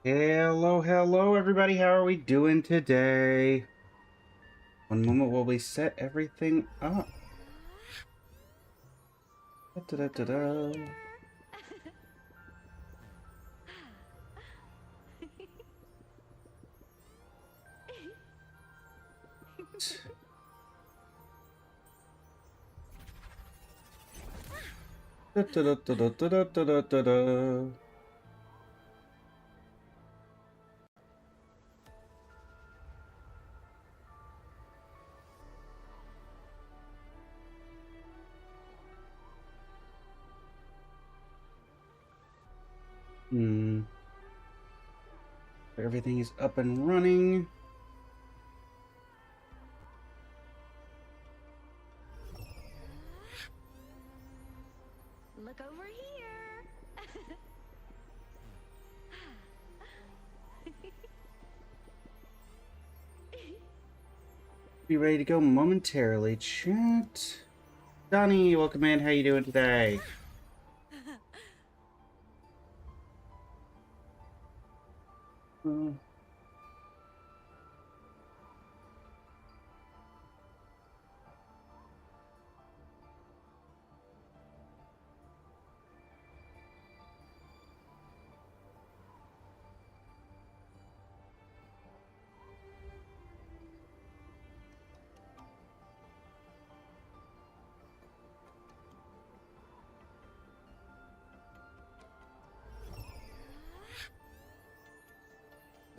Hello, hello, everybody. How are we doing today? One moment while we set everything up. Da, da, da, da. Da, da, da, da, da, da, da, da, da, da. Hmm. Everything is up and running. Look over here. Be ready to go momentarily. Chat. Donnie, welcome in. How you doing today? Uh,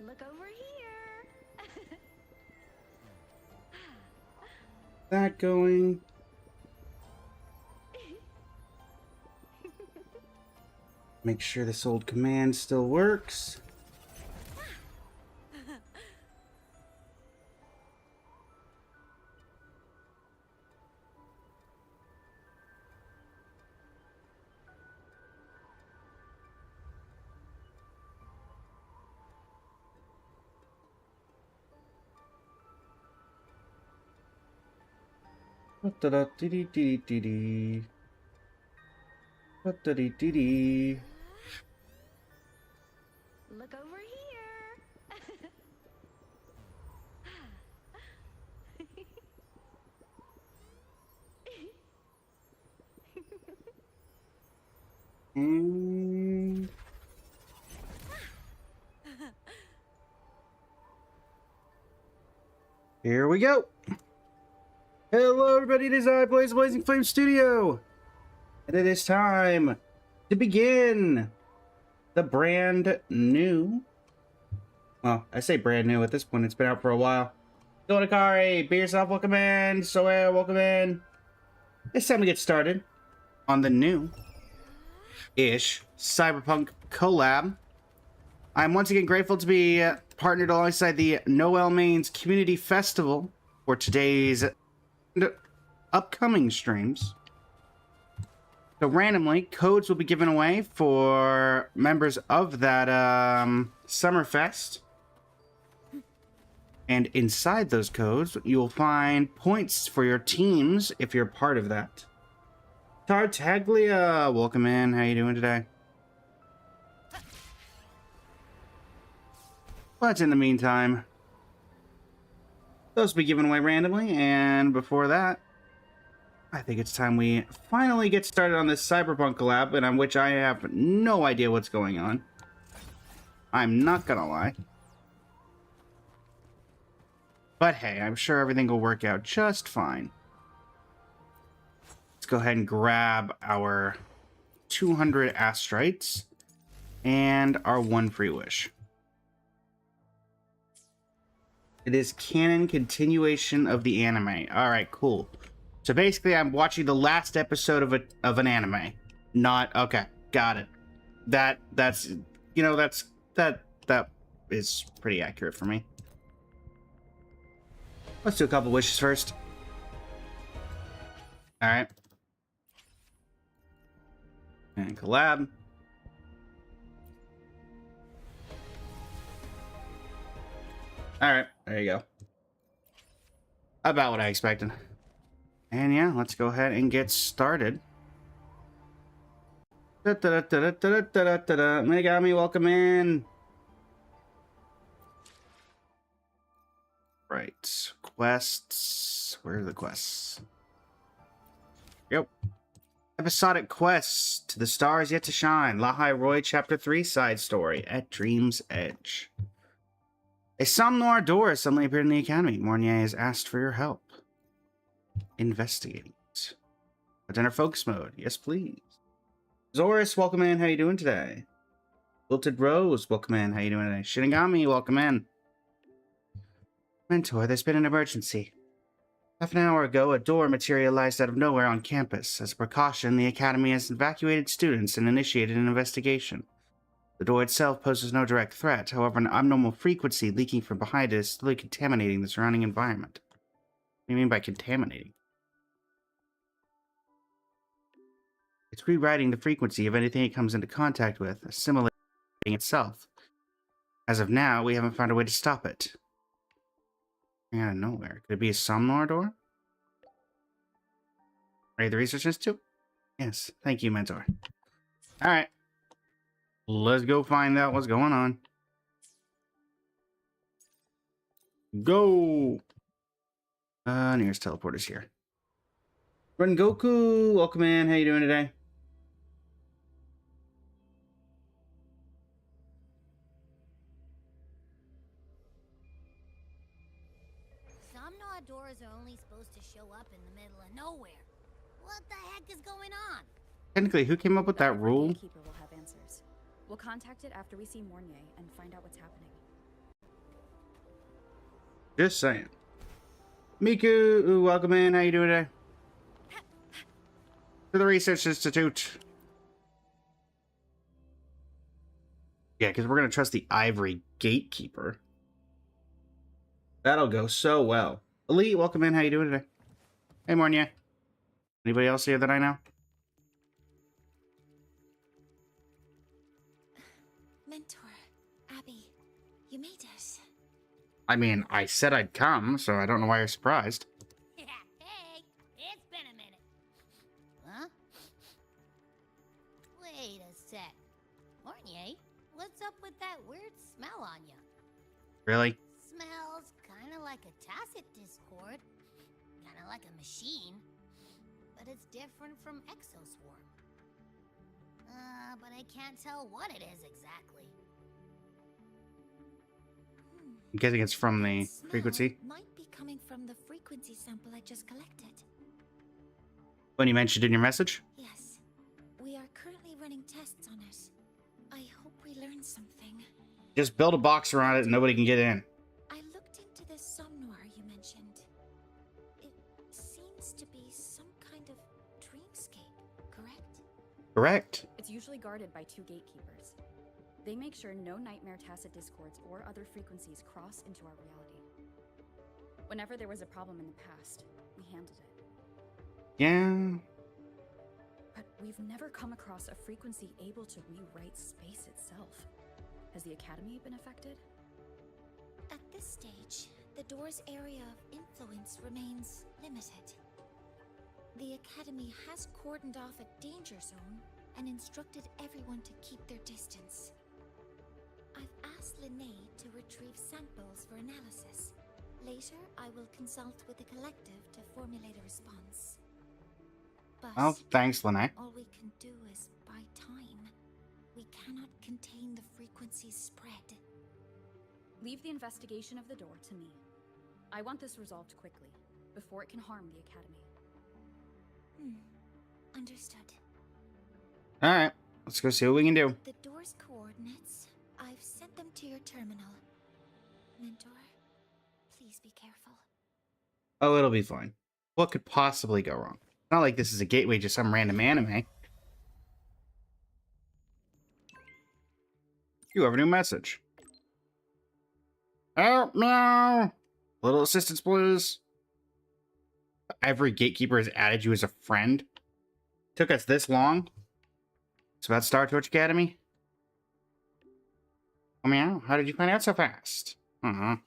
Look over here. that going. Make sure this old command still works. Da-da-dee-dee-dee-dee-dee. Da-da-dee-dee-dee. Look over here. And here we go. Hello, everybody. It is I, Blaze Blazing Flame Studio, and it is time to begin the brand new. Well, I say brand new at this point. It's been out for a while. Donakari, be yourself. Welcome in. Soea, welcome in. It's time to get started on the new-ish Cyberpunk collab. I'm once again grateful to be partnered alongside the Noel Mains Community Festival for today's upcoming streams. So randomly, codes will be given away for members of that Summerfest. And inside those codes, you'll find points for your teams if you're part of that. Tartaglia, welcome in. How you doing today? But in the meantime, those will be given away randomly. And before that, I think it's time we finally get started on this Cyberpunk collab, in which I have no idea what's going on. I'm not gonna lie. But hey, I'm sure everything will work out just fine. Let's go ahead and grab our 200 astrites and our 1 free wish. It is canon continuation of the anime. Alright, cool. So basically, I'm watching the last episode of an anime. Not okay. Got it. That is pretty accurate for me. Let's do a couple wishes first. All right. And collab. All right. There you go. About what I expected. And yeah, let's go ahead and get started. Megami, welcome in. Right. Quests. Where are the quests? Yep. Episodic Quest to the Stars Yet to Shine. Lahai Roy Chapter 3 Side Story at Dream's Edge. A Somme Noir door suddenly appeared in the academy. Mornier has asked for your help. Investigating it. But enter focus mode. Yes, please. Zorus, welcome in. How you doing today? Wilted Rose, welcome in. How you doing today? Shinigami, welcome in. Mentor, there's been an emergency. Half an hour ago, a door materialized out of nowhere on campus. As a precaution, the Academy has evacuated students and initiated an investigation. The door itself poses no direct threat. However, an abnormal frequency leaking from behind it is slowly contaminating the surrounding environment. What do you mean by contaminating? It's rewriting the frequency of anything it comes into contact with, assimilating itself. As of now, we haven't found a way to stop it. Out of nowhere. Could it be a Somme Noir door? Are you the Research Institute? Yes. Thank you, Mentor. Alright. Let's go find out what's going on. Go! Nearest teleporter's here. Rengoku, welcome in. How you doing today? Some Noir doors are only supposed to show up in the middle of nowhere. What the heck is going on? Technically, who came up with that rule? The gatekeeper will have answers. We'll contact it after we see Mornier and find out what's happening. Just saying. Miku, welcome in. How you doing today? To the Research Institute. Yeah, because we're going to trust the Ivory Gatekeeper. That'll go so well. Elite, welcome in. How you doing today? Hey, Mornia. Anybody else here that I know? Mentor, Abby, you made it. I mean, I said I'd come, so I don't know why you're surprised. Hey, it's been a minute. Huh? Wait a sec. Mornier, what's up with that weird smell on you? Really? Smells kind of like a tacit discord. Kind of like a machine. But it's different from Exoswarm. But I can't tell what it is exactly. I'm guessing it's from the Smell frequency. might be coming from the frequency sample I just collected. When you mentioned in your message? Yes, we are currently running tests on it. I hope we learn something. Just build a box around it and nobody can get in. I looked into this Somme Noir you mentioned. It seems to be some kind of dreamscape, correct? Correct. It's usually guarded by 2 gatekeepers. They make sure no nightmare tacit discords or other frequencies cross into our reality. Whenever there was a problem in the past, we handled it. Yeah. But we've never come across a frequency able to rewrite space itself. Has the Academy been affected? At this stage, the door's area of influence remains limited. The Academy has cordoned off a danger zone and instructed everyone to keep their distance. I've asked Linnae to retrieve samples for analysis. Later, I will consult with the collective to formulate a response. But Oh, thanks, Lene. all we can do is buy time. We cannot contain the frequency's spread. Leave the investigation of the door to me. I want this resolved quickly, before it can harm the Academy. Understood. Alright, let's go see what we can do. The door's coordinates, I've sent them to your terminal. Mentor, please be careful. Oh, it'll be fine. What could possibly go wrong? It's not like this is a gateway to some random anime. You have a new message. Help now! Little assistance, please. Every gatekeeper has added you as a friend. Took us this long. It's about Star Torch Academy. Oh, meow. How did you find out so fast? Oh,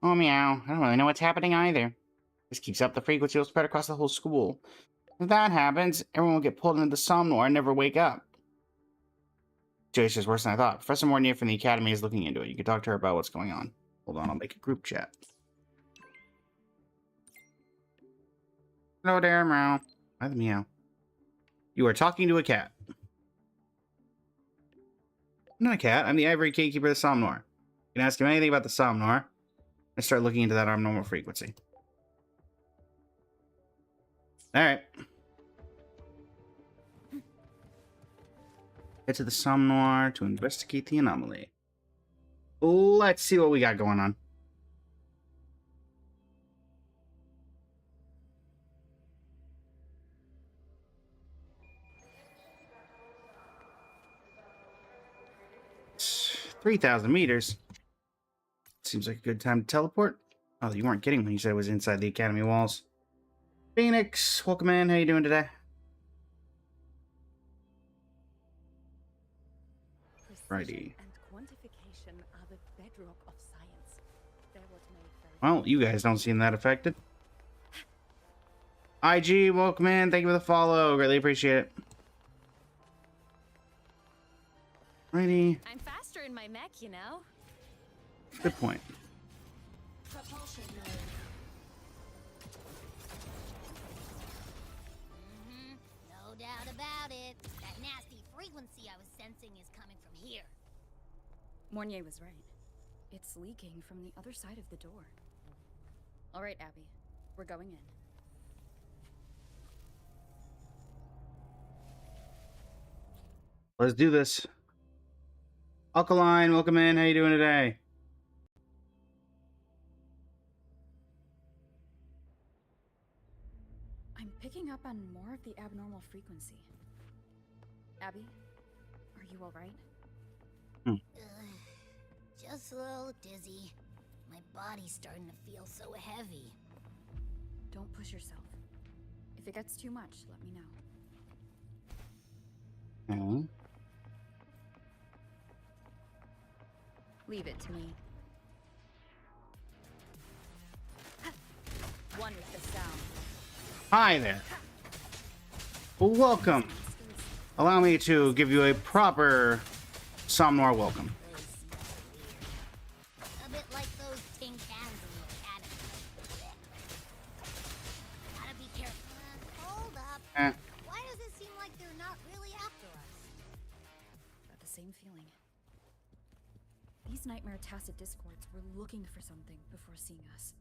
meow. I don't really know what's happening either. This keeps up, the frequency will spread across the whole school. If that happens, everyone will get pulled into the Somme Noir and never wake up. Situation is worse than I thought. Professor Mornier from the Academy is looking into it. You can talk to her about what's going on. Hold on, I'll make a group chat. Hello there, meow. Why the meow? You are talking to a cat. I'm not a cat. I'm the ivory gatekeeper of the Somnor. You can ask him anything about the Somnor. I start looking into that abnormal frequency. Alright. Head to the Somnor to investigate the anomaly. Let's see what we got going on. It's 3,000 meters. Seems like a good time to teleport. Oh, you weren't kidding when you said it was inside the academy walls. Phoenix, welcome in. How you doing today? Righty. And quantification are the bedrock of science. They're what made very Well, you guys don't seem that affected. IG, welcome in. Thank you for the follow. Greatly appreciate it. Righty. I'm faster in my mech, you know. Good point. Propulsion mode. No doubt about it. That nasty frequency I was sensing is coming from here. Mornier was right. It's leaking from the other side of the door. All right, Abby. We're going in. Let's do this. Alkaline, welcome in. How you doing today? I'm picking up on more of the abnormal frequency. Abby, are you all right? Just a little dizzy. My body's starting to feel so heavy. Don't push yourself. If it gets too much, let me know. Mhm. Leave it to me. One with the sound. Hi there. Well, welcome. Allow me to give you a proper Somnor welcome. A bit like those tin cans in the academy. Gotta be careful. Hold up. Why does it seem like they're not really after us? Got the same feeling. These nightmare tacit discords were looking for something before seeing us.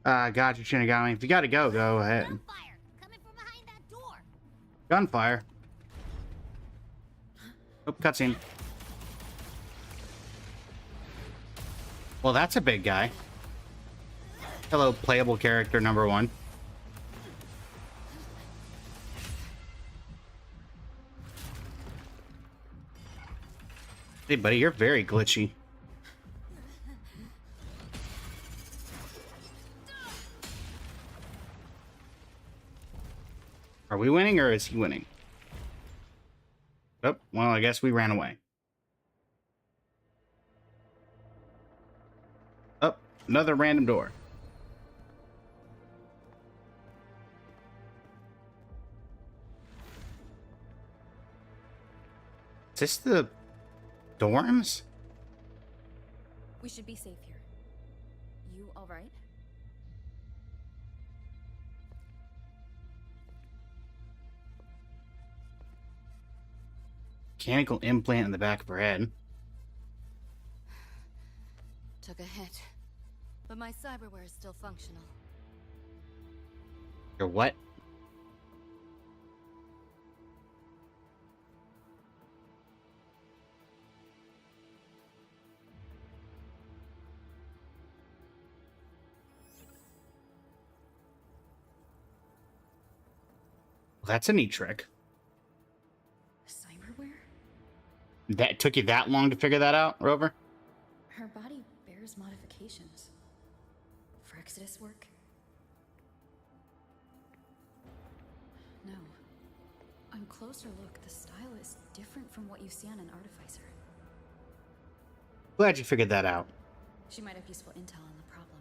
Gotcha, Shinigami. If you gotta go, go ahead. Gunfire! Coming from behind that door! Gunfire. Oh, cutscene. Well, that's a big guy. Hello, playable character number 1. Hey, buddy, you're very glitchy. Are we winning or is he winning? Oh, well, I guess we ran away. Oh, another random door. Is this the dorms? We should be safe here. You all right? Mechanical implant in the back of her head. Took a hit. But my cyberware is still functional. Your what? Well, that's a neat trick. Cyberware? That took you that long to figure that out, Rover? Her body bears modifications. For Exodus work? No. On closer look, the style is different from what you see on an artificer. Glad you figured that out. She might have useful intel on the problem.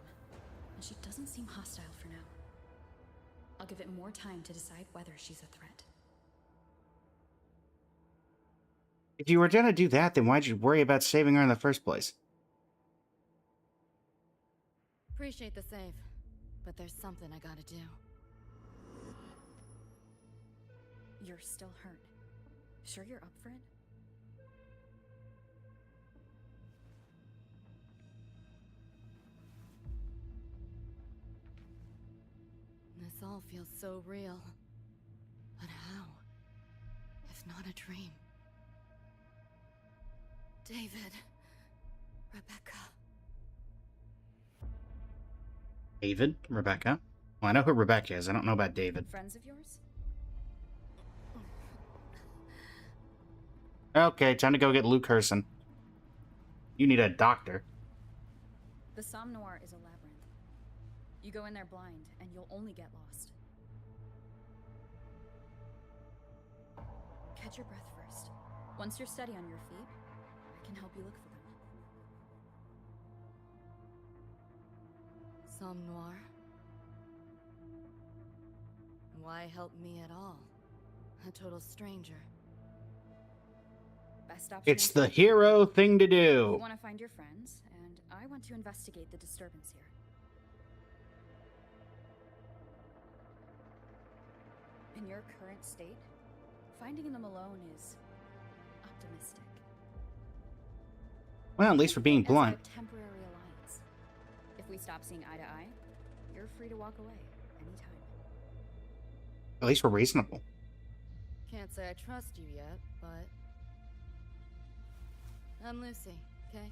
And she doesn't seem hostile for now. I'll give it more time to decide whether she's a threat. If you were gonna do that, then why'd you worry about saving her in the first place? Appreciate the save. but there's something I gotta do. You're still hurt. Sure you're up for it? This all feels so real. But how? If not a dream. David. Rebecca. David? Rebecca? Well, I know who Rebecca is. I don't know about David. Friends of yours? Okay, time to go get Luke Herson. You need a doctor. The Somme Noir is a labyrinth. You go in there blind, and you'll only get lost. Catch your breath first. Once you're steady on your feet, I can help you look for them. Somme Noir? Why help me at all? A total stranger. Best option It's is the hero thing to you do. want to find your friends, and I want to investigate the disturbance here. In your current state, finding them alone is optimistic. Well, at least for being Think of it as blunt. a temporary alliance. If we stop seeing eye to eye, you're free to walk away anytime. At least we're reasonable. Can't say I trust you yet, but... I'm Lucy, okay?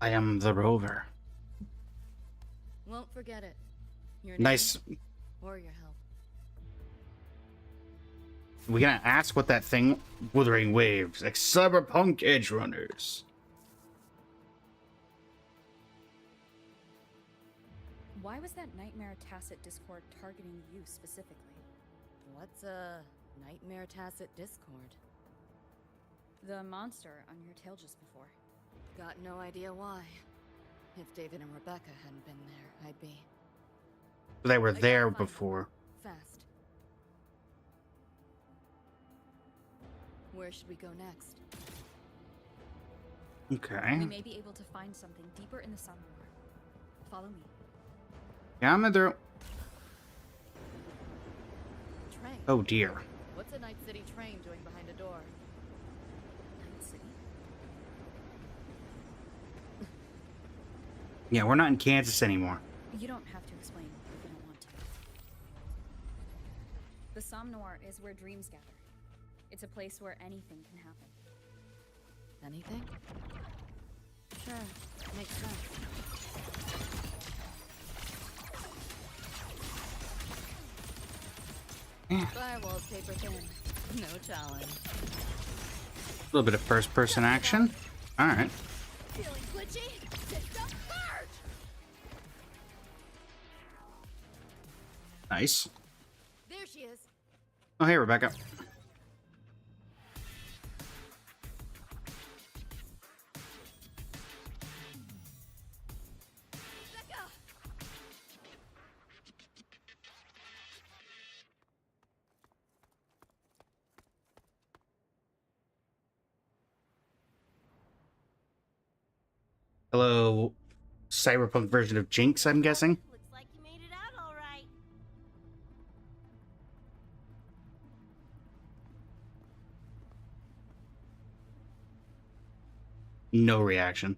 I am the rover. Won't forget it. Your name Nice. or your help. We gonna ask what that thing, Withering Waves, like Cyberpunk Edge Runners. Why was that nightmare tacit discord targeting you specifically? What's a nightmare tacit discord? The monster on your tail just before. Got no idea why. If David and Rebecca hadn't been there, I'd be They were I gotta there find them. before. fast. Where should we go next? Okay. We may be able to find something deeper in the Somme Noir. Follow me. Yeah, I'm in there. Train. Oh dear. What's a Night City train doing behind a door? Night City? Yeah, we're not in Kansas anymore. You don't have to explain if you don't want to. The Somme Noir is where dreams gather. It's a place where anything can happen. Anything? Sure, makes sense. Firewall's paper thin. No challenge. A little bit of first-person action. All right. Feeling glitchy? System purge! Nice. There she is. Oh, hey, Rebecca. Becca! Hello, cyberpunk version of Jinx, I'm guessing. Looks like you made it out all right. No reaction.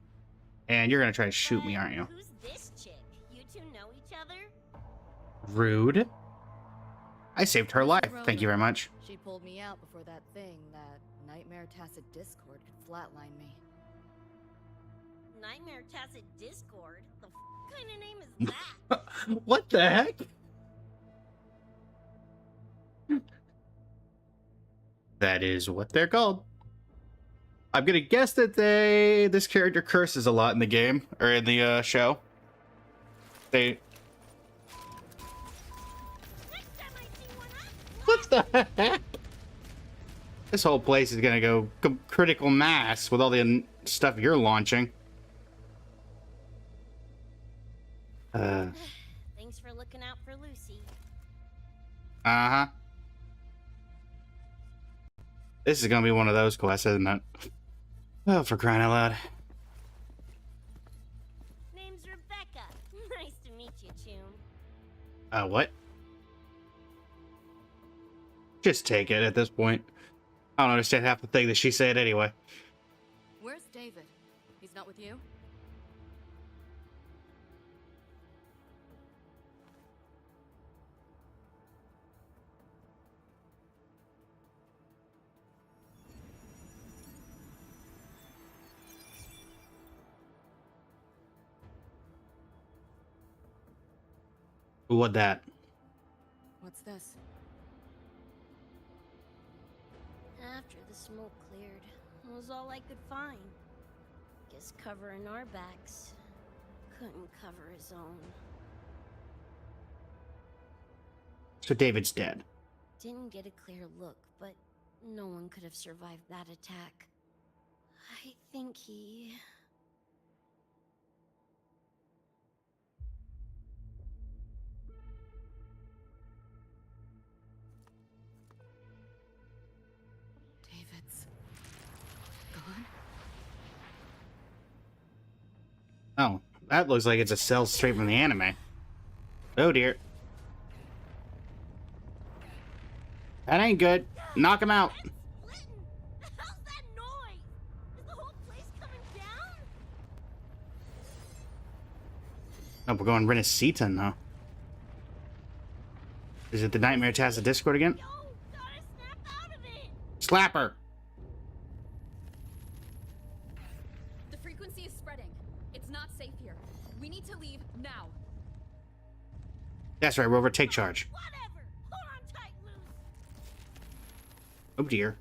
And you're gonna try to shoot me, aren't you? Who's this chick? You two know each other? Rude. I saved her life. Thank you very much. She pulled me out before that thing, that nightmare tacit discord, could flatline me. Nightmare Tacit Discord? The kind of name is that? What the heck? That is what they're called. I'm gonna guess that this character curses a lot in the game or in the show. They. Next time I see one up, What the heck? This whole place is gonna go critical mass with all the stuff you're launching. thanks for looking out for Lucy. Uh-huh. This is gonna be one of those quests, isn't it? Oh, for crying out loud. Name's Rebecca. What? Just take it at this point. I don't understand half the thing that she said anyway. Where's David? He's not with you? What that? What's this? After the smoke cleared, it was all I could find. Guess covering our backs couldn't cover his own. So David's dead. Didn't get a clear look, but no one could have survived that attack. I think he... David's gone? Oh, that looks like it's a cell straight from the anime. Oh dear. That ain't good. Knock him out. Splitting! How's that noise? Is the whole place coming down? Oh, we're going Renacita now. Is it the Nightmare Tacit Discord again? Yo, gotta snap out of it! Slap her! The frequency is spreading. It's not safe here. We need to leave now. That's right, Rover, take charge. Whatever! Hold on tight, Luce! Oh dear.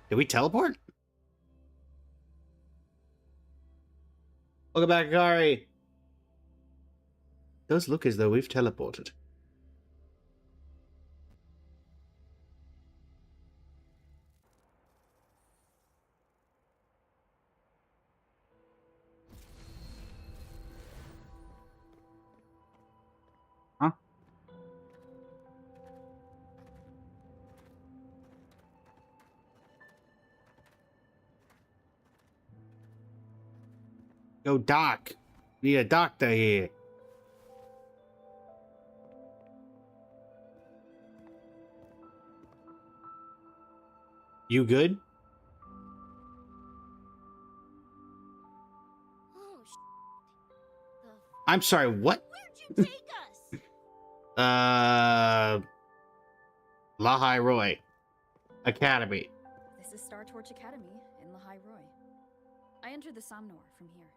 Did we teleport? Welcome back, Akari. Does look as though we've teleported. Huh? Go, Doc. Need a doctor here. You good? Oh, the I'm sorry, what? Where'd you take us? Lahai Roy Academy. This is Star Torch Academy in Lahai Roy. I entered the Somnor from here.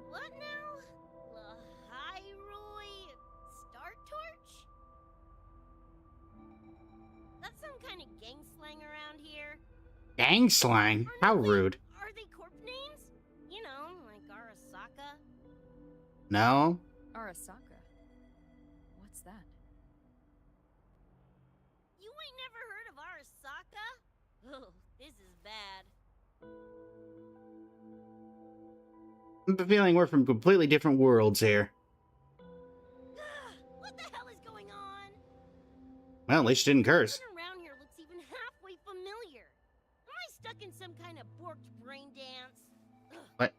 What now? Lahai-Roy Star Torch? That's some kind of gang slang around here. Gang slang? How rude. Are they corp names? You know, like Arasaka? No? Arasaka. What's that? You ain't never heard of Arasaka? Oh, this is bad. I have a feeling we're from completely different worlds here. What the hell is going on? Well, at least you didn't curse. Nothing around here looks even halfway familiar. Am I stuck in some kind of borked brain dance? What?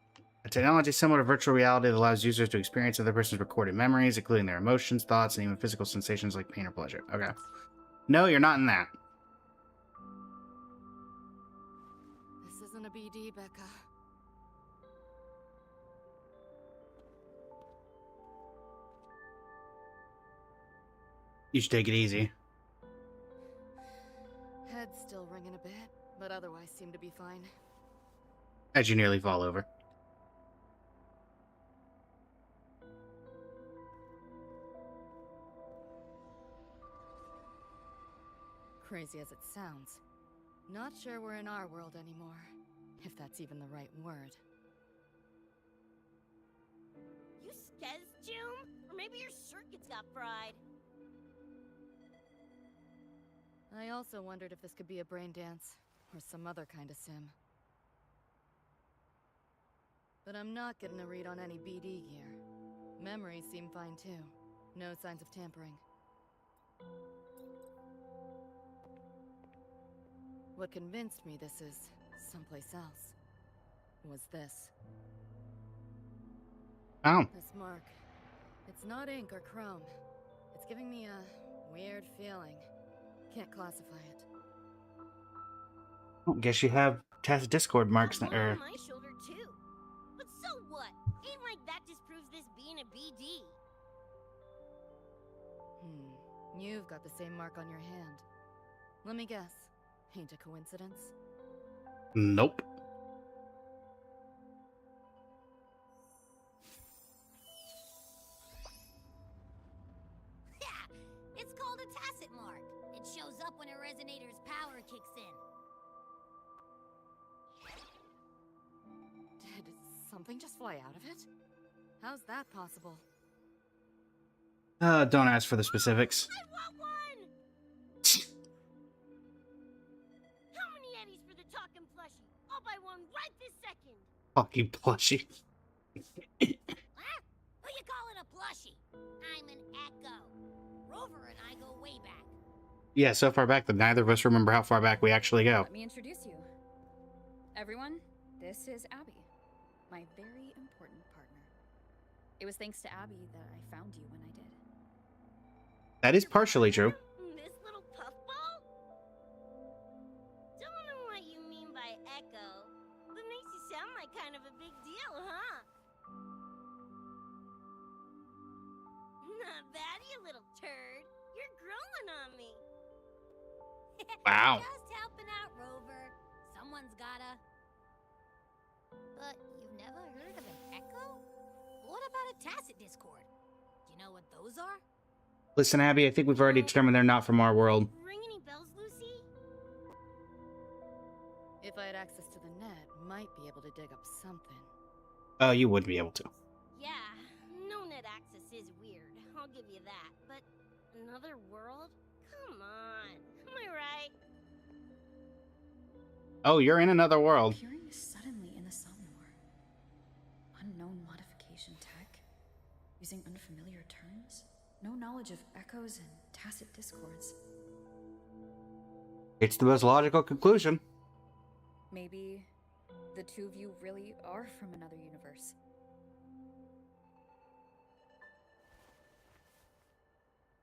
A technology similar to virtual reality that allows users to experience other person's recorded memories, including their emotions, thoughts, and even physical sensations like pain or pleasure. Okay. No, you're not in that. This isn't a BD, Becca. You should take it easy. Head's still ringing a bit, but otherwise seem to be fine. As you nearly fall over. Crazy as it sounds. Not sure we're in our world anymore, if that's even the right word. You skez, June? Or maybe your circuits got fried. I also wondered if this could be a brain dance, or some other kind of sim. But I'm not getting a read on any BD gear. Memories seem fine too. No signs of tampering. What convinced me this is someplace else. was this. Oh. This mark. It's not ink or chrome. It's giving me a weird feeling. Can't classify it. Well, guess you have test Discord marks Got one or on my shoulder too. But so what? Ain't like that disproves this being a BD. You've got the same mark on your hand. Let me guess. Ain't a coincidence? nope. Yeah, it's called a tacit mark. It shows up when a resonator's power kicks in. Did something just fly out of it? How's that possible? Don't ask for the specifics. I want one! How many eddies for the talking plushie? I'll buy one right this second. Fucking plushie. Huh? Who you calling a plushie? I'm an Echo. Rover and I go way back. Yeah, so far back that neither of us remember how far back we actually go. Let me introduce you. Everyone, this is Abby, my very important partner. It was thanks to Abby that I found you when I did. That is partially true. This little puffball? Don't know what you mean by echo, but makes you sound like kind of a big deal, huh? Not bad, you little turd. You're growing on me. Wow. Just helping out, Rover. Someone's gotta. But you've never heard of an Echo? What about a tacit discord? Do you know what those are? Listen, Abby, I think we've already determined they're not from our world. Ring any bells, Lucy? If I had access to the net, might be able to dig up something. Oh, you would be able to. Yeah, no net access is weird. I'll give you that. But another world? Come on. Am I right? Oh, you're in another world. Appearing suddenly in the Somnor. Unknown modification tech. Using unfamiliar terms. No knowledge of echoes and tacit discords. It's the most logical conclusion. Maybe the two of you really are from another universe.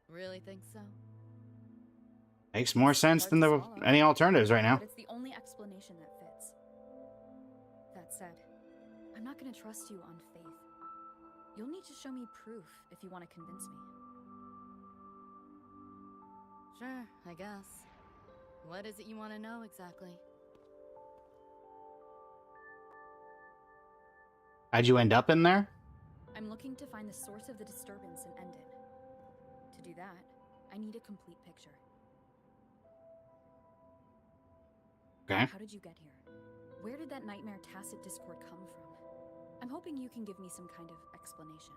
Really think so? Makes more sense than the any alternatives right now. But it's the only explanation that fits. That said, I'm not going to trust you on faith. You'll need to show me proof if you want to convince me. Sure, I guess. What is it you want to know exactly? How'd you end up in there? I'm looking to find the source of the disturbance and end it. To do that, I need a complete picture. Okay. How did you get here? Where did that nightmare tacit discord come from? I'm hoping you can give me some kind of explanation.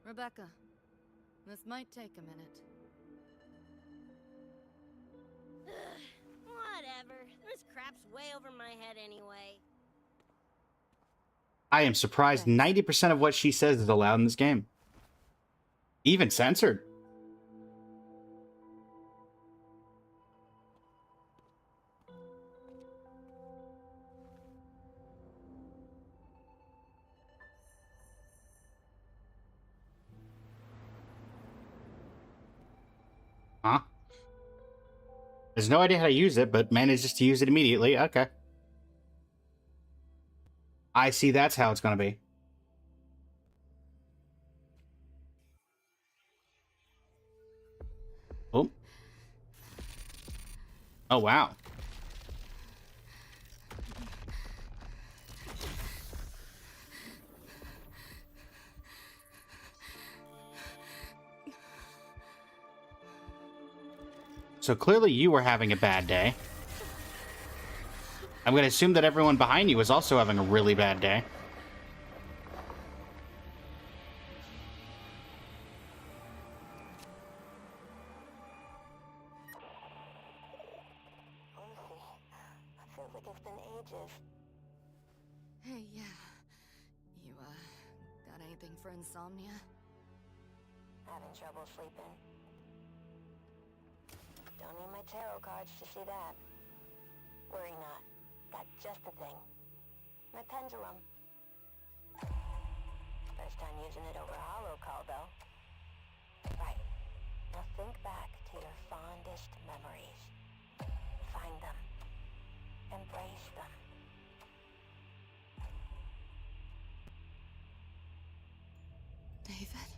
Rebecca, this might take a minute. Whatever. This crap's way over my head anyway. I am surprised 90% of what she says is allowed in this game. Even censored. Huh? There's no idea how to use it, but manages to use it immediately. Okay. I see that's how it's going to be. Oh. Oh, wow. So clearly you were having a bad day. I'm going to assume that everyone behind you is also having a really bad day. Feels like it's been ages. Hey, yeah. You, got anything for insomnia? Having trouble sleeping. Don't need my tarot cards to see that. Worry not. Got just the thing. My pendulum. First time using it over holocall, though. Right. Now think back to your fondest memories. Find them. Embrace them. David?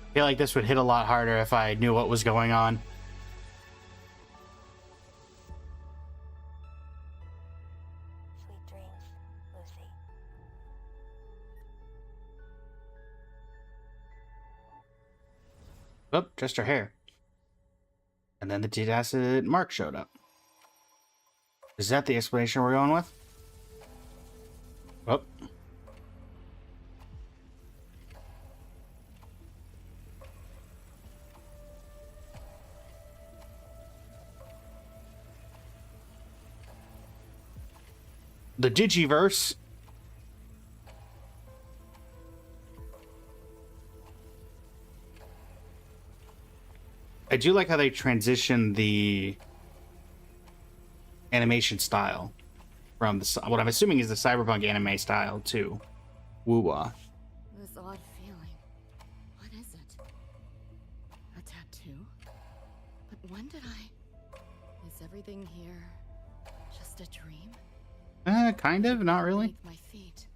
I feel like this would hit a lot harder if I knew what was going on. Sweet dreams, Lucy. Oh, just her hair. And then the T-Acid Mark showed up. Is that the explanation we're going with? Oh. The Digiverse. I do like how they transition the animation style from the, what I'm assuming is the Cyberpunk anime style to Woo-Wah. This odd feeling. What is it? A tattoo? But when did I... Is everything here just a dream? Kind of, not really. Beneath my feet.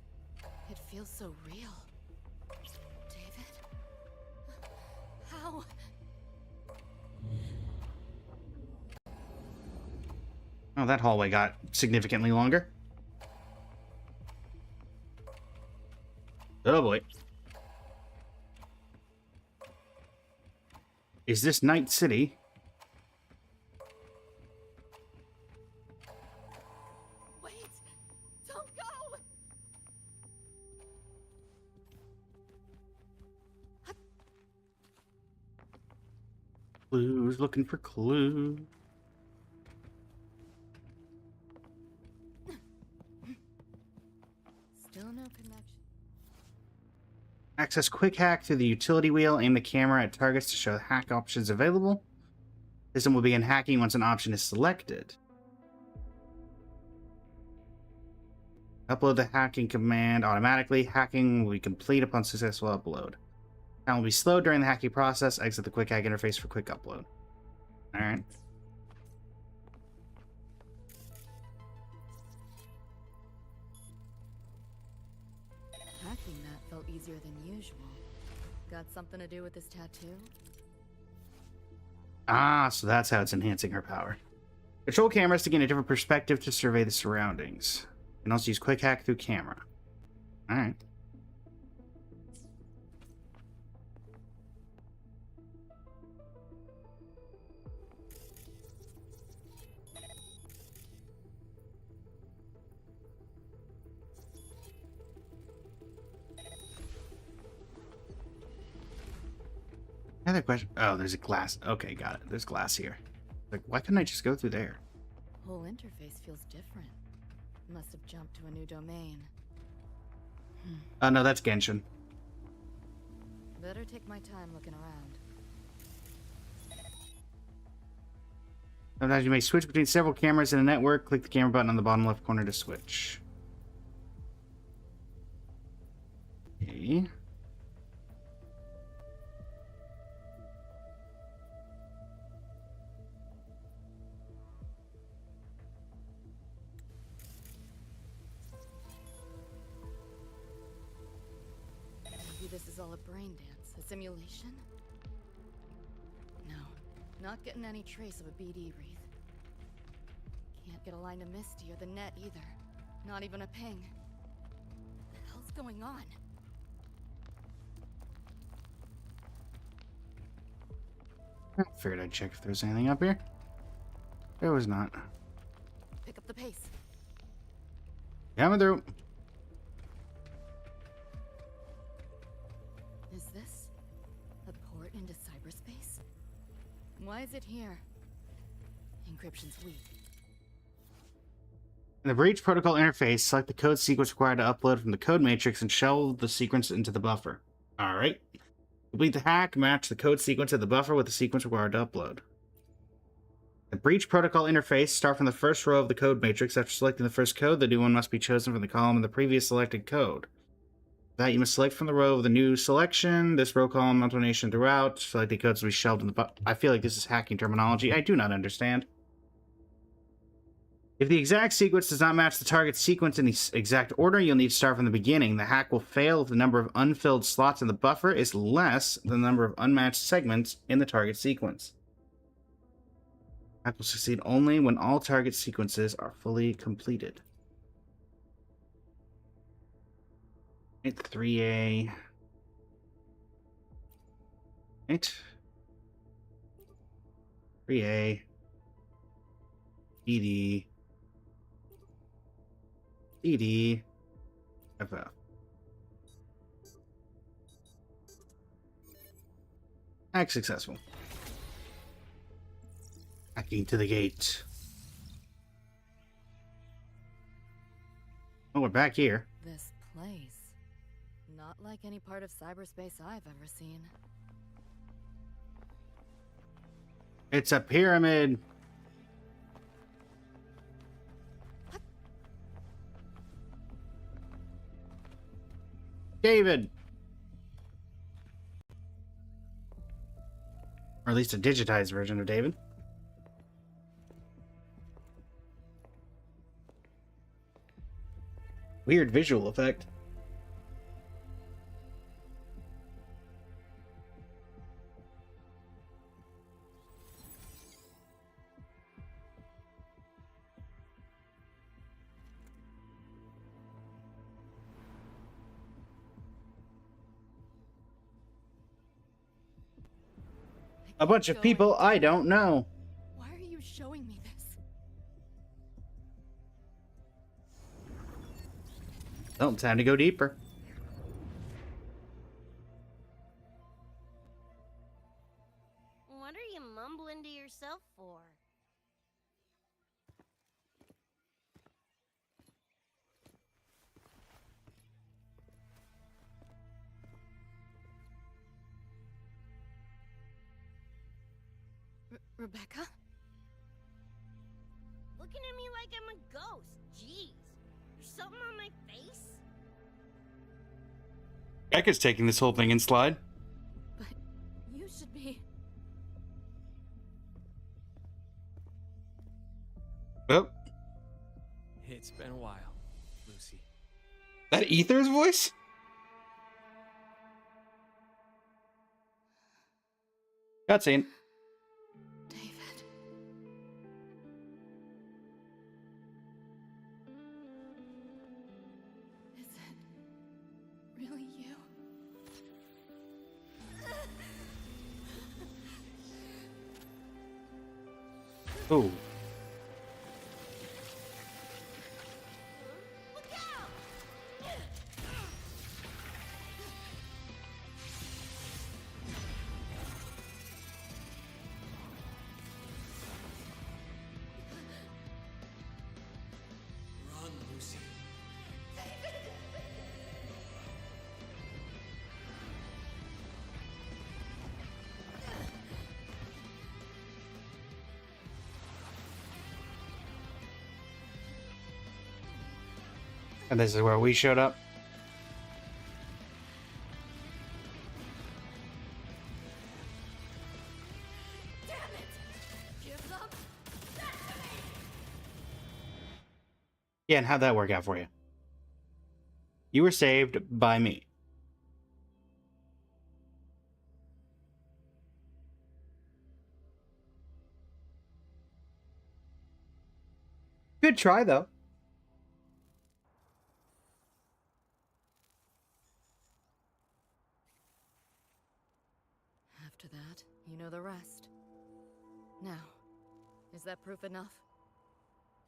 It feels so real. David? How? Oh, that hallway got significantly longer. Oh boy. Is this Night City? Wait! Don't go! Clues, looking for clues. Still no connection. Access quick hack through the utility wheel. Aim the camera at targets to show hack options available. System will begin hacking once an option is selected. Upload the hacking command automatically. Hacking will be complete upon successful upload. Time will be slow during the hacking process. Exit the quick hack interface for quick upload. Alright. Hacking that felt easier than usual. Got something to do with this tattoo? Ah, so that's how it's enhancing her power. Control cameras to gain a different perspective to survey the surroundings. You can also use quick hack through camera. Alright. Another question. Oh, there's a glass. Okay, got it. There's glass here. Like, why couldn't I just go through there? Whole interface feels different. Must have jumped to a new domain. Oh, no, that's Genshin. Better take my time looking around. Sometimes you may switch between several cameras in a network. Click the camera button on the bottom left corner to switch. Okay. Maybe this is all a brain dance, a simulation? No, not getting any trace of a BD wreath. Can't get a line to Misty or the net either. Not even a ping. What the hell's going on? I figured I'd check if there was anything up here. There was not. Pick up the pace. Coming through. Is this a port into cyberspace? Why is it here? Encryption's weak. In the breach protocol interface, select the code sequence required to upload from the code matrix and shell the sequence into the buffer. Alright. Complete the hack, match the code sequence of the buffer with the sequence required to upload. The breach protocol interface, start from the first row of the code matrix. After selecting the first code, the new one must be chosen from the column of the previous selected code. For that, you must select from the row of the new selection. This row column alternation throughout. Selected codes will be shelved in the buffer. I feel like this is hacking terminology. I do not understand. If the exact sequence does not match the target sequence in the exact order, you'll need to start from the beginning. The hack will fail if the number of unfilled slots in the buffer is less than the number of unmatched segments in the target sequence. The hack will succeed only when all target sequences are fully completed. 3A. Right. 3A. ED. ED. FF. Hack successful. Hacking to the gate. Oh, we're back here. This place. Not like any part of cyberspace I've ever seen. It's a pyramid. David. Or at least a digitized version of David. Weird visual effect. A bunch of people I don't know. Why are you showing me this? Oh, time to go deeper. What are you mumbling to yourself for? Rebecca? Looking at me like I'm a ghost. Jeez. There's something on my face? Becca's taking this whole thing in slide. But you should be... Oh, It's been a while, Lucy. that Ether's voice? Cutscene. David. Is it really you? Ooh. Look out! Run, Lucy. And this is where we showed up. Damn it! Give them that to me! Yeah, and how'd that work out for you? You were saved by me. Good try, though. After that, you know the rest. Now, is that proof enough?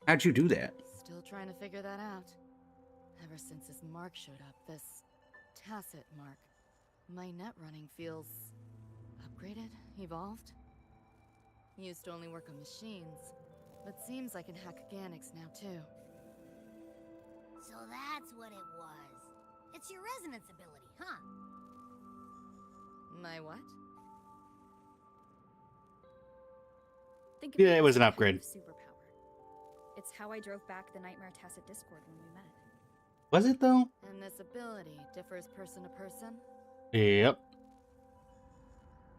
How'd you do that? Still trying to figure that out. Ever since this mark showed up, this tacit mark, my net running feels upgraded, evolved. Used to only work on machines, but seems I can hack organics now too. So that's what it was. It's your resonance ability, huh? My what? Think of Yeah, it as was an a kind upgrade. of superpower. It's how I drove back the Nightmare Tacit Discord when we met. Was it though? And this ability differs person to person? Yep.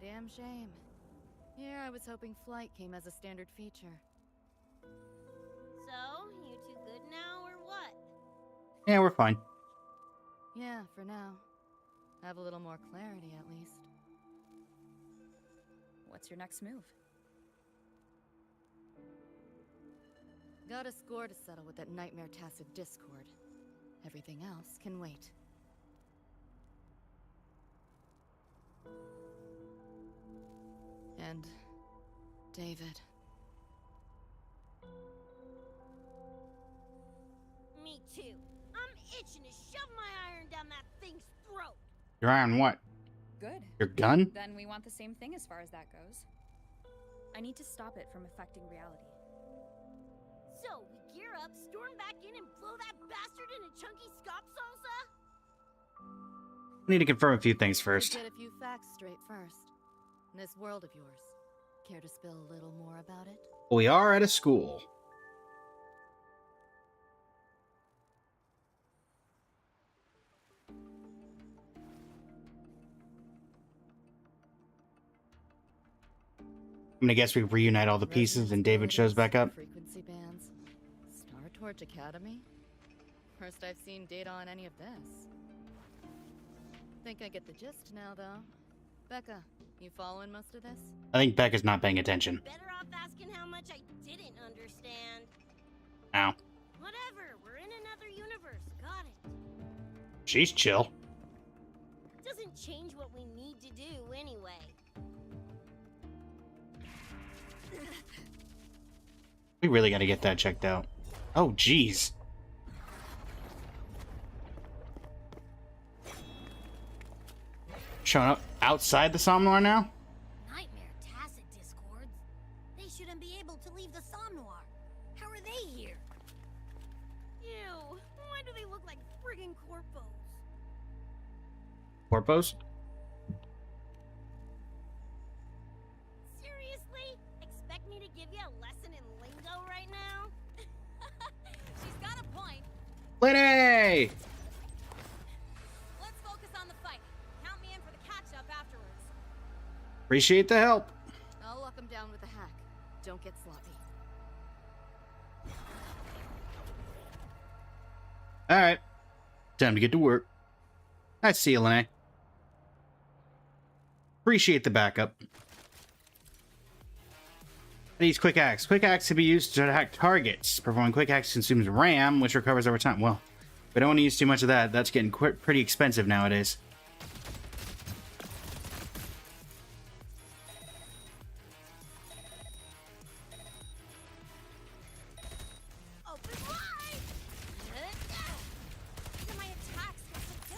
Damn shame. Here I was hoping flight came as a standard feature. So, you two good now, or what? Yeah, we're fine. Yeah, for now. Have a little more clarity at least. What's your next move? Got a score to settle with that Nightmare Tacit Discord. Everything else can wait. And David. Me too. I'm itching to shove my iron down that thing's throat. Your iron what? Good. Your gun? Then we want the same thing as far as that goes. I need to stop it from affecting reality. So, we gear up, storm back in, and blow that bastard into chunky scop salsa? I need to confirm a few things first. Get a few facts straight first. This world of yours. Care to spill a little more about it? We are at a school. I'm gonna guess we reunite all the pieces and David shows back up. Frequency bands. Star Torch Academy? First I've seen data on any of this. Think I get the gist now, though. Becca, you following most of this? I think Becca's not paying attention. Better off asking how much I didn't understand. Ow. Whatever, we're in another universe. Got it. She's chill. Doesn't change what we need to do anyway. We really gotta get that checked out. Oh, jeez. Showing up outside the Somnoir now? Nightmare Tacit Discords? They shouldn't be able to leave the Somnoir. How are they here? Ew, why do they look like friggin' corpos? Corpos? Seriously? Expect me to give you a lesson in lingo right now? She's got a point. Lady! Let's focus on the fight. Count me in for the catch-up afterwards. Appreciate the help. I'll lock him down with a hack. Don't get sloppy. Alright. Time to get to work. I see you, Lene. Appreciate the backup. These quick acts. Quick acts to be used to attack targets. Performing quick acts consumes RAM, which recovers over time. Well, we don't want to use too much of that. That's getting pretty expensive nowadays. Open wide! My attacks get so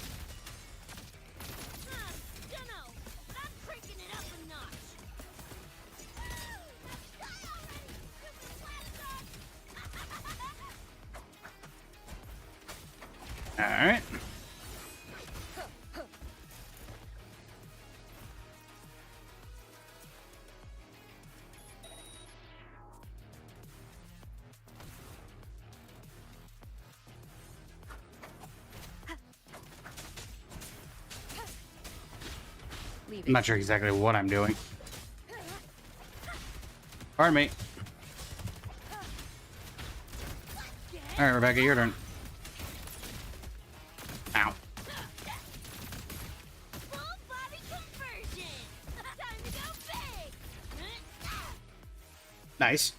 different. Dunno. I'm cranking it up a notch. Die already! Stupid planet Alright. Leave I'm not sure exactly what I'm doing. Pardon me. Alright, Rebecca, your turn. Ow. full body conversion! Time to go big! Nice.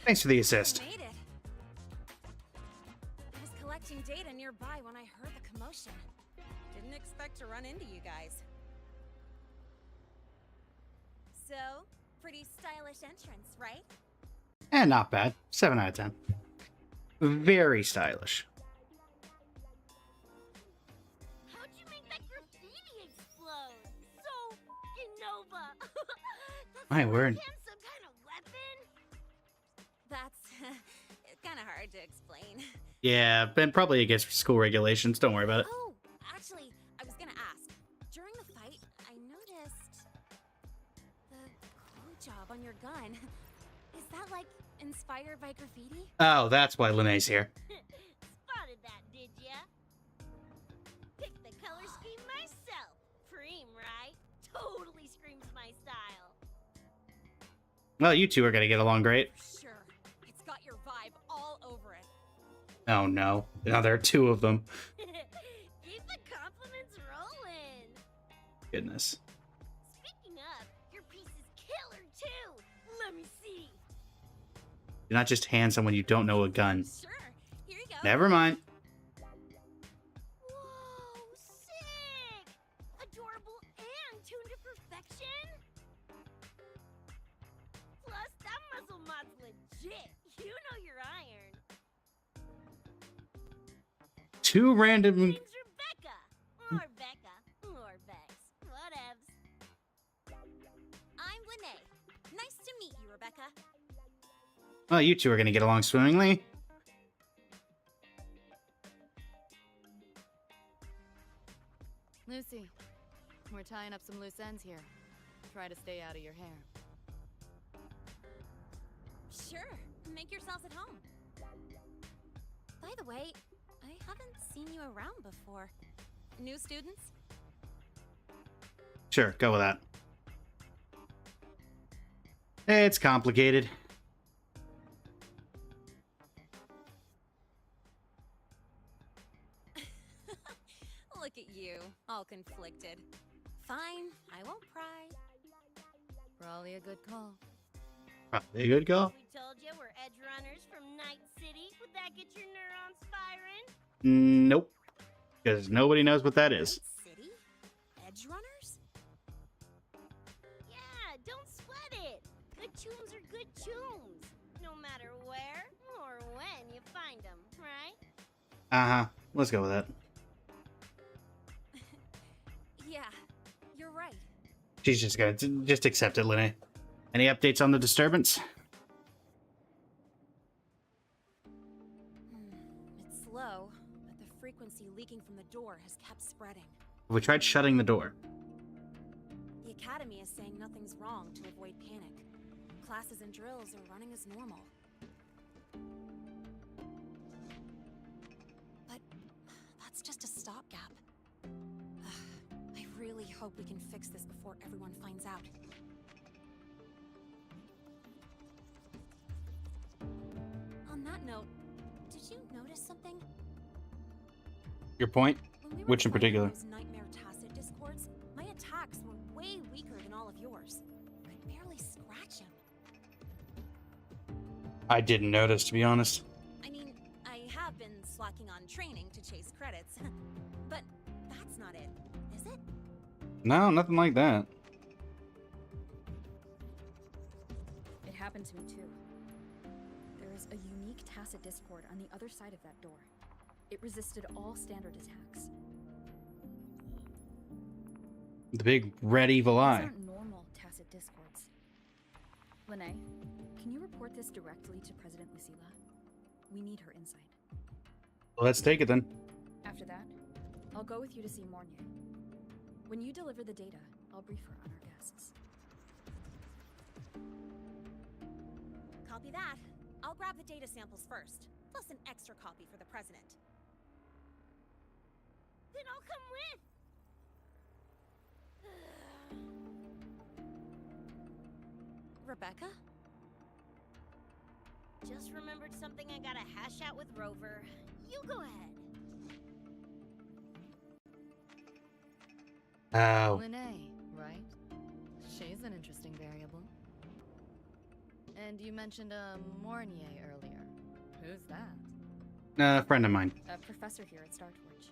Thanks for the assist. Made it. I was collecting data nearby when I heard the commotion. Didn't expect to run into you guys. So, pretty stylish entrance, right? And not bad. 7 out of 10. Very stylish. How'd you make that graffiti explode? So, you know My word. Him some kind of weapon? That's kind of hard to explain. Yeah, and probably against school regulations. Don't worry about it. Oh, actually, I was gonna ask. During the fight, I noticed the glue job on your gun. Is that like inspired by graffiti? Oh, that's why Linnea's here. Spotted that, did ya? Picked the color scheme myself. Preem, right? Totally screams my style. Well, you two are gonna get along great. Sure. It's got your vibe all over it. Oh no. Now there are two of them. Keep the compliments rolling. Goodness. Speaking of, your piece is killer too. Let me see. Do not just hand someone you don't know a gun. Sure. Here you go. Never mind. Whoa, sick! Adorable and tuned to perfection. Plus, that muzzle mod's legit. You know your iron. Two random. Name's Rebecca. Or Becca. Or Bex. Whatevs. I'm Lene. Nice to meet you, Rebecca. Well, you two are gonna get along swimmingly. Lucy, we're tying up some loose ends here. Try to stay out of your hair. Sure. Make yourselves at home. By the way, I haven't seen you around before. New students? Sure, go with that. It's complicated. Look at you, all conflicted. Fine, I won't pry. Probably a good call. Probably a good call. We told you we're edge runners from Night City. Would that get your neurons firing? Nope. Because nobody knows what that is. Night City? Edge runners? Yeah, don't sweat it. Good tunes are good tunes. No matter where or when you find them, right? Uh-huh. Let's go with that. Yeah, you're right. She's just gonna just accept it, Linne. Any updates on the disturbance? It's slow, but the frequency leaking from the door has kept spreading. We tried shutting the door. The Academy is saying nothing's wrong to avoid panic. Classes and drills are running as normal. But that's just a stopgap. I really hope we can fix this before everyone finds out. On that note, did you notice something? Your point? When we were Which in fighting particular? those nightmare tacit discords, my attacks were way weaker than all of yours. Could barely scratch him. I didn't notice, to be honest. I mean, I have been slacking on training to chase credits, but that's not it, is it? No, nothing like that. It happened to me too. There is a unique tacit discord on the other side of that door. It resisted all standard attacks. The big red evil These eye. aren't normal tacit discords. Lene, can you report this directly to President Lucilla? We need her insight. Let's take it then. After that, I'll go with you to see Mornier. When you deliver the data, I'll brief her on our guests. Copy that. I'll grab the data samples first, plus an extra copy for the president. Then I'll come with. Rebecca? Just remembered something I gotta hash out with Rover. You go ahead. Oh. Linnae, right? She's an interesting variable. And you mentioned a Mornier earlier. Who's that? A friend of mine. A professor here at StarTorch.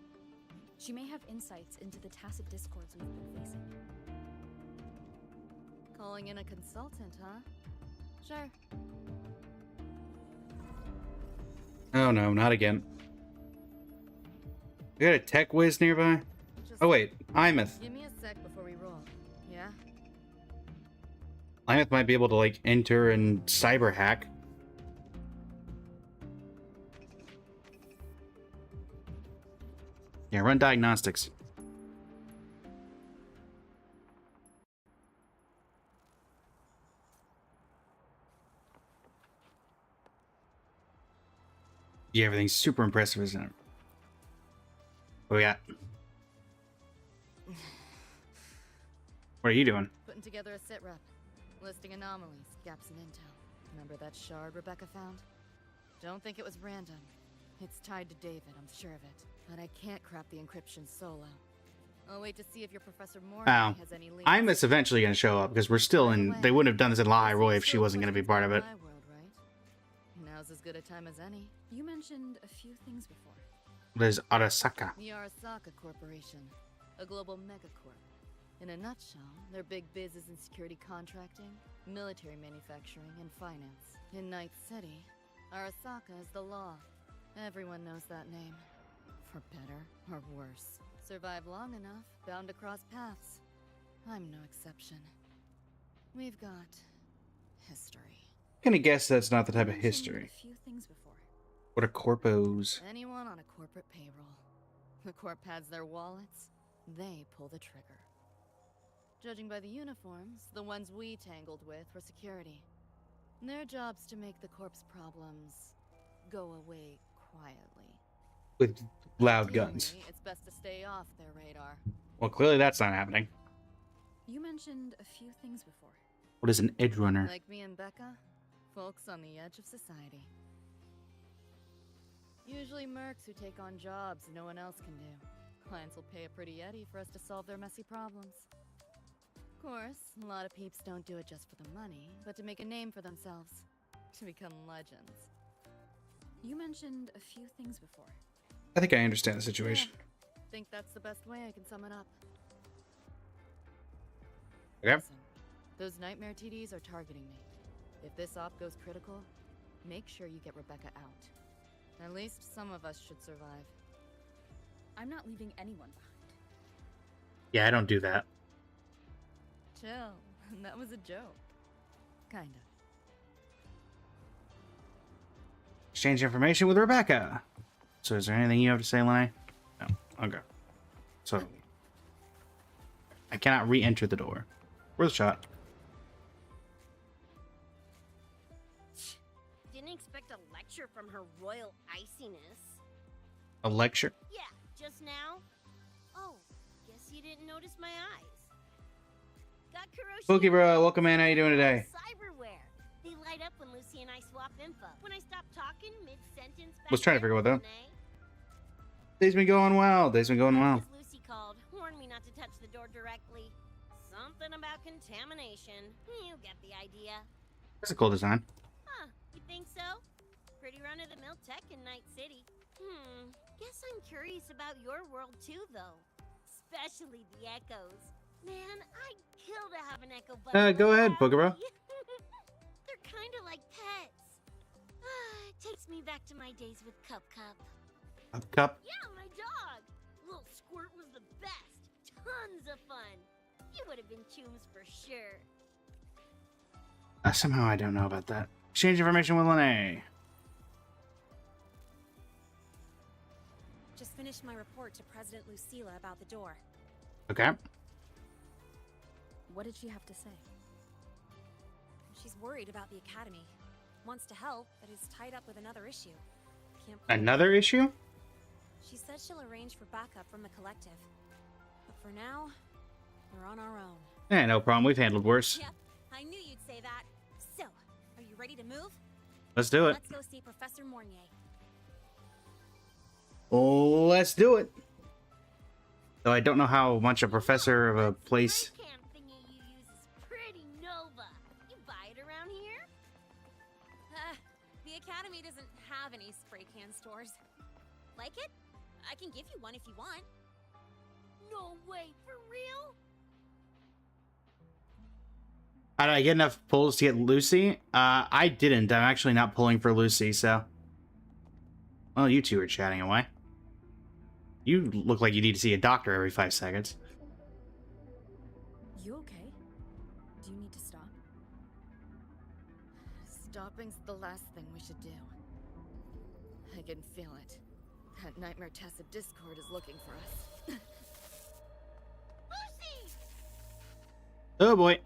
She may have insights into the tacit discords we've been facing. Calling in a consultant, huh? Sure. Oh no, not again. We got a tech whiz nearby? Just Oh wait, Imeth. give me a sec before we roll. Yeah? Lymeth might be able to, like, enter and cyber hack. Yeah, run diagnostics. Yeah, everything's super impressive, isn't it? Oh, yeah. What are you doing? Putting together a sit rep. Listing anomalies, gaps in intel. Remember that shard Rebecca found? Don't think it was random. It's tied to David, I'm sure of it. But I can't crack the encryption solo. I'll wait to see if your Professor Morgan has any leads. Imus eventually going to show up because we're still in. They wouldn't have done this in La Roy if she wasn't going to be part of it. My world, right? Now's as good a time as any. You mentioned a few things before. There's Arasaka. The Arasaka Corporation, a global megacorp. In a nutshell, their big biz is in security contracting, military manufacturing, and finance. In Night City, Arasaka is the law. Everyone knows that name. For better or worse. Survive long enough, bound to cross paths. I'm no exception. We've got history. Gonna guess that's not the type of You mentioned history. A few things before. What are corpos? Anyone on a corporate payroll. The corp pads their wallets, they pull the trigger. Judging by the uniforms, the ones we tangled with were security. Their job's to make the corp's problems go away quietly. With loud guns. Ideally, it's best to stay off their radar. Well, clearly that's not happening. You mentioned a few things before. What is an edge runner? Like me and Becca, folks on the edge of society. Usually mercs who take on jobs no one else can do. Clients will pay a pretty yeti for us to solve their messy problems. Of course, a lot of peeps don't do it just for the money, but to make a name for themselves. To become legends. You mentioned a few things before. I think I understand the situation. Yeah, think that's the best way I can sum it up. Okay. Listen, those nightmare TDs are targeting me. If this op goes critical, make sure you get Rebecca out. At least some of us should survive. I'm not leaving anyone behind. Yeah, I don't do that. Chill. That was a joke. Kinda. Exchange information with Rebecca. So is there anything you have to say, Lene? No. Okay. So I cannot re-enter the door. Worth a shot. Didn't expect a lecture from her royal iciness. A lecture? Yeah, just now. Oh, guess you didn't notice my eyes. Got Kuroshi. Spooky bro, welcome in. How you doing today? Cyberware. They light up when Lucy and I swap info. When I stop talking mid-sentence. Was trying to figure out what that. Renee, Day's been going well. Day's been going well. as Lucy called, warned me not to touch the door directly. Something about contamination. You get the idea. That's a cool design. Huh, you think so? Pretty run-of-the-mill tech in Night City. Guess I'm curious about your world too, though. Especially the echoes. Man, I'd kill to have an echo buddy. Go ahead, Pokebro. They're kind of like pets. It takes me back to my days with Cup. Cup. Yeah, my dog. Little Squirt was the best. Tons of fun. You would have been chooms for sure. Somehow I don't know about that. Exchange information with Lene. Just finished my report to President Lucilla about the door. Okay. What did she have to say? She's worried about the Academy. Wants to help, but is tied up with another issue. Can't Another issue? She said she'll arrange for backup from the collective. But for now, we're on our own. Yeah, no problem. We've handled worse. Yep, I knew you'd say that. So, are you ready to move? Let's do it. Let's go see Professor Mornier. Let's do it. Though I don't know how much a professor of a place. My cam thingy you use is pretty nova. You buy it around here? The Academy doesn't have any spray can stores. Like it? I can give you one if you want. No way, for real? How did I get enough pulls to get Lucy? I didn't. I'm actually not pulling for Lucy, so. Well, you two are chatting away. You look like you need to see a doctor every 5 seconds. You okay? Do you need to stop? Stopping's the last thing we should do. I can feel it. That Nightmare Tacit Discord is looking for us. Lucy! Oh boy.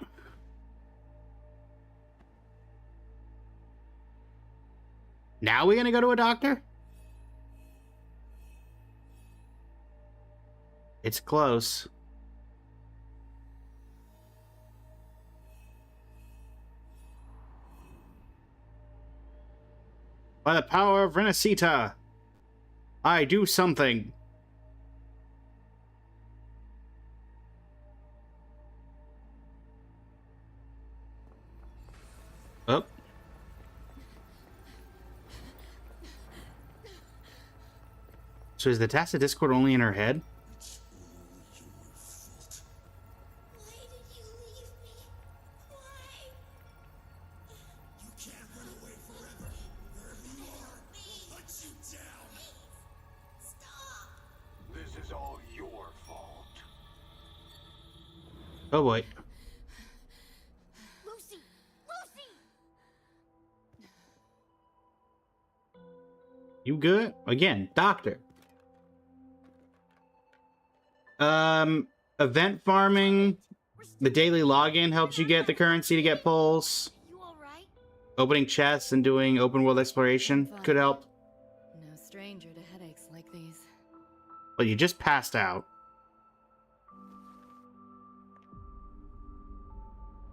Now we're gonna go to a doctor? It's close. By the power of Renacita, I do something. Oh. So is the Tacit Discord only in her head? Why did you leave me? Why? You can't run away forever. Wherever you are, I'll hunt you down. Stop! This is all your fault. Oh boy. Lucy! Lucy! You good? Again, doctor. Event farming. The daily login helps you get the currency to get pulls. You alright? Opening chests and doing open world exploration could help. No stranger to headaches like these. Well, you just passed out.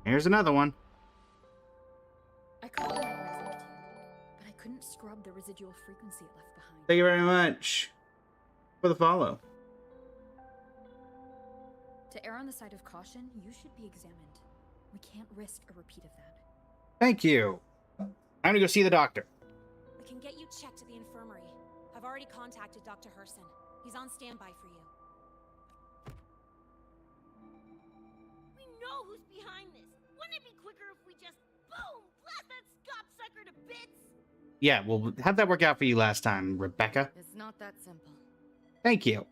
Here's another one. I caught the nightmares linked to you, but I couldn't scrub the residual frequency it left behind. Thank you very much for the follow. To err on the side of caution, you should be examined. We can't risk a repeat of that. Thank you. I'm gonna go see the doctor. We can get you checked to the infirmary. I've already contacted Dr. Herson. He's on standby for you. We know who's behind this. Wouldn't it be quicker if we just, boom, blast that Scop sucker to bits? Yeah, well, how'd that work out for you last time, Rebecca? It's not that simple. Thank you.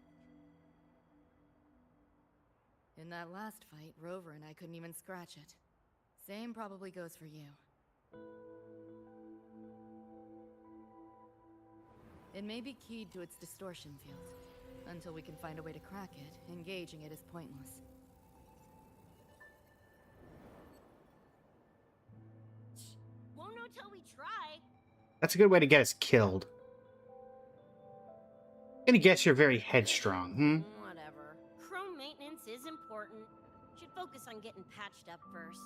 In that last fight, Rover and I couldn't even scratch it. Same probably goes for you. It may be keyed to its distortion field. Until we can find a way to crack it, engaging it is pointless. Won't know till we try. That's a good way to get us killed. Gonna guess you're very headstrong, Whatever. Chrome maintenance is important. Should focus on getting patched up first.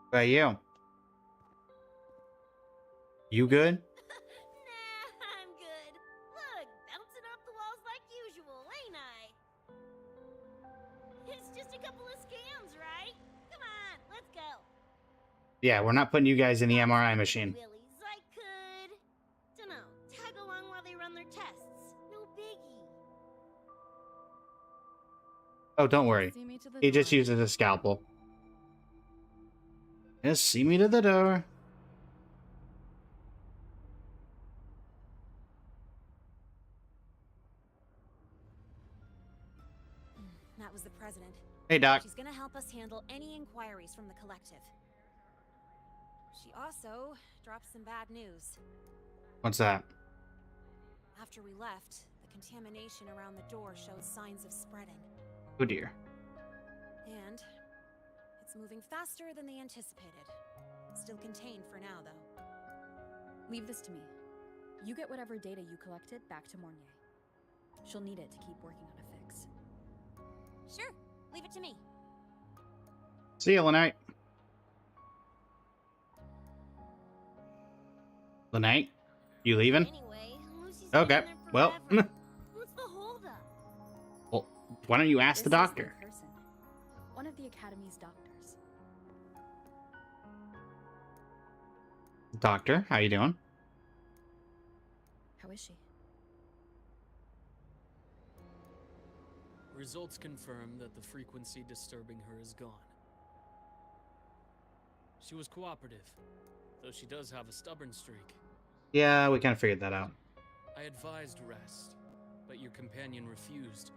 What about you? You good? Nah, I'm good. Look, bouncing off the walls like usual, ain't I? It's just a couple of scams, right? Come on, let's go. Yeah, we're not putting you guys in the MRI machine. Willies, I could. Dunno, tag along while they run their tests. No biggie. Oh, don't worry. See me to the He just door. uses a scalpel. Just see me to the door. That was the president. Hey, Doc. She's gonna help us handle any inquiries from the collective. She also dropped some bad news. What's that? After we left, the contamination around the door shows signs of spreading. Oh, dear. And it's moving faster than they anticipated. Still contained for now, though. Leave this to me. You get whatever data you collected back to Mornier. She'll need it to keep working on a fix. Sure, leave it to me. See you, Lenite. Lenite? You leaving? Anyway, Lucy's Okay, been there well. forever. What's the holdup? Well, why don't you ask the This is doctor? Herson, one of the Academy's doctors. Doctor, how you doing? How is she? Results confirm that the frequency disturbing her is gone. She was cooperative, though she does have a stubborn streak. Yeah, we kind of figured that out. I advised rest, but your companion refused,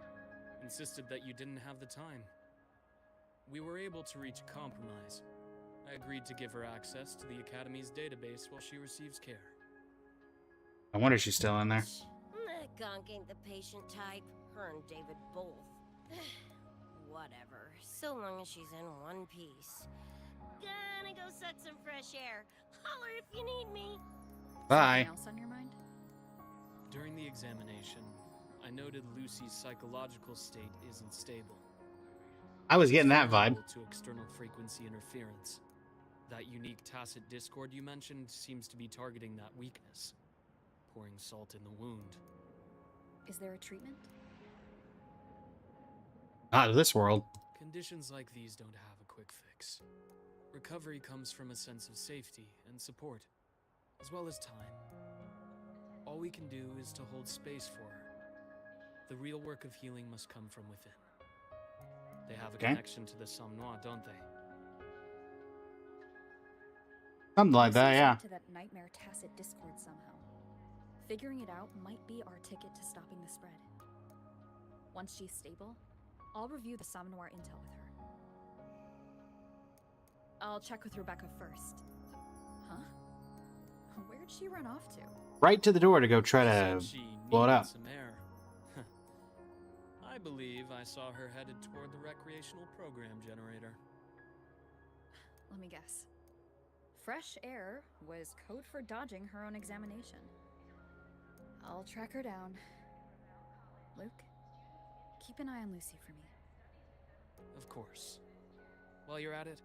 insisted that you didn't have the time. We were able to reach a compromise, I agreed to give her access to the Academy's database while she receives care. I wonder if she's still in there. That gonk ain't the patient type. Her and David both. Whatever. So long as she's in one piece. Gonna go suck some fresh air. Holler if you need me. Bye. Something else on your mind? During the examination, I noted Lucy's psychological state isn't stable. I was getting that vibe. Vulnerable to external frequency interference. That unique tacit discord you mentioned seems to be targeting that weakness, pouring salt in the wound. Is there a treatment? Not of this world. Conditions like these don't have a quick fix. Recovery comes from a sense of safety and support, as well as time. All we can do is to hold space for her. The real work of healing must come from within. They have a connection to the Somnois, don't they? Something like that, yeah. To that nightmare tacit discord somehow. Figuring it out might be our ticket to stopping the spread. Once she's stable, I'll review the Somnoir intel with her. I'll check with Rebecca first. Huh? Where'd she run off to? Right to the door to go try to blow it up. Some air. I believe I saw her headed toward the recreational program generator. Let me guess. Fresh air was code for dodging her own examination. I'll track her down. Luke, keep an eye on Lucy for me. Of course. While you're at it,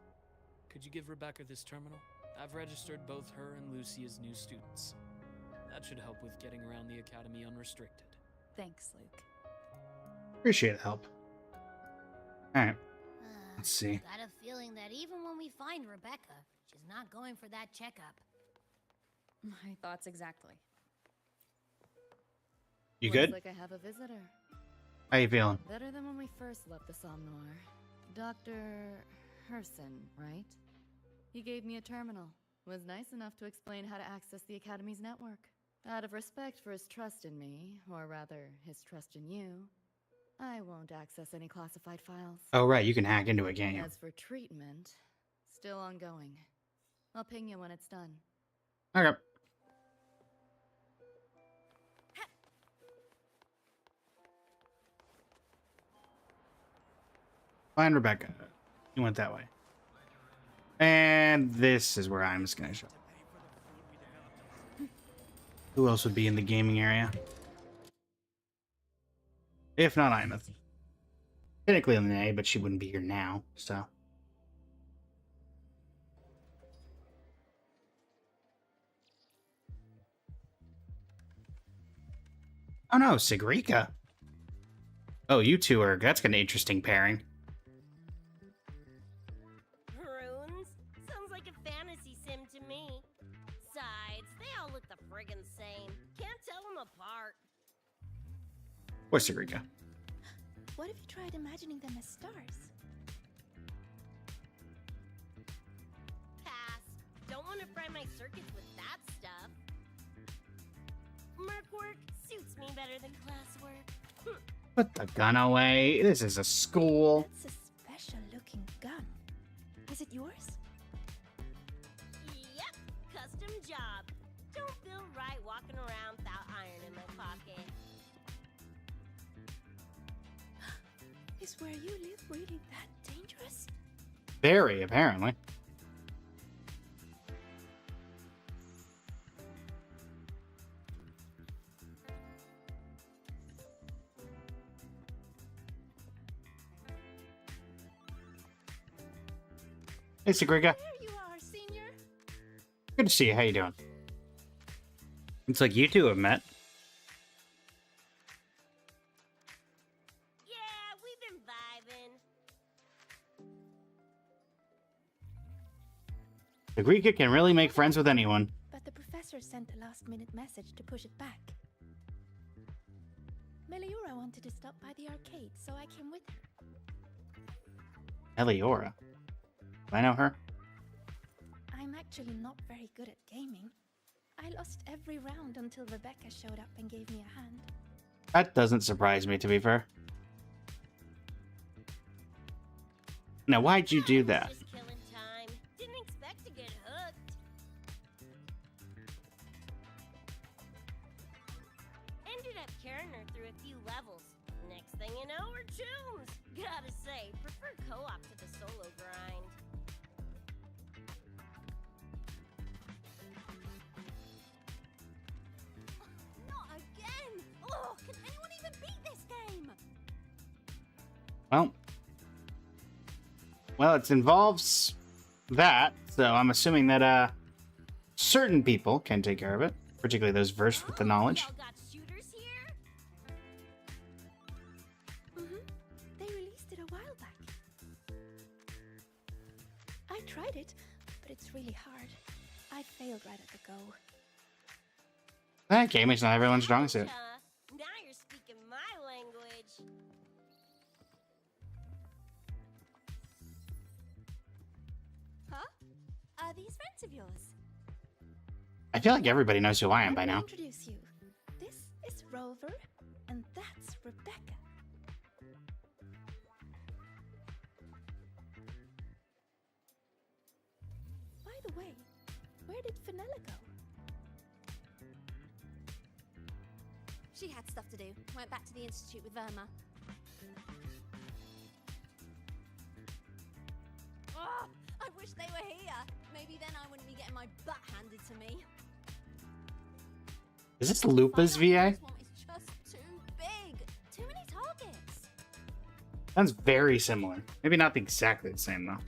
could you give Rebecca this terminal? I've registered both her and Lucy as new students. That should help with getting around the Academy unrestricted. Thanks, Luke. Appreciate the help. Alright. Let's see. Got a feeling that even when we find Rebecca, she's not going for that checkup. My thoughts exactly. You Looks good? like I have a visitor. How you feeling? Better than when we first left the Somnoir. Dr. Herson, right? He gave me a terminal. Was nice enough to explain how to access the Academy's network. Out of respect for his trust in me, or rather, his trust in you, I won't access any classified files. Oh, right. You can hack into it, can't you? As for treatment, still ongoing. I'll ping you when it's done. Okay. Find Rebecca. You went that way. And this is where I'm just going to show. Who else would be in the gaming area? If not Imeth. Technically Linnea, but she wouldn't be here now, so. Oh no, Sigrika. Oh, you two are, that's an interesting pairing. Runes? Sounds like a fantasy sim to me. Besides, they all look the friggin' same. Can't tell them apart. Where's Sigrika? What if you tried imagining them as stars? Pass. Don't want to fry my circuits with that stuff. Merc work suits me better than classwork. Put the gun away. This is a school. That's a special looking gun. Is it yours? Yep, custom job. Don't feel right walking around without iron in my pocket. Is where you live really that dangerous? Very, apparently. Hey, Sigrika. There you are, Senior. Good to see you. How you doing? It's like you two have met. Yeah, we've been vibing. Sigrika can really make friends with anyone. But the professor sent a last-minute message to push it back. Meliora wanted to stop by the arcade, so I came with her. Eliora. Do I know her? I'm actually not very good at gaming. I lost every round until Rebecca showed up and gave me a hand. That doesn't surprise me, to be fair. Now, why'd you do that? Just killing time. Didn't expect burner through a few levels. Next thing you know, we're chooms. Gotta say, prefer co-op to the solo grind. Not again! Oh, can anyone even beat this game? Well, it involves that, so I'm assuming that certain people can take care of it, particularly those versed with the knowledge. Y'all got shooters here? They released it a while back. I tried it, but it's really hard. I failed right at the go. That game is not everyone's strong suit. Now you're speaking my language. Huh? Are these friends of yours? I feel like everybody knows who I am by Let me now. introduce you. This is Rover, and that's Rebecca. By the way, where did Fenella go? She had stuff to do. Went back to the Institute with Verma. Oh, I wish they were here. Maybe then I wouldn't be getting my butt handed to me. Is this Lupa's VA? This one is just too big. Too many targets. Sounds very similar. Maybe not exactly the same, though.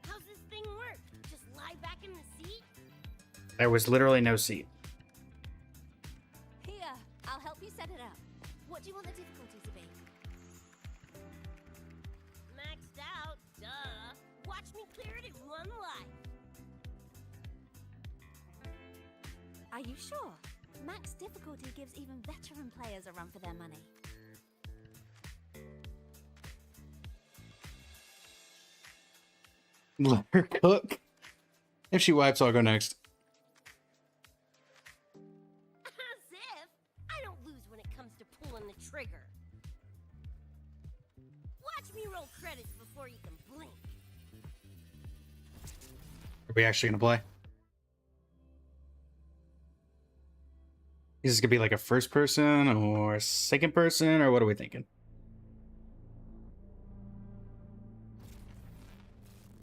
How's this thing work? Just lie back in the seat? There was literally no seat. Here, I'll help you set it up. What do you want the difficulty to be? Maxed out, duh. Watch me clear it in one life. Are you sure? Max difficulty gives even veteran players a run for their money. Let her cook. If she wipes, I'll go next. As if I don't lose when it comes to pulling the trigger. Watch me roll credits before you can blink. Are we actually gonna play? Is this gonna be like a first person or second person, or what are we thinking?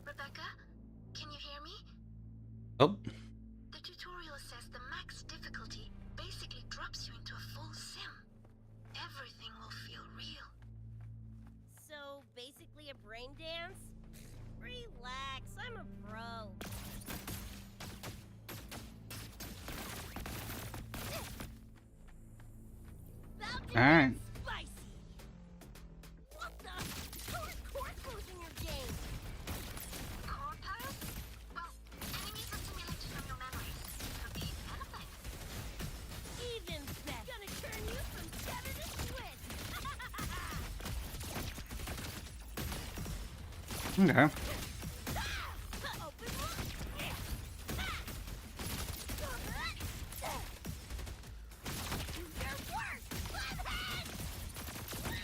Rebecca, can you hear me? Oh, The tutorial says the max difficulty basically drops you into a full sim. Everything will feel real. So basically a brain dance? Relax, I'm a pro. all right. Spicy. What the? How are core closing your game? Core powers? Well, enemies are simulated from your memories. Could be anything. Even better. Gonna turn you from cheddar to Swiss. Okay. Open one. Your work. Left hand. Woo!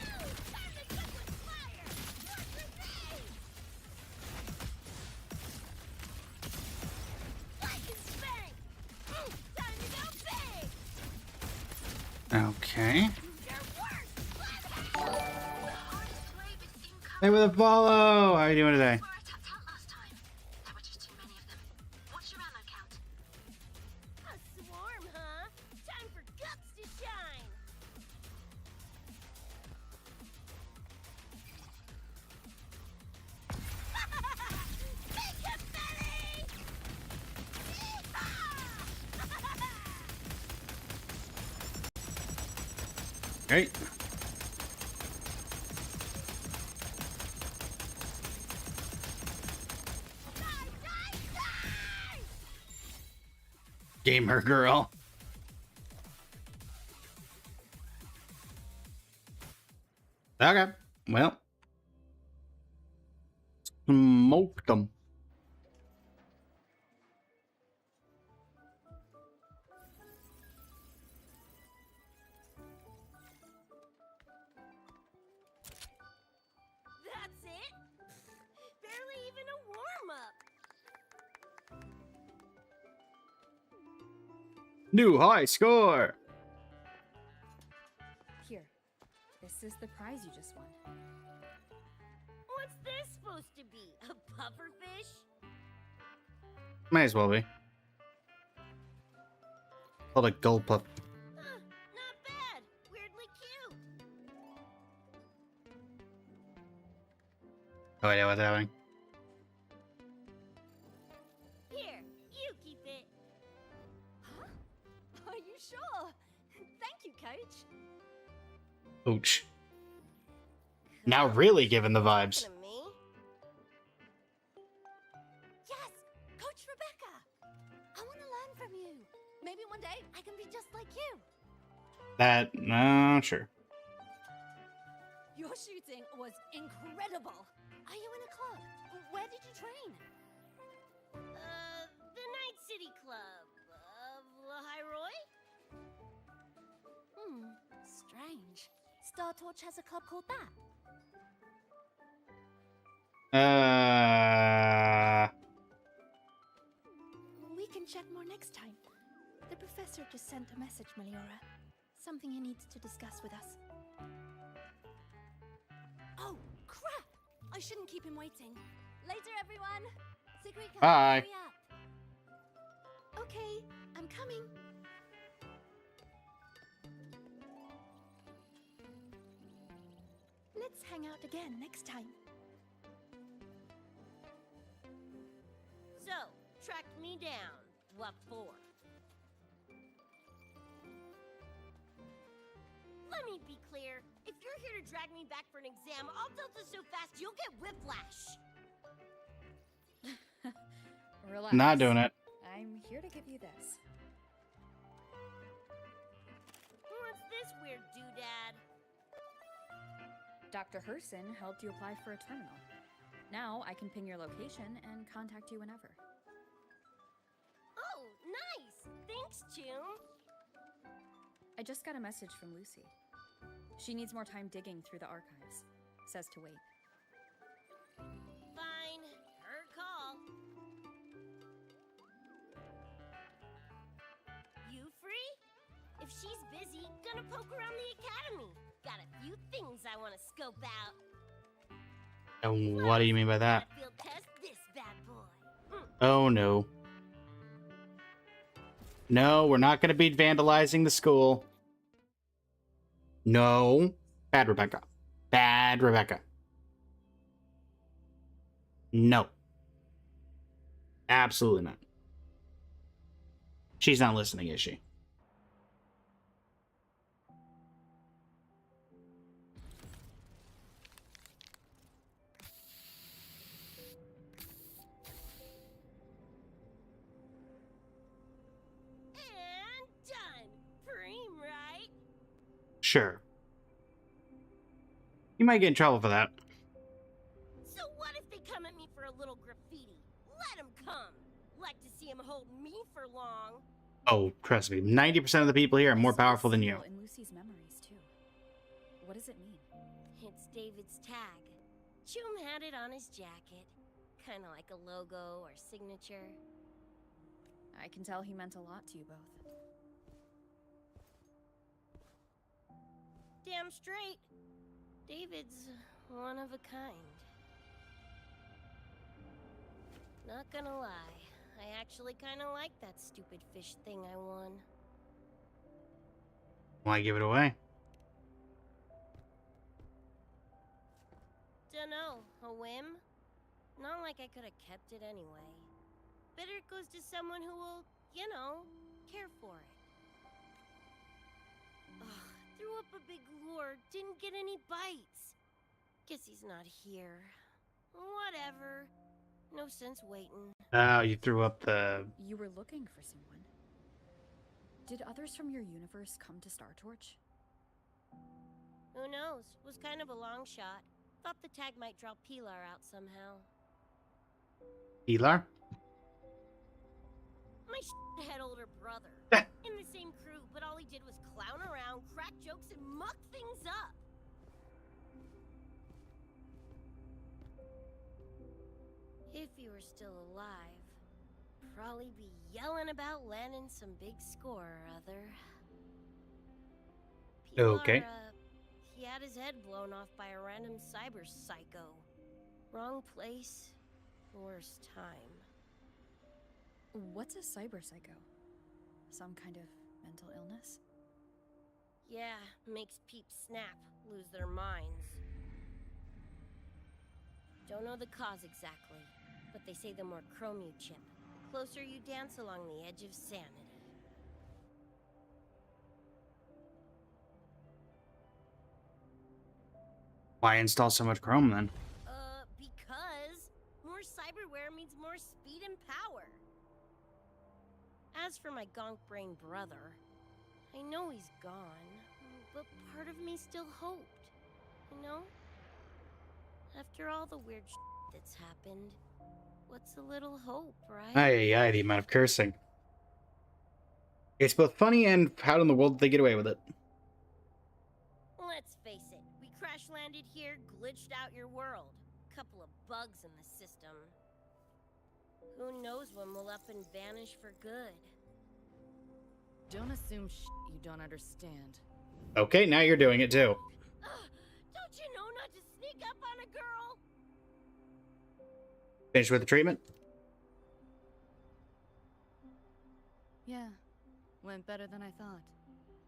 Time to cook with fire. Watch your face. Like and spank. Time to go big. Okay. Your work. Left hand. The hardest wave is incoming. Hey, with a follow. How are you doing today? Where I tapped out last time. There were just too many of them. What's your ammo count? A swarm, huh? Time for guts to shine. Big confetti! Yeehaw! Great. Die, die, die! Gamer girl. Okay. Well. Smoked them. That's it? Barely even a warm-up. New high score. This is the prize you just won. What's this supposed to be? A pufferfish? Might as well be. Called a gulpup. Huh, not bad. Weirdly cute. Oh, yeah, what's happening? Here, you keep it. Huh? Are you sure? Thank you, Coach. Ouch. Now really giving the vibes. Talking to me? Yes, Coach Rebecca. I want to learn from you. Maybe one day I can be just like you. That, sure. Your shooting was incredible. Are you in a club? Where did you train? The Night City Club of Lahiroy? Strange. Star Torch has a club called that. We can chat more next time. The professor just sent a message, Meliora. Something he needs to discuss with us. Oh, crap! I shouldn't keep him waiting. Later, everyone. Sigrika, Bye. hurry up. Okay, I'm coming. Let's hang out again next time. So, tracked me down. What for? Let me be clear. If you're here to drag me back for an exam, I'll delta so fast you'll get whiplash. Relax. Not doing it. I'm here to give you this. What's this weird doodad? Dr. Herson helped you apply for a terminal. Now I can ping your location and contact you whenever. Oh, nice! Thanks, June. I just got a message from Lucy. She needs more time digging through the archives. Says to wait. Fine. Her call. You free? If she's busy, gonna poke around the academy. Got a few things I want to scope out. And what do you mean by that? Field test this bad boy. Oh, no. No, we're not going to be vandalizing the school. No. Bad Rebecca. Bad Rebecca. No. Absolutely not. She's not listening, is she? And done. Preem, right? Sure. You might get in trouble for that. So what if they come at me for a little graffiti? Let them come. Like to see him hold me for long. Oh, trust me. 90% of the people here are more I saw a powerful than you. symbol in Lucy's memories too. What does it mean? It's David's tag. Chum had it on his jacket. Kind of like a logo or signature. I can tell he meant a lot to you both. Damn straight. David's one of a kind. Not gonna lie, I actually kind of like that stupid fish thing I won. Why give it away? Dunno, a whim? Not like I could have kept it anyway. Better it goes to someone who will, you know, care for it. Ugh, threw up a big lure, didn't get any bites. Guess he's not here. Whatever. No sense waiting. Oh, you threw up the... You were looking for someone. Did others from your universe come to Star Torch? Who knows? Was kind of a long shot. Thought the tag might draw Pilar out somehow. Pilar? My head older brother. In the same crew, but all he did was clown around, crack jokes, and muck things up. If he were still alive, probably be yelling about landing some big score or other. Pilar, Okay. he had his head blown off by a random cyber psycho. Wrong place, worst time. What's a cyber psycho? Some kind of mental illness? Yeah, makes peeps snap, lose their minds. Don't know the cause exactly, but they say the more chrome you chip, closer you dance along the edge of sanity. Why install so much Chrome then? Because more cyberware means more speed and power. As for my gonk brain brother, I know he's gone, but part of me still hoped, you know? After all the weird that's happened, what's a little hope, right? Aye, the amount of cursing. It's both funny and how in the world did they get away with it? Let's face it, we crash landed here, glitched out your world. Couple of bugs in the system. Who knows when we'll up and vanish for good? Don't assume you don't understand. Okay, now you're doing it too. Don't you know not to sneak up on a girl? Finished with the treatment? Yeah, went better than I thought.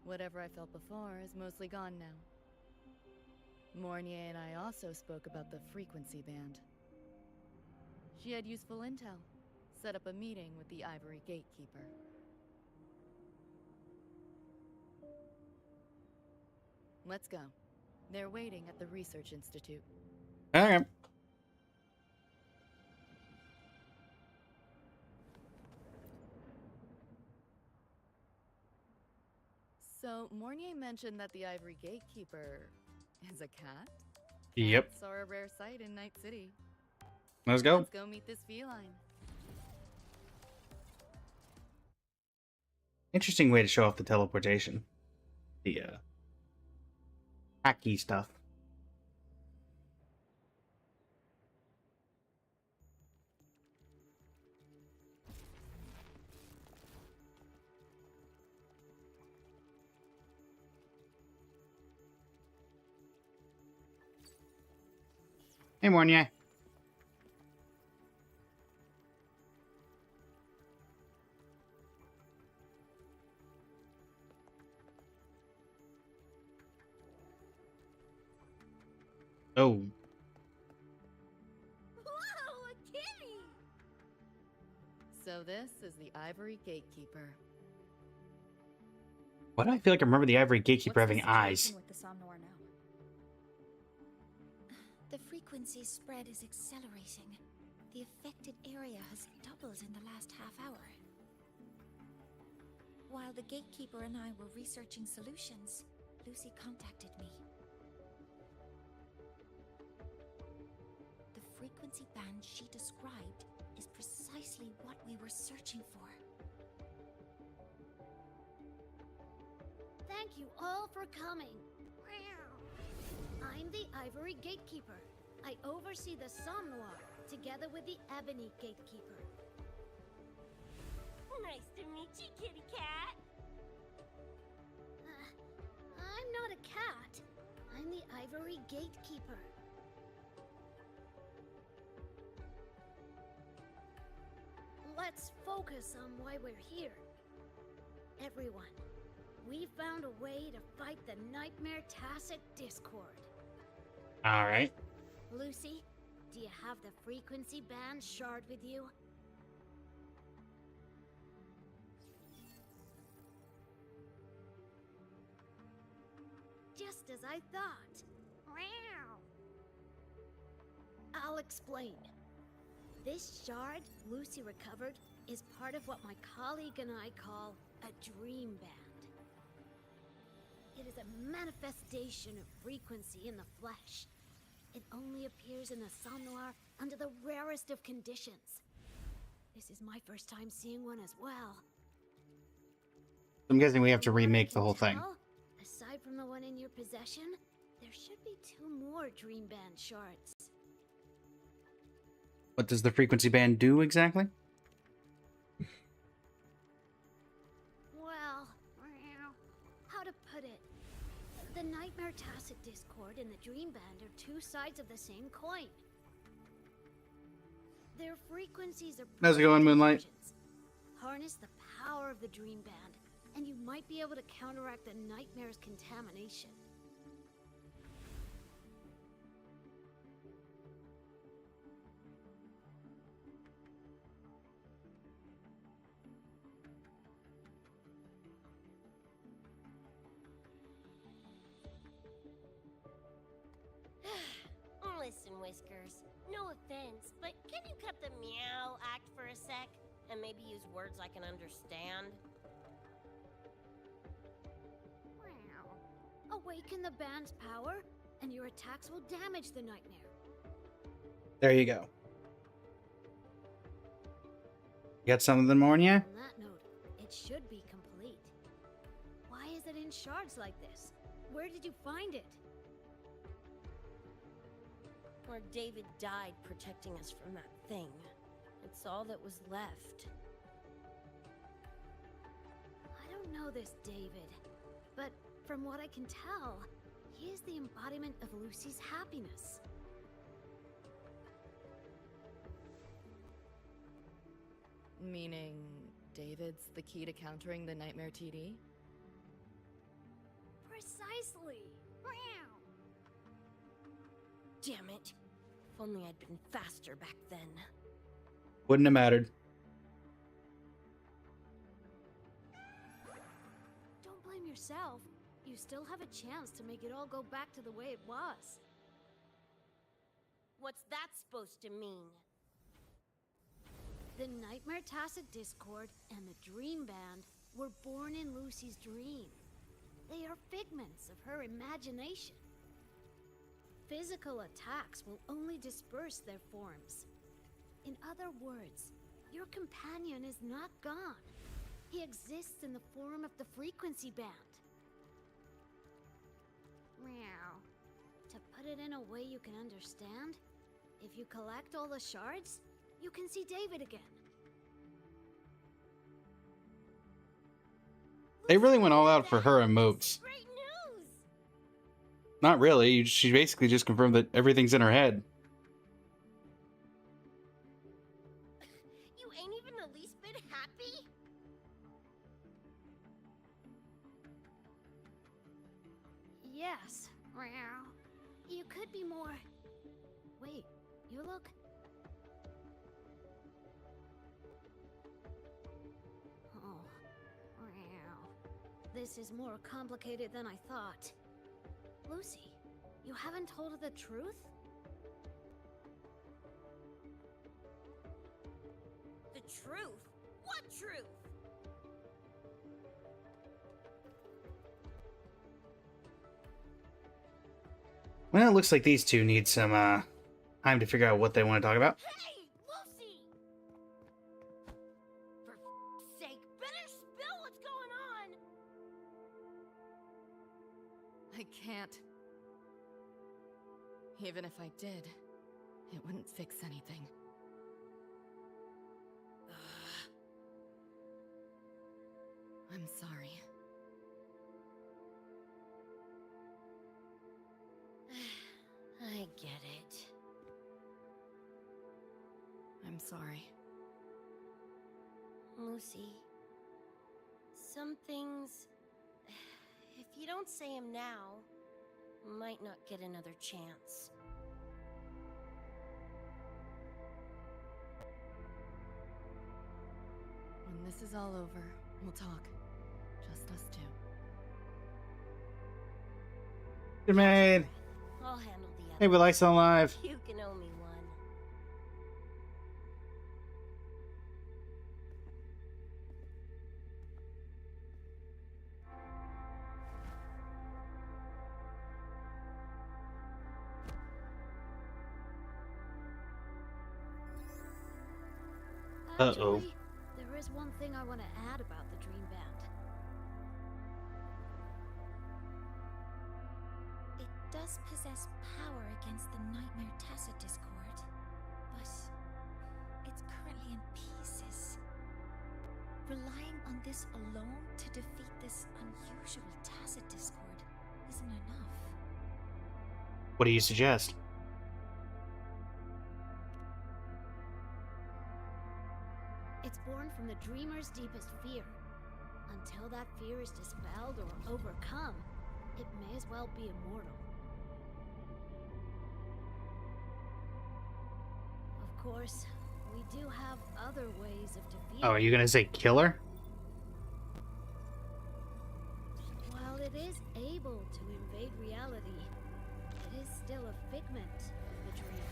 Whatever I felt before is mostly gone now. Mornier and I also spoke about the frequency band. She had useful intel. Set up a meeting with the Ivory Gatekeeper. Let's go. They're waiting at the Research Institute. Alright. So, Mornier mentioned that the Ivory Gatekeeper is a cat? Yep. Cats are a rare sight in Night City. Let's go. Let's go meet this feline. Interesting way to show off the teleportation. The, hacky stuff. Hey, Mornier. Oh. Whoa, a kitty! So this is the Ivory Gatekeeper. Why do I feel like I remember the Ivory Gatekeeper What's the having eyes? situation with the Somnoir now? The frequency spread is accelerating. The affected area has doubled in the last half hour. While the gatekeeper and I were researching solutions, Lucy contacted me. The frequency band she described is precisely what we were searching for. Thank you all for coming. I'm the Ivory Gatekeeper. I oversee the Somnoir, together with the Ebony Gatekeeper. Nice to meet you, kitty cat. I'm not a cat. I'm the Ivory Gatekeeper. Let's focus on why we're here. Everyone, we found a way to fight the Nightmare Tacit Discord. Alright. Lucy, do you have the frequency band shard with you? Just as I thought. I'll explain. This shard Lucy recovered is part of what my colleague and I call a dream band. It is a manifestation of frequency in the flesh. It only appears in the Somnoir under the rarest of conditions. This is my first time seeing one as well. I'm guessing we have to From what I remake the can whole thing. tell, aside from the one in your possession, there should be 2 more dream band shards. What does the frequency band do exactly? Well, how to put it? The The Nightmare Tacit Discord and the Dream Band are two sides of the same coin. Their frequencies are How's it going, Moonlight? fusions. Harness the power of the Dream Band, and you might be able to counteract the Nightmare's contamination. Listen, Whiskers, no offense, but can you cut the meow act for a sec? And maybe use words I can understand? Wow. Awaken the band's power, and your attacks will damage the Nightmare. There you go. You got something more in you? On that note, it should be complete. Why is it in shards like this? Where did you find it? Where David died protecting us from that thing. It's all that was left. I don't know this David, but from what I can tell, he is the embodiment of Lucy's happiness. Meaning, David's the key to countering the Nightmare TD? Precisely! Damn it. If only I'd been faster back then. Wouldn't have mattered. Don't blame yourself. You still have a chance to make it all go back to the way it was. What's that supposed to mean? The Nightmare Tacit Discord and the Dream Band were born in Lucy's dream. They are figments of her imagination. Physical attacks will only disperse their forms. In other words, your companion is not gone. He exists in the form of the frequency band. Meow. To put it in a way you can understand, if you collect all the shards, you can see David again. They really went all out for her emotes. Great news! Not really. She basically just confirmed that everything's in her head. You ain't even the least bit happy? Yes. Meow. You could be more... Wait, you look... Oh. Meow. This is more complicated than I thought. Lucy, you haven't told her the truth? The truth? What truth? Well, it looks like these two need some time to figure out what they want to talk about. Hey, Lucy! For f***'s sake, better spill what's going on! I can't. Even if I did, it wouldn't fix anything. I'm sorry. I get it. I'm sorry. Lucy, some things, if you don't say them now, might not get another chance. When this is all over, we'll talk. Just us two. Good man. I'll handle the other. Hey, we like some live. You can owe me one. Uh-oh. Actually, there is one thing I want to add about the Dream Band. It does possess power against the Nightmare Tacit Discord, but it's currently in pieces. Relying on this alone to defeat this unusual Tacit Discord isn't enough. What do you suggest? It's born from the dreamer's deepest fear. Until that fear is dispelled or overcome, it may as well be immortal. Of course, we do have other ways of defeating. Oh, are you gonna say killer? While it is able to invade reality, it is still a figment of the dream.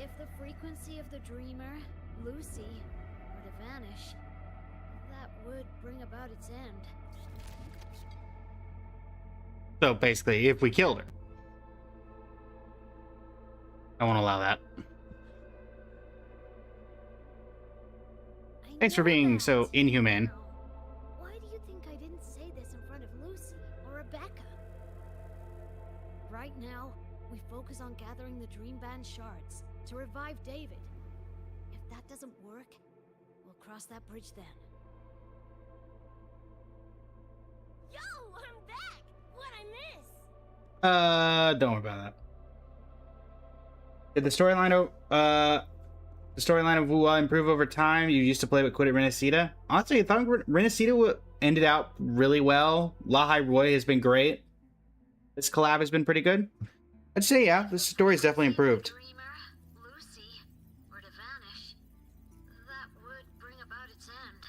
If the frequency of the dreamer, Lucy, were to vanish, that would bring about its end. So basically, if we killed her. I won't allow that. Thanks for being so inhumane. Why do you think I didn't say this in front of Lucy or Rebecca? Right now, we focus on gathering the Dream Band shards to revive David. If that doesn't work, we'll cross that bridge then. Yo, I'm back! What'd I miss? Don't worry about that. Did the storyline of Wuwa improve over time? You used to play but quit at Renacida. Honestly, I thought Renacida ended out really well. Lahai Roy has been great. This collab has been pretty good. I'd say, yeah, this story's definitely improved. Lucy were to vanish, that would bring about its end.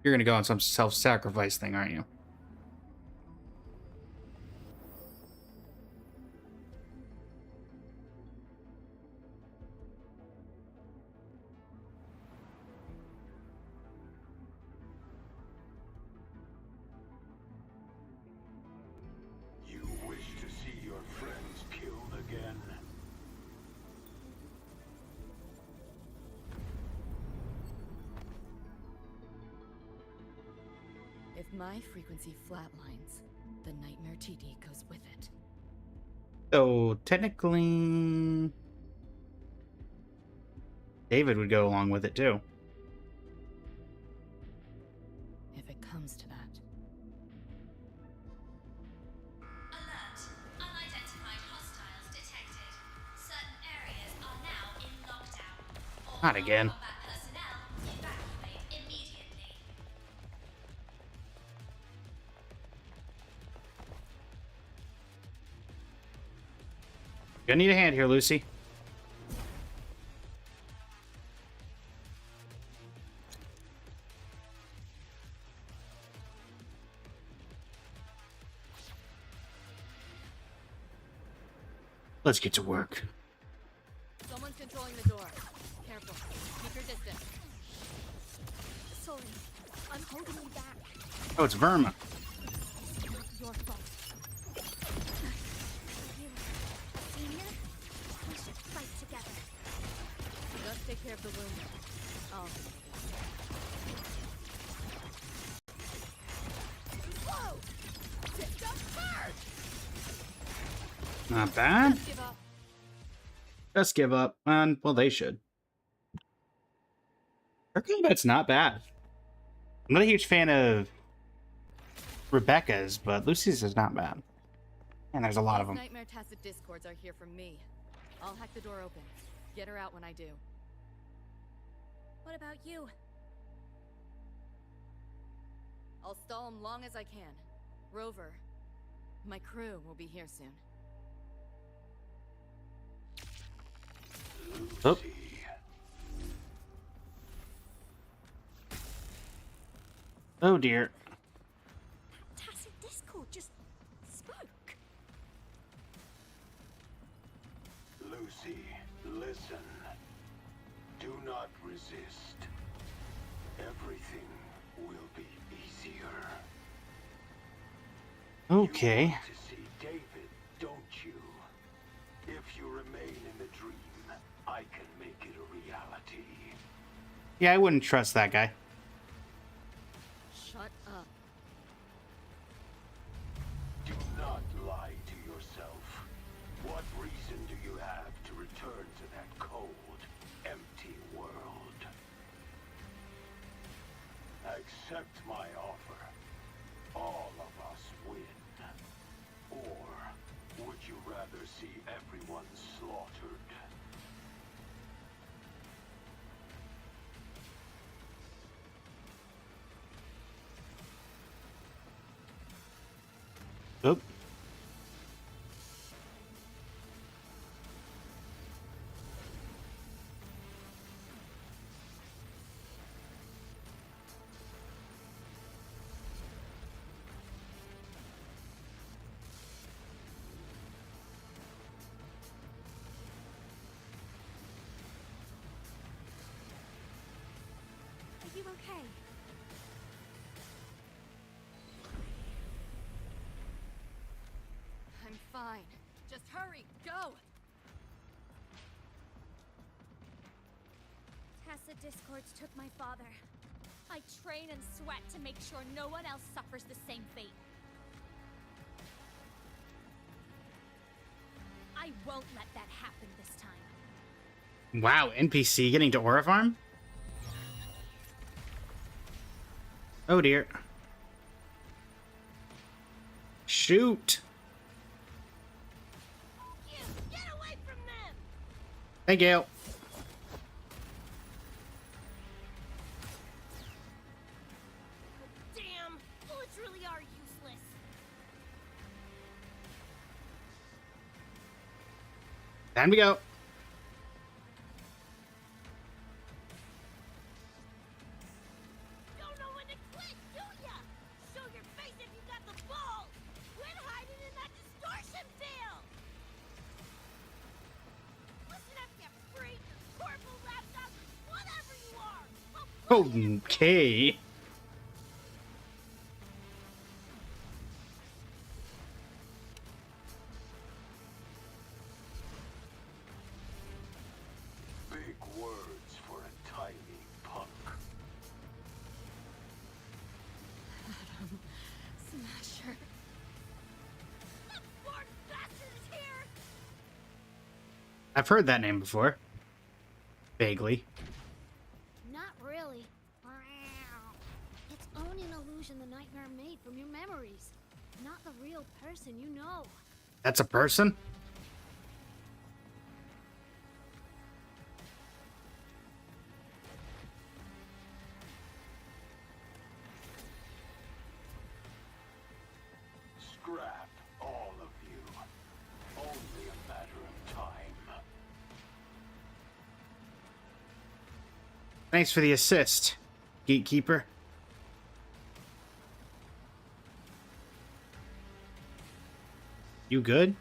You're gonna go on some self-sacrifice thing, aren't you? You wish to see your friends killed again? If my frequency flatlines, the Nightmare TD goes with it. So technically, David would go along with it too. If it comes to that. Alert! Unidentified hostiles detected. Certain areas are now in lockdown. All Not again. non-combat personnel evacuate immediately. Gonna need a hand here, Lucy. Let's get to work. Someone's controlling the door. Careful. Keep your distance. Sorry, I'm holding you back. Oh, it's Verma. It's not your fault. Senior, we should fight together. Just take care of the wounded. Oh. Whoa! System charge! Not bad. Give up. Just give up. And, well, they should. Her combat's not bad. I'm not a huge fan of Rebecca's, but Lucy's is not bad. And there's a lot of them. Nightmare Tacit Discords are here from me. I'll hack the door open. Get her out when I do. What about you? I'll stall him long as I can. Rover, my crew will be here soon. Oh. Oh dear. Tacit Discord just spoke. Lucy, listen. Do not resist. Everything will be easier. Okay. You want to see David, don't you? If you remain in the dream, I can make it a reality. Yeah, I wouldn't trust that guy. Shut up. Do not lie to yourself. What reason do you have to return to that cold, empty world? accept my offer, all of us win. Or would you rather see everyone slaughtered? Oop. Are you okay? I'm fine. Just hurry, go! Tessa Discords took my father. I train and sweat to make sure no one else suffers the same fate. I won't let that happen this time. Wow, NPC getting to Aura Farm? Oh dear. Shoot! You get away from them! Thank you. Damn, bullets really are useless. Time to go. Don't know when to quit, do ya? Show your face if you got the balls. Quit hiding in that distortion field. Listen up, you freak, corporal lapdog, whatever you are. I'll put you in Okay. Big words for a tiny punk. Smasher. that poor bastard is here. I've heard that name before. Vaguely. Not really. It's only an illusion the nightmare made from your memories. Not the real person you know. That's a person? Scrap, all of you. Only a matter of time. Thanks for the assist, Gatekeeper. You good?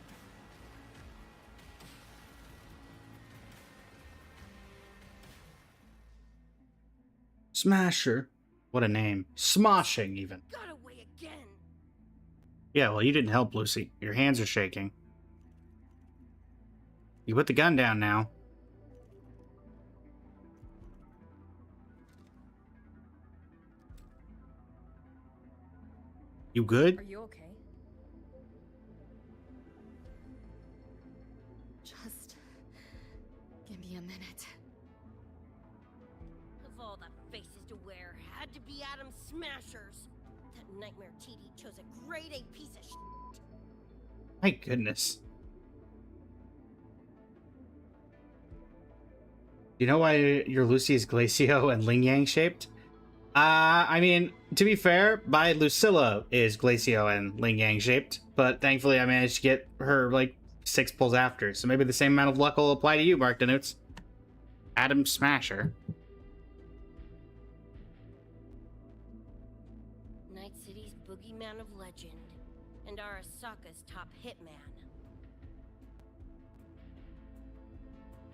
Smasher. What a name. Smoshing, even. Got away again. Yeah, well, you didn't help, Lucy. Your hands are shaking. You put the gun down now. You good? Are you okay? Just give me a minute. Of all the faces to wear, had to be Adam Smashers. That nightmare TD chose a grade A piece of shit. My goodness. You know why your Lucy is Glacio and Ling Yang shaped? I mean, to be fair, my Lucilla is Glacio and Ling Yang shaped, but thankfully I managed to get her, like, 6 pulls after, so maybe the same amount of luck will apply to you, Mark Danutes. Adam Smasher. Night City's boogeyman of legend, and Arasaka's top hitman.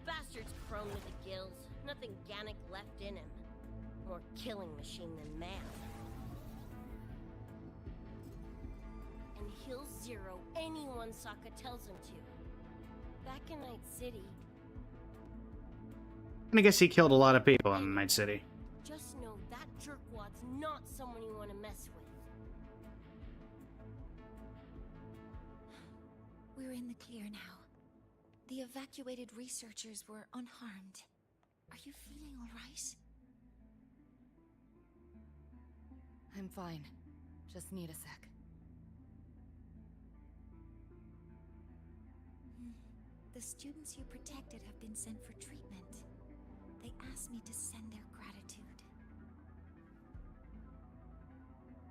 Bastard's prone to the gills, nothing Gannic left in him. More killing machine than man. And he'll zero anyone Sokka tells him to. Back in Night City, And I guess he killed a lot of people in Night City. just know that jerkwad's not someone you want to mess with. We're in the clear now. The evacuated researchers were unharmed. Are you feeling all right? I'm fine. Just need a sec. The students you protected have been sent for treatment. They asked me to send their gratitude.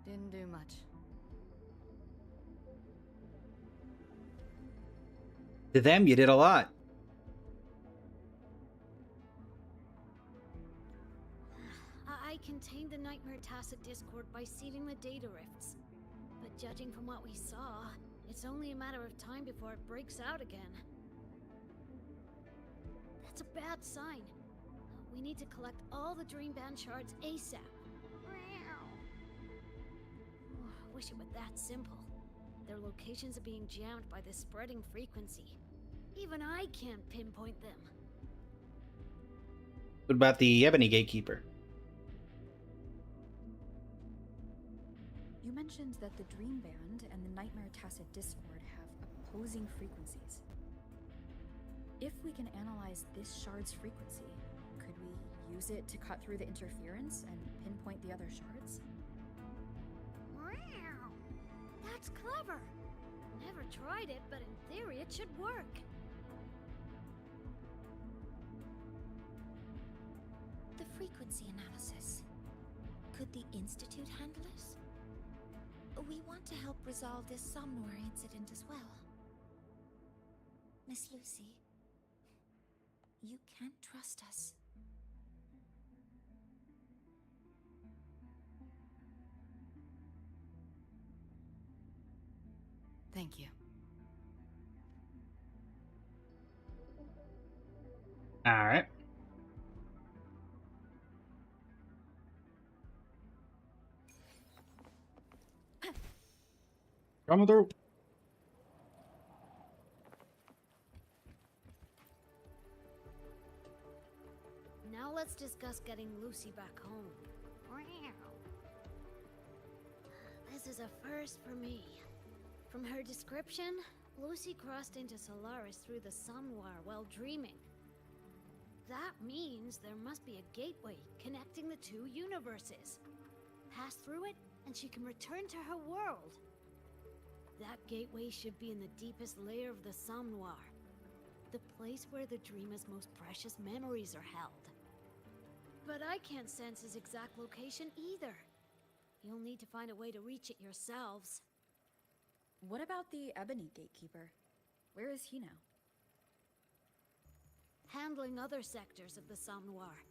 Didn't do much. To them, you did a lot. I contained the Nightmare Tacit Discord by seeding the data rifts. But judging from what we saw, it's only a matter of time before it breaks out again. That's a bad sign. We need to collect all the Dream Band shards ASAP. Wish it were that simple. Their locations are being jammed by this spreading frequency. Even I can't pinpoint them. What about the Ebony Gatekeeper? You mentioned that the Dream Band and the Nightmare Tacit Discord have opposing frequencies. If we can analyze this shard's frequency, could we use it to cut through the interference and pinpoint the other shards? That's clever. Never tried it, but in theory it should work. The frequency analysis. Could the Institute handle it? We want to help resolve this Somnware incident as well. Miss Lucy, you can trust us. Thank you. All right. Coming through. Now let's discuss getting Lucy back home. This is a first for me. From her description, Lucy crossed into Solaris through the Somnware while dreaming. That means there must be a gateway connecting the two universes. Pass through it, and she can return to her world. That gateway should be in the deepest layer of the Somnware, the place where the dreamer's most precious memories are held. But I can't sense his exact location either. You'll need to find a way to reach it yourselves. What about the Ebony Gatekeeper? Where is he now? Handling other sectors of the Somnware.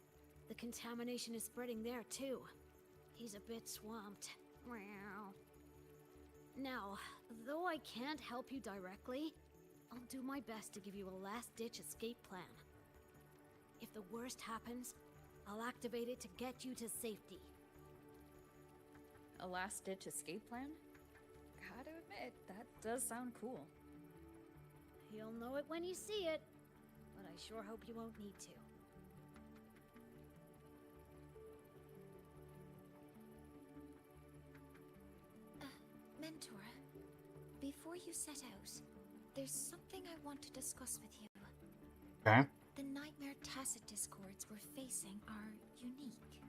The contamination is spreading there too. He's a bit swamped. Now, though I can't help you directly, I'll do my best to give you a last-ditch escape plan. If the worst happens, I'll activate it to get you to safety. A last-ditch escape plan? Gotta admit, that does sound cool. You'll know it when you see it, but I sure hope you won't need to. Mentor, before you set out, there's something I want to discuss with you. Okay. The Nightmare Tacit Discords we're facing are unique.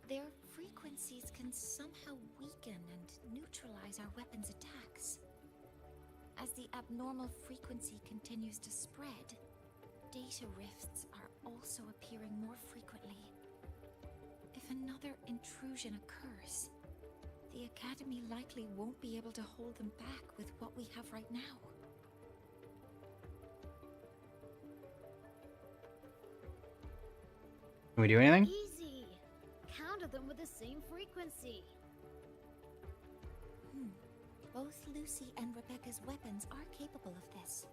Their frequencies can somehow weaken and neutralize our weapons' attacks. As the abnormal frequency continues to spread, data rifts are also appearing more frequently. If another intrusion occurs, the Academy likely won't be able to hold them back with what we have right now. Can we do anything? Easy! Counter them with the same frequency. Both Lucy and Rebecca's weapons are capable of this.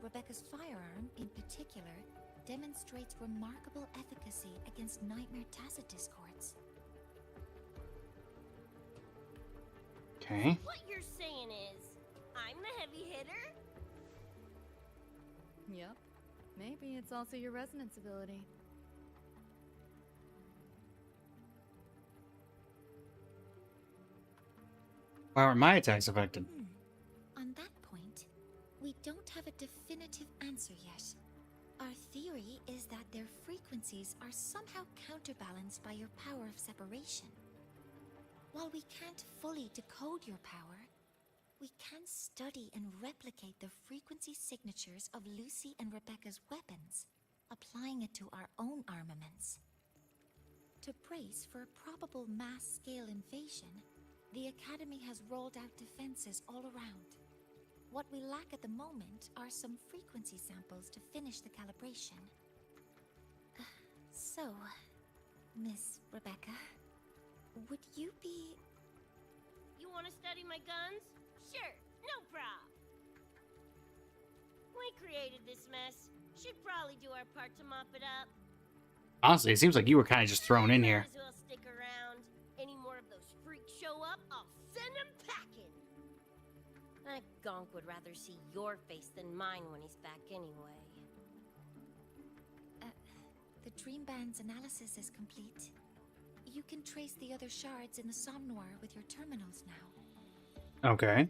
Rebecca's firearm, in particular, demonstrates remarkable efficacy against Nightmare Tacit Discords. Okay. What you're saying is, I'm the heavy hitter? Yep. Maybe it's also your resonance ability. Why aren't my attacks affected? On that point, we don't have a definitive answer yet. Our theory is that their frequencies are somehow counterbalanced by your power of separation. While we can't fully decode your power, we can study and replicate the frequency signatures of Lucy and Rebecca's weapons, applying it to our own armaments. To brace for a probable mass-scale invasion, the Academy has rolled out defenses all around. What we lack at the moment are some frequency samples to finish the calibration. So, Miss Rebecca, would you be... You want to study my guns? Sure, no prob. We created this mess. Should probably do our part to mop it up. Honestly, it seems like you were kind of just thrown in here. Might as well stick around. Any more of those freaks show up, I'll send them packing. That gonk would rather see your face than mine when he's back anyway. The Dream Band's analysis is complete. You can trace the other shards in the Somnoir with your terminals now. Okay.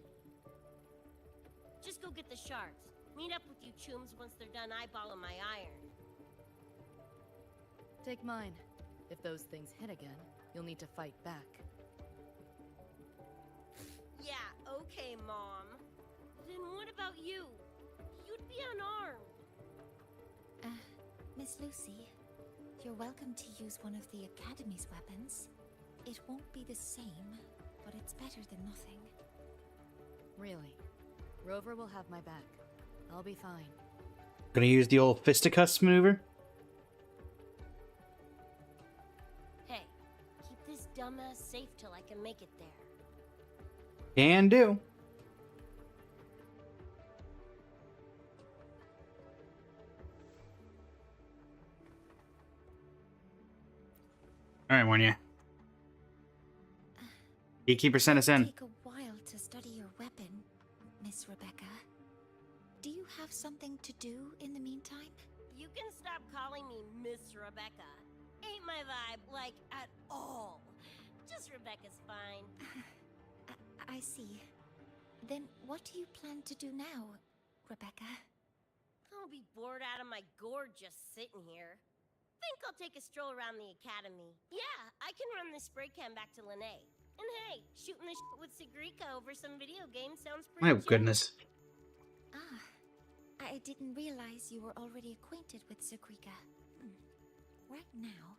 Just go get the shards. Meet up with you chooms once they're done eyeballing my iron. Take mine. If those things hit again, you'll need to fight back. Yeah, okay, Mom. Then what about you? You'd be unarmed. Miss Lucy, you're welcome to use one of the Academy's weapons. It won't be the same, but it's better than nothing. Really? Rover will have my back. I'll be fine. Gonna use the old fisticuffs maneuver? Hey, keep this dumbass safe till I can make it there. Can do. Alright, Warnia. Beekeeper sent us in. Take a while to study your weapon, Miss Rebecca. Do you have something to do in the meantime? You can stop calling me Miss Rebecca. Ain't my vibe, like, at all. Just Rebecca's fine. I see. Then what do you plan to do now, Rebecca? I'll be bored out of my gourd just sitting here. Think I'll take a stroll around the academy. Yeah, I can run this spray can back to Lene. And hey, shooting the shit with Sigrika over some video game sounds pretty My chill. goodness. I didn't realize you were already acquainted with Sigrika. Right now,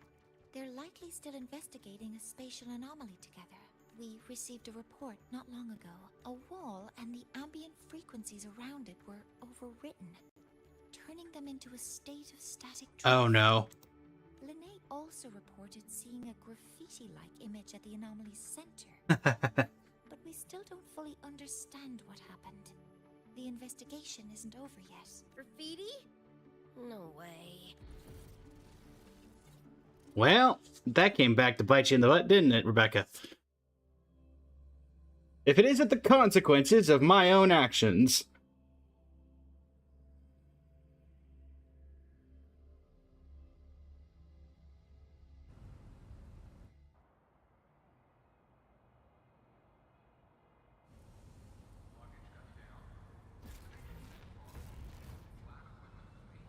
they're likely still investigating a spatial anomaly together. We received a report not long ago. A wall and the ambient frequencies around it were overwritten, turning them into a state of static drift. Oh no. Lene also reported seeing a graffiti-like image at the anomaly's center. But we still don't fully understand what happened. The investigation isn't over yet. Graffiti? No way. Well, that came back to bite you in the butt, didn't it, Rebecca? If it isn't the consequences of my own actions.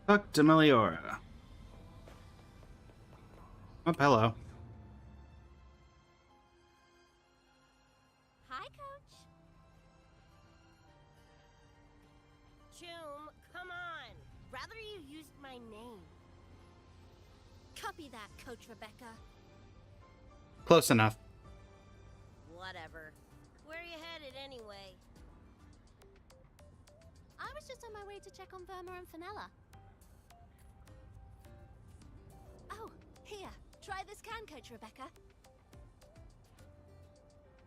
Fuck to Meliora. Oh, hello. Hi, Coach. Choom, come on. Rather you used my name. Copy that, Coach Rebecca. Close enough. Whatever. Where are you headed anyway? I was just on my way to check on Verma and Fenella. Oh, here. Try this can, Coach Rebecca.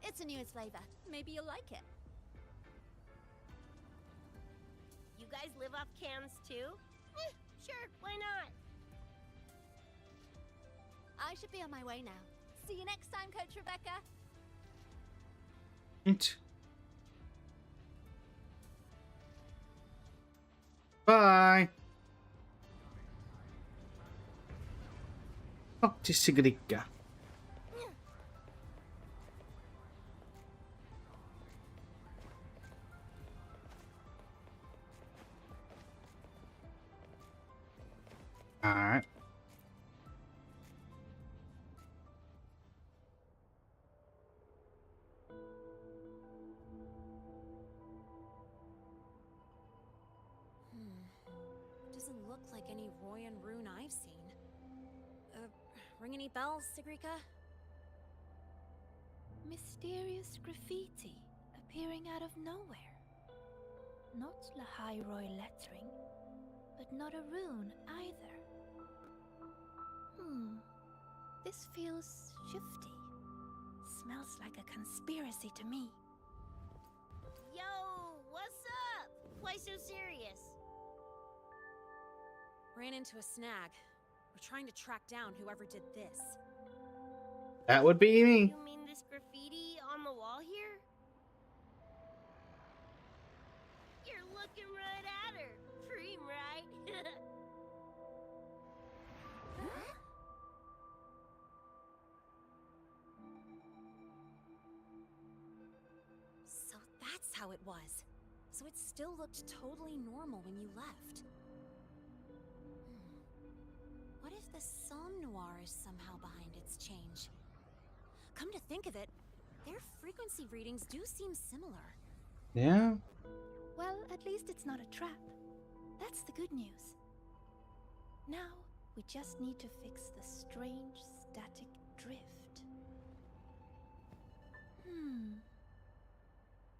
It's a newest flavor. Maybe you'll like it. You guys live off cans too? Sure, why not? I should be on my way now. See you next time, Coach Rebecca. Bye. Oh, to Sigrika. Alright. look like any Royan rune I've seen. Ring any bells, Sigrika? Mysterious graffiti appearing out of nowhere. Not Lahai Roy lettering, but not a rune either. This feels shifty. Smells like a conspiracy to me. Yo, what's up? Why so serious? Ran into a snag. We're trying to track down whoever did this. That would be me. You mean this graffiti on the wall here? You're looking right at her. Dream, right? So that's how it was. So it still looked totally normal when you left. What if the Somnoir is somehow behind its change? Come to think of it, their frequency readings do seem similar. Yeah. Well, at least it's not a trap. That's the good news. Now, we just need to fix the strange static drift.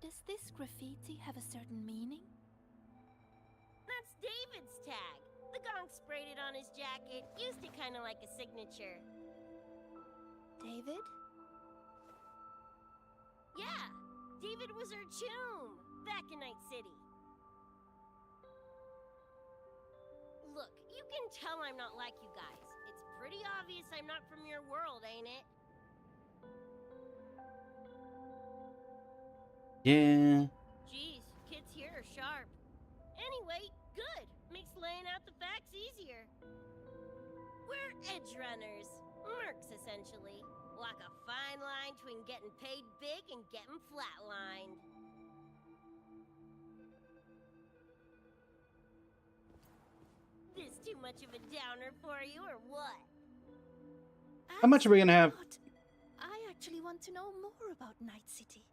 Does this graffiti have a certain meaning? That's David's tag. The gonk sprayed it on his jacket. Used it kind of like a signature. David? Yeah, David was our choom back in Night City. Look, you can tell I'm not like you guys. It's pretty obvious I'm not from your world, ain't it? Yeah. Geez, kids here are sharp. Anyway, good. Makes laying out the facts easier. We're edge runners. Mercs, essentially. Walk a fine line between getting paid big and getting flatlined. This too much of a downer for you, or what? How much are we gonna have? I actually want to know more about Night City.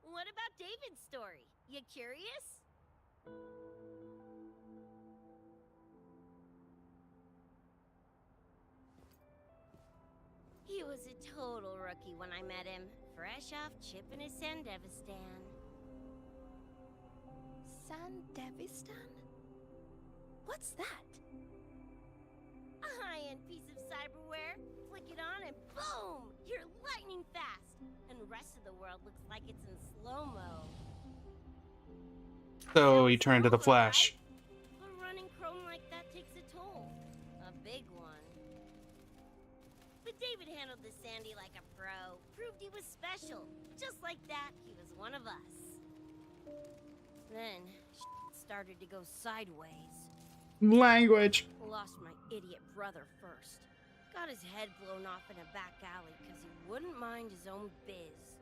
What about David's story? You curious? He was a total rookie when I met him, fresh off chipping his Sandevistan. Sandevistan? What's that? A high-end piece of cyberware. Flick it on and boom! You're lightning fast! And the rest of the world looks like it's in slow-mo. So you turn to the Flash. But running chrome like that takes a toll. A big one. But David handled the Sandy like a pro. Proved he was special. Just like that, he was one of us. Then, started to go sideways. Language. Lost my idiot brother first. Got his head blown off in a back alley because he wouldn't mind his own biz.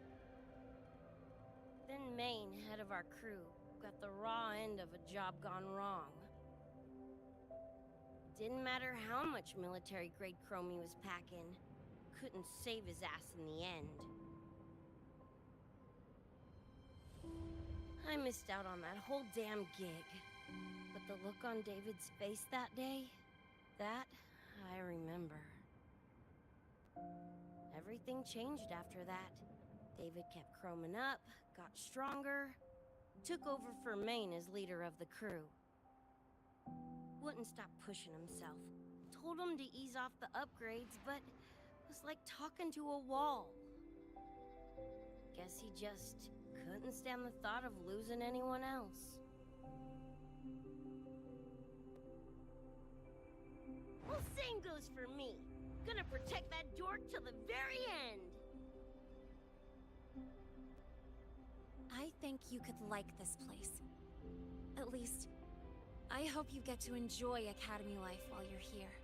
Then Maine, head of our crew, got the raw end of a job gone wrong. Didn't matter how much military-grade chrome he was packing. Couldn't save his ass in the end. I missed out on that whole damn gig. But the look on David's face that day, that I remember. Everything changed after that. David kept chroming up, got stronger, took over for Maine as leader of the crew. Wouldn't stop pushing himself. Told him to ease off the upgrades, but was like talking to a wall. Guess he just couldn't stand the thought of losing anyone else. Well, same goes for me. Gonna protect that dork till the very end. I think you could like this place. At least, I hope you get to enjoy Academy life while you're here.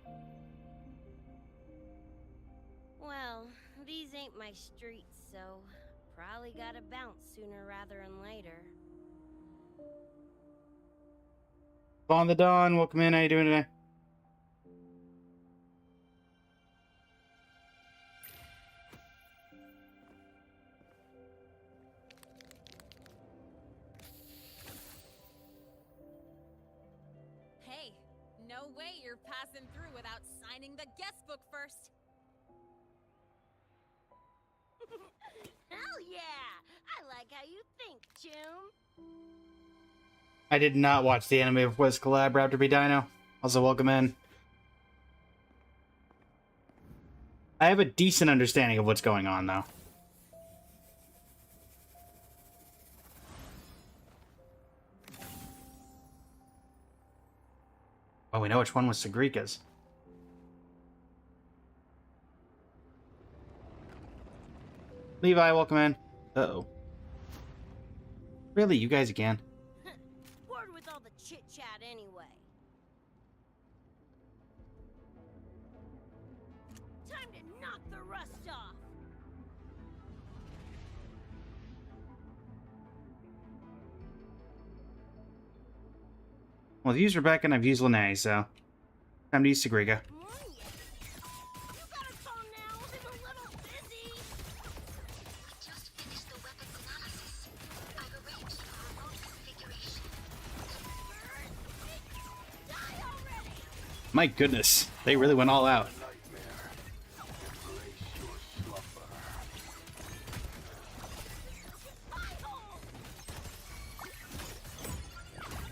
Well, these ain't my streets, so probably gotta bounce sooner rather than later. On the Dawn, welcome in. How you doing today? no way you're passing through without signing the guest book first. Hell yeah! I like how you think, Choom. I did not watch the anime of Was Collab Raptor be Dino. Also, welcome in. I have a decent understanding of what's going on, though. Well, we know which one was Sagrika's. Levi, welcome in. Uh-oh. Really, you guys again? Bored with all the chit-chat anyway. Time to knock the rust off. Well, I've used Rebecca and I've used Lene, so time to use Sagrika. You gotta calm now. I've been a little busy. Just finished the weapons analysis. I've arranged for remote configuration. Die already. My goodness, they really went all out.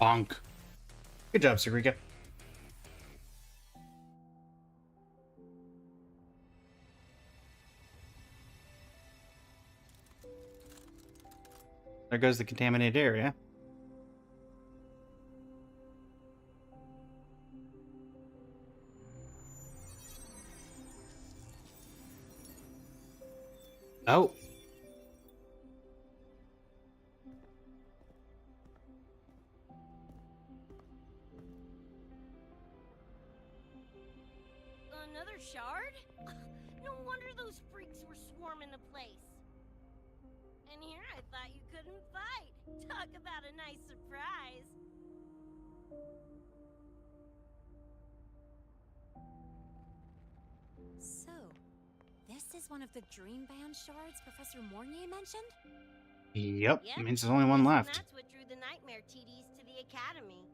Bonk. Good job, Sagrika. There goes the contaminated area. Oh. Another shard? No wonder those freaks were swarming the place. And here I thought you couldn't fight. Talk about a nice surprise. So, this is one of the Dream Band shards Professor Mornier mentioned? Yep, Yep, means there's only one and left. that's what drew the Nightmare TDs to the Academy.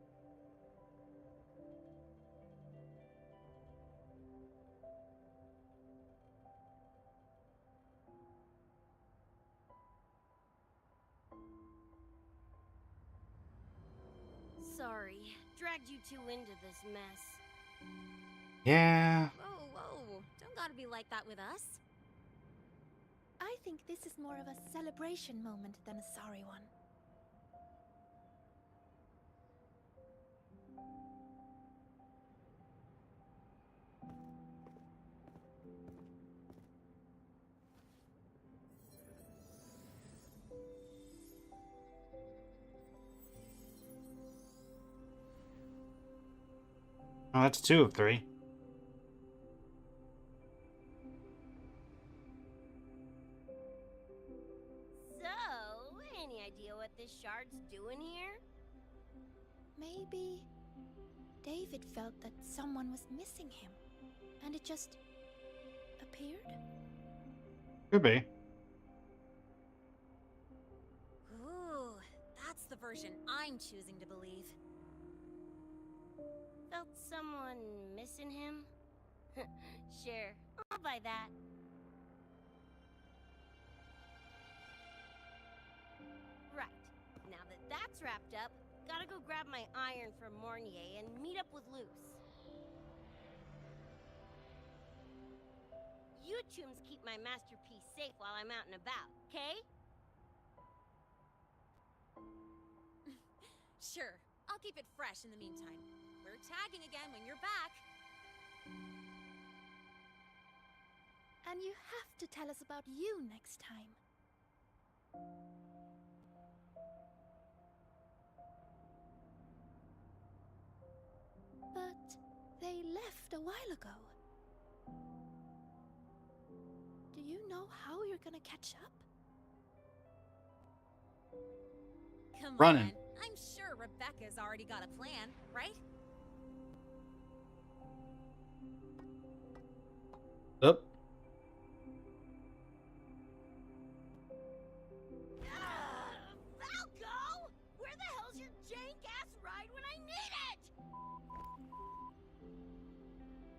Sorry, dragged you two into this mess. Yeah. Whoa, whoa. Don't gotta be like that with us. I think this is more of a celebration moment than a sorry one. Oh, that's 2 of 3. So, any idea what this shard's doing here? Maybe David felt that someone was missing him, and it just appeared? Could be. Ooh, that's the version I'm choosing to believe. Felt someone missing him? Sure, I'll buy that. Right, now that that's wrapped up, gotta go grab my iron from Mornier and meet up with Luce. You chooms keep my masterpiece safe while I'm out and about, okay? Sure, I'll keep it fresh in the meantime. We're tagging again when you're back. And you have to tell us about you next time. But they left a while ago. Do you know how you're gonna catch up? Come Running. on. I'm sure Rebecca's already got a plan, right? Up. Falco! Where the hell's your jank-ass ride when I need it?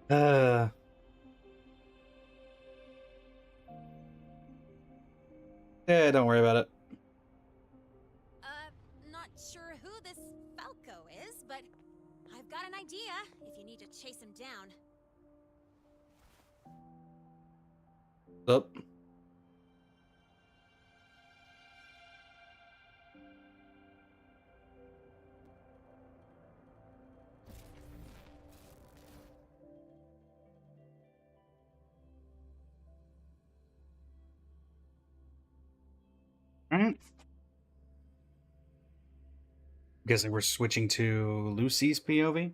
Uh. Yeah, don't worry about it. Not sure who this Falco is, but I've got an idea if you need to chase him down. Oh. Alright. Guessing we're switching to Lucy's POV.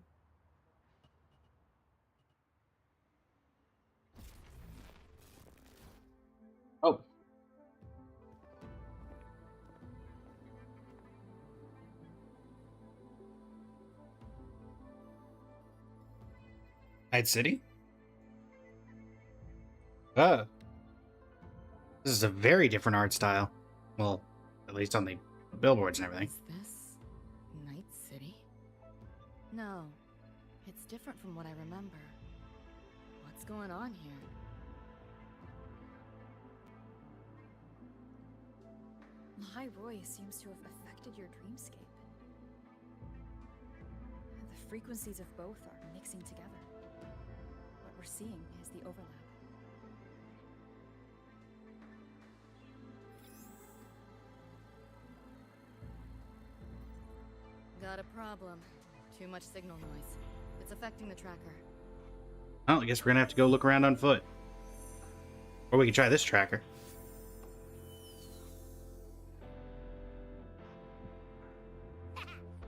Oh. Night City? This is a very different art style. Well, at least on the billboards and everything. Is this Night City? No, it's different from what I remember. What's going on here? High Roy seems to have affected your dreamscape. The frequencies of both are mixing together. What we're seeing is the overlap. Got a problem. Too much signal noise. It's affecting the tracker. Well, I guess we're gonna have to go look around on foot. Or we can try this tracker.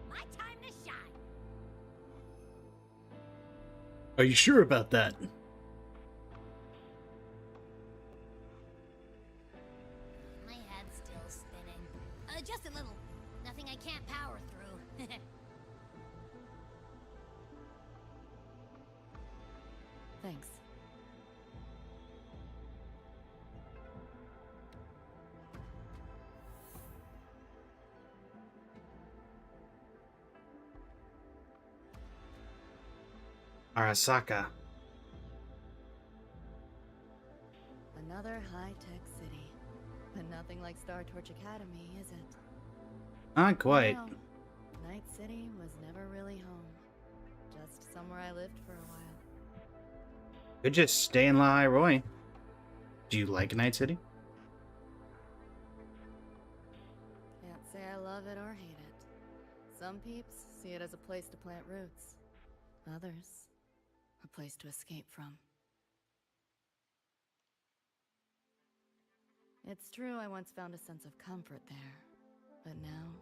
My time to shine. Are you sure about that? My head's still spinning. Just a little. Nothing I can't power through. Thanks. Arasaka. Another high-tech city. But nothing like Star Torch Academy, is it? Not quite. No. Night City was never really home. Just somewhere I lived for a while. Could just stay in La Roy. Do you like Night City? Can't say I love it or hate it. Some peeps see it as a place to plant roots. Others, a place to escape from. It's true I once found a sense of comfort there, but now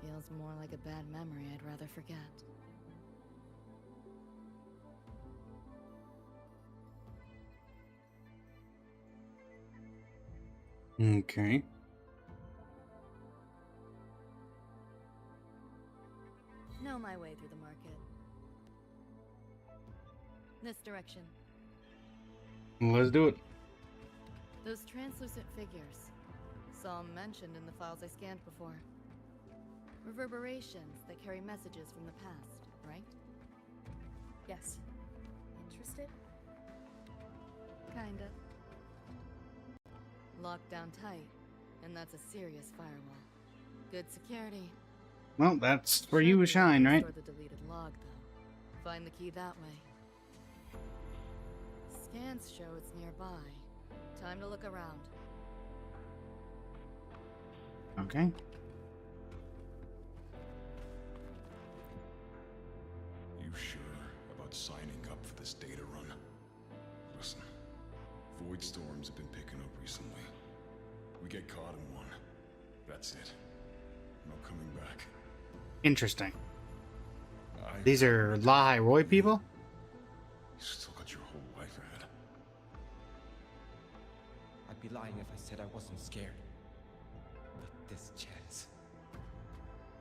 feels more like a bad memory I'd rather forget. Okay. Know my way through the market. This direction. Let's do it. Those translucent figures. Saw 'em mentioned in the files I scanned before. Reverberations that carry messages from the past, right? Yes. Interested? Kinda. Locked down tight, and that's a serious firewall. Good security. Well, that's where you shine, right? Store the deleted log, though. Find the key that way. Scans show it's nearby. Time to look around. Okay. You sure about signing up for this data run? Listen, void storms have been picking up recently. We get caught in one. That's it. No coming back. Interesting. These are La Roy people? You still got your whole life ahead. I'd be lying if I said I wasn't scared. But this chance,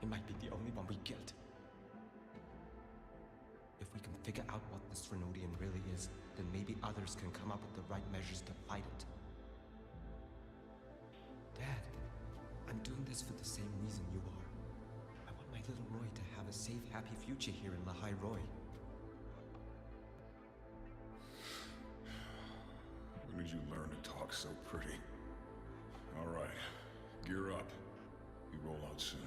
it might be the only one we get. If we can figure out what this Renodian really is, then maybe others can come up with the right measures to fight it. Dad, I'm doing this for the same reason you are. I want my little Roy to have a safe, happy future here in Lahai Roy. When did you learn to talk so pretty? Alright, gear up. We roll out soon.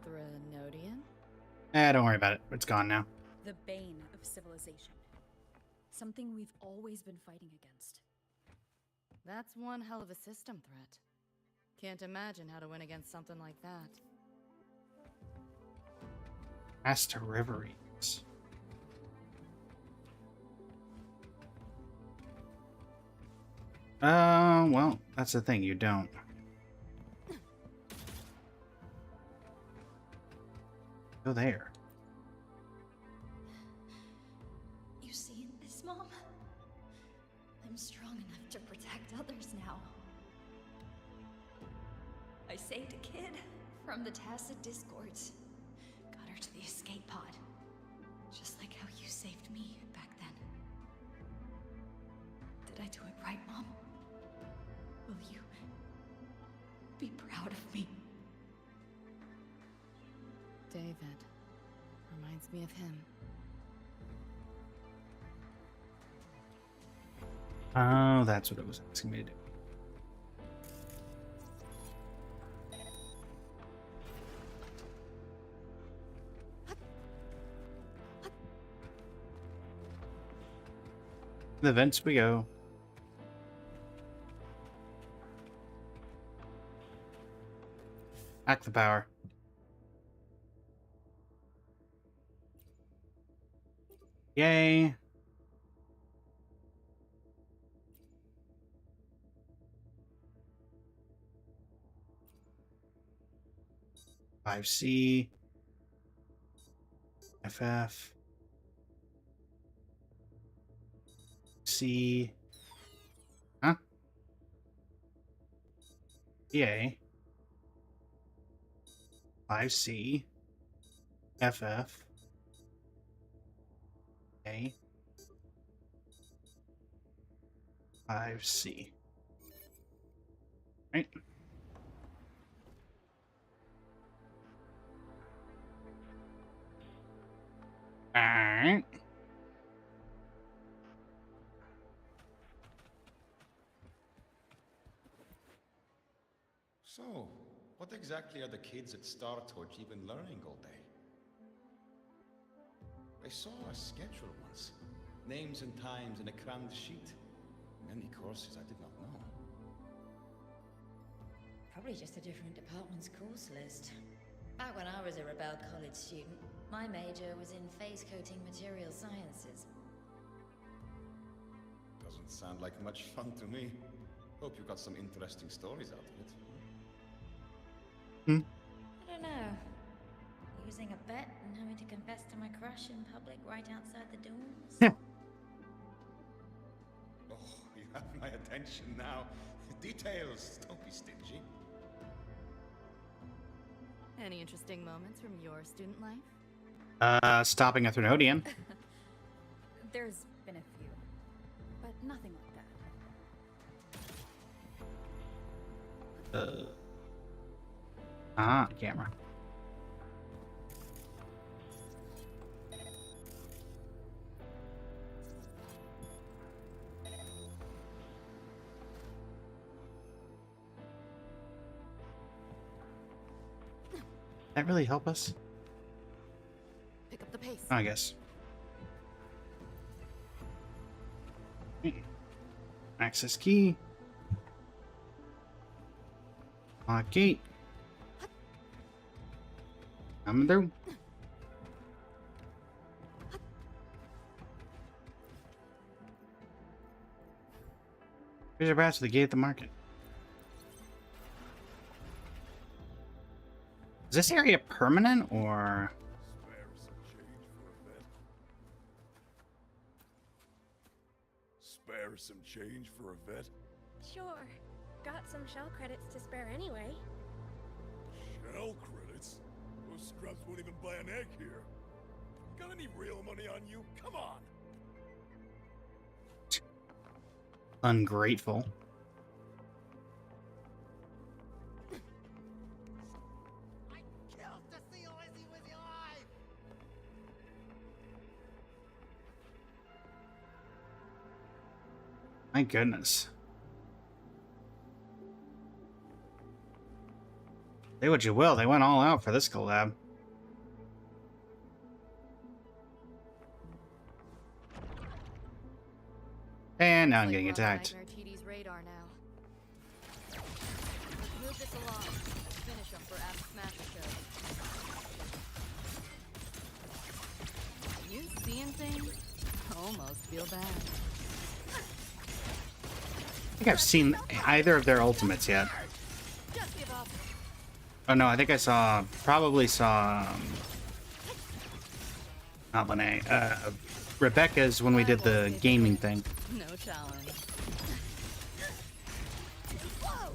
Threnodian? Don't worry about it. It's gone now. The bane of civilization. Something we've always been fighting against. That's one hell of a system threat. Can't imagine how to win against something like that. Master Reveries. Well, that's the thing, you don't. Go there. You see this, Mom? I'm strong enough to protect others now. I saved a kid from the Tacit Discords. Got her to the escape pod. Just like how you saved me back then. Did I do it right, Mom? Will you be proud of me? David. Reminds me of him. Oh, that's what it was asking me to do. The vents we go. Hack the power. Yay. C FF C huh? EA 5C FF A 5C. Right. Alright. So, what exactly are the kids at Star Torch even learning all day? I saw a schedule once. Names and times in a crammed sheet. Many courses I did not know. Probably just a different department's course list. Back when I was a Rebel College student, my major was in phase coating material sciences. Doesn't sound like much fun to me. Hope you got some interesting stories out of it. I don't know. Losing a bet and having to confess to my crush in public right outside the dorms? Oh, you have my attention now. Details, don't be stingy. Any interesting moments from your student life? Stopping a Threnodian. There's been a few, but nothing like that. Camera. That really help us? Pick up the pace. I guess. Access key. Lock gate. Coming through. Here's our path to the gate at the market. Is this area permanent or? Spare some change for a vet? Sure. Got some shell credits to spare anyway. Shell credits? Those scrubs won't even buy an egg here. Got any real money on you? Come on! Ungrateful. My goodness. Say what you will, they went all out for this collab. And now I'm getting attacked. TD's radar now. Let's move this along. Finish them for Ab's Smash Show. You seeing things? Almost feel bad. I think I've seen either of their ultimates yet. Just give up. Oh no, I think I probably saw, not Lene, Rebecca's when we did the gaming thing. No challenge. Whoa!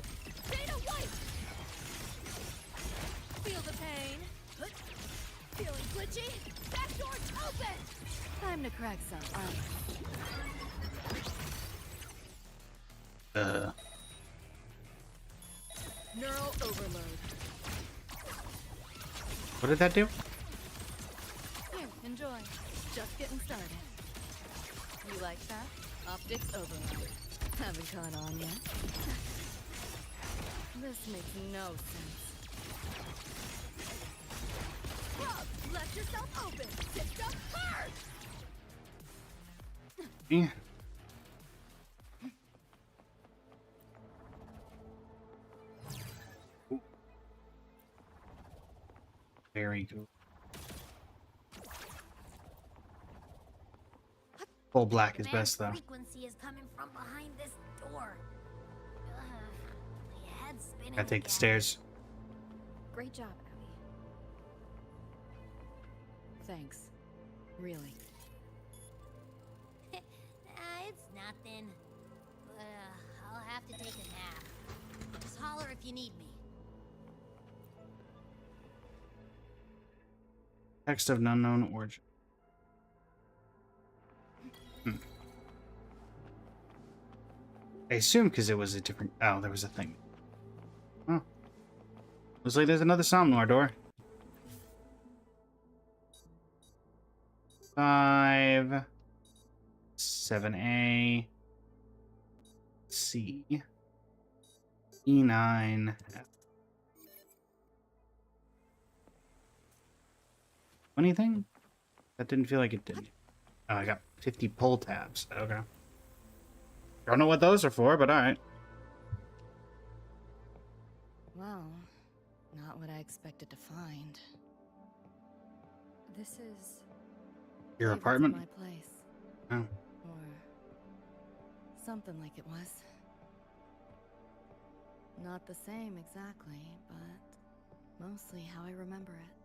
Data white! Feel the pain. Feeling glitchy? Back door's open! Time to crack some ice. Neural overload. What did that do? Here, enjoy. Just getting started. You like that? Optics overload. Haven't caught on yet. This makes no sense. Rob, left yourself open! System hard! Yeah. Very good. Full black is best though. Frequency is coming from behind this door. My head's spinning. I take the stairs. Great job, Abby. Thanks. Really. It's nothing. But I'll have to take a nap. Just holler if you need me. Text of an unknown origin. I assume because it was a different... Oh, there was a thing. Oh. Looks like there's another Somnor door. 5... 7A... C... E9... F. Anything? That didn't feel like it did. Oh, I got 50 pull tabs. Okay. Don't know what those are for, but alright. Well, not what I expected to find. This is... Your David's apartment? My place. Oh. Or something like it was. Not the same exactly, but mostly how I remember it.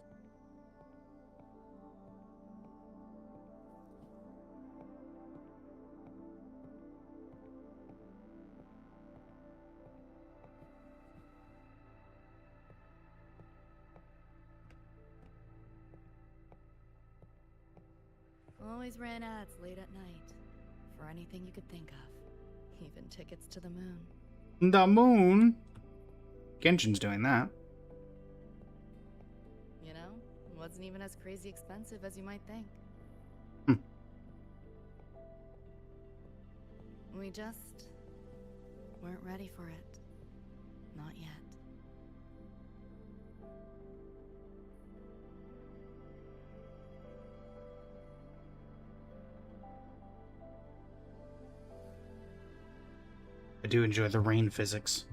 Always ran ads late at night. For anything you could think of. Even tickets to the moon. The moon? Genshin's doing that. You know, it wasn't even as crazy expensive as you might think. We just weren't ready for it. Not yet. I do enjoy the rain physics.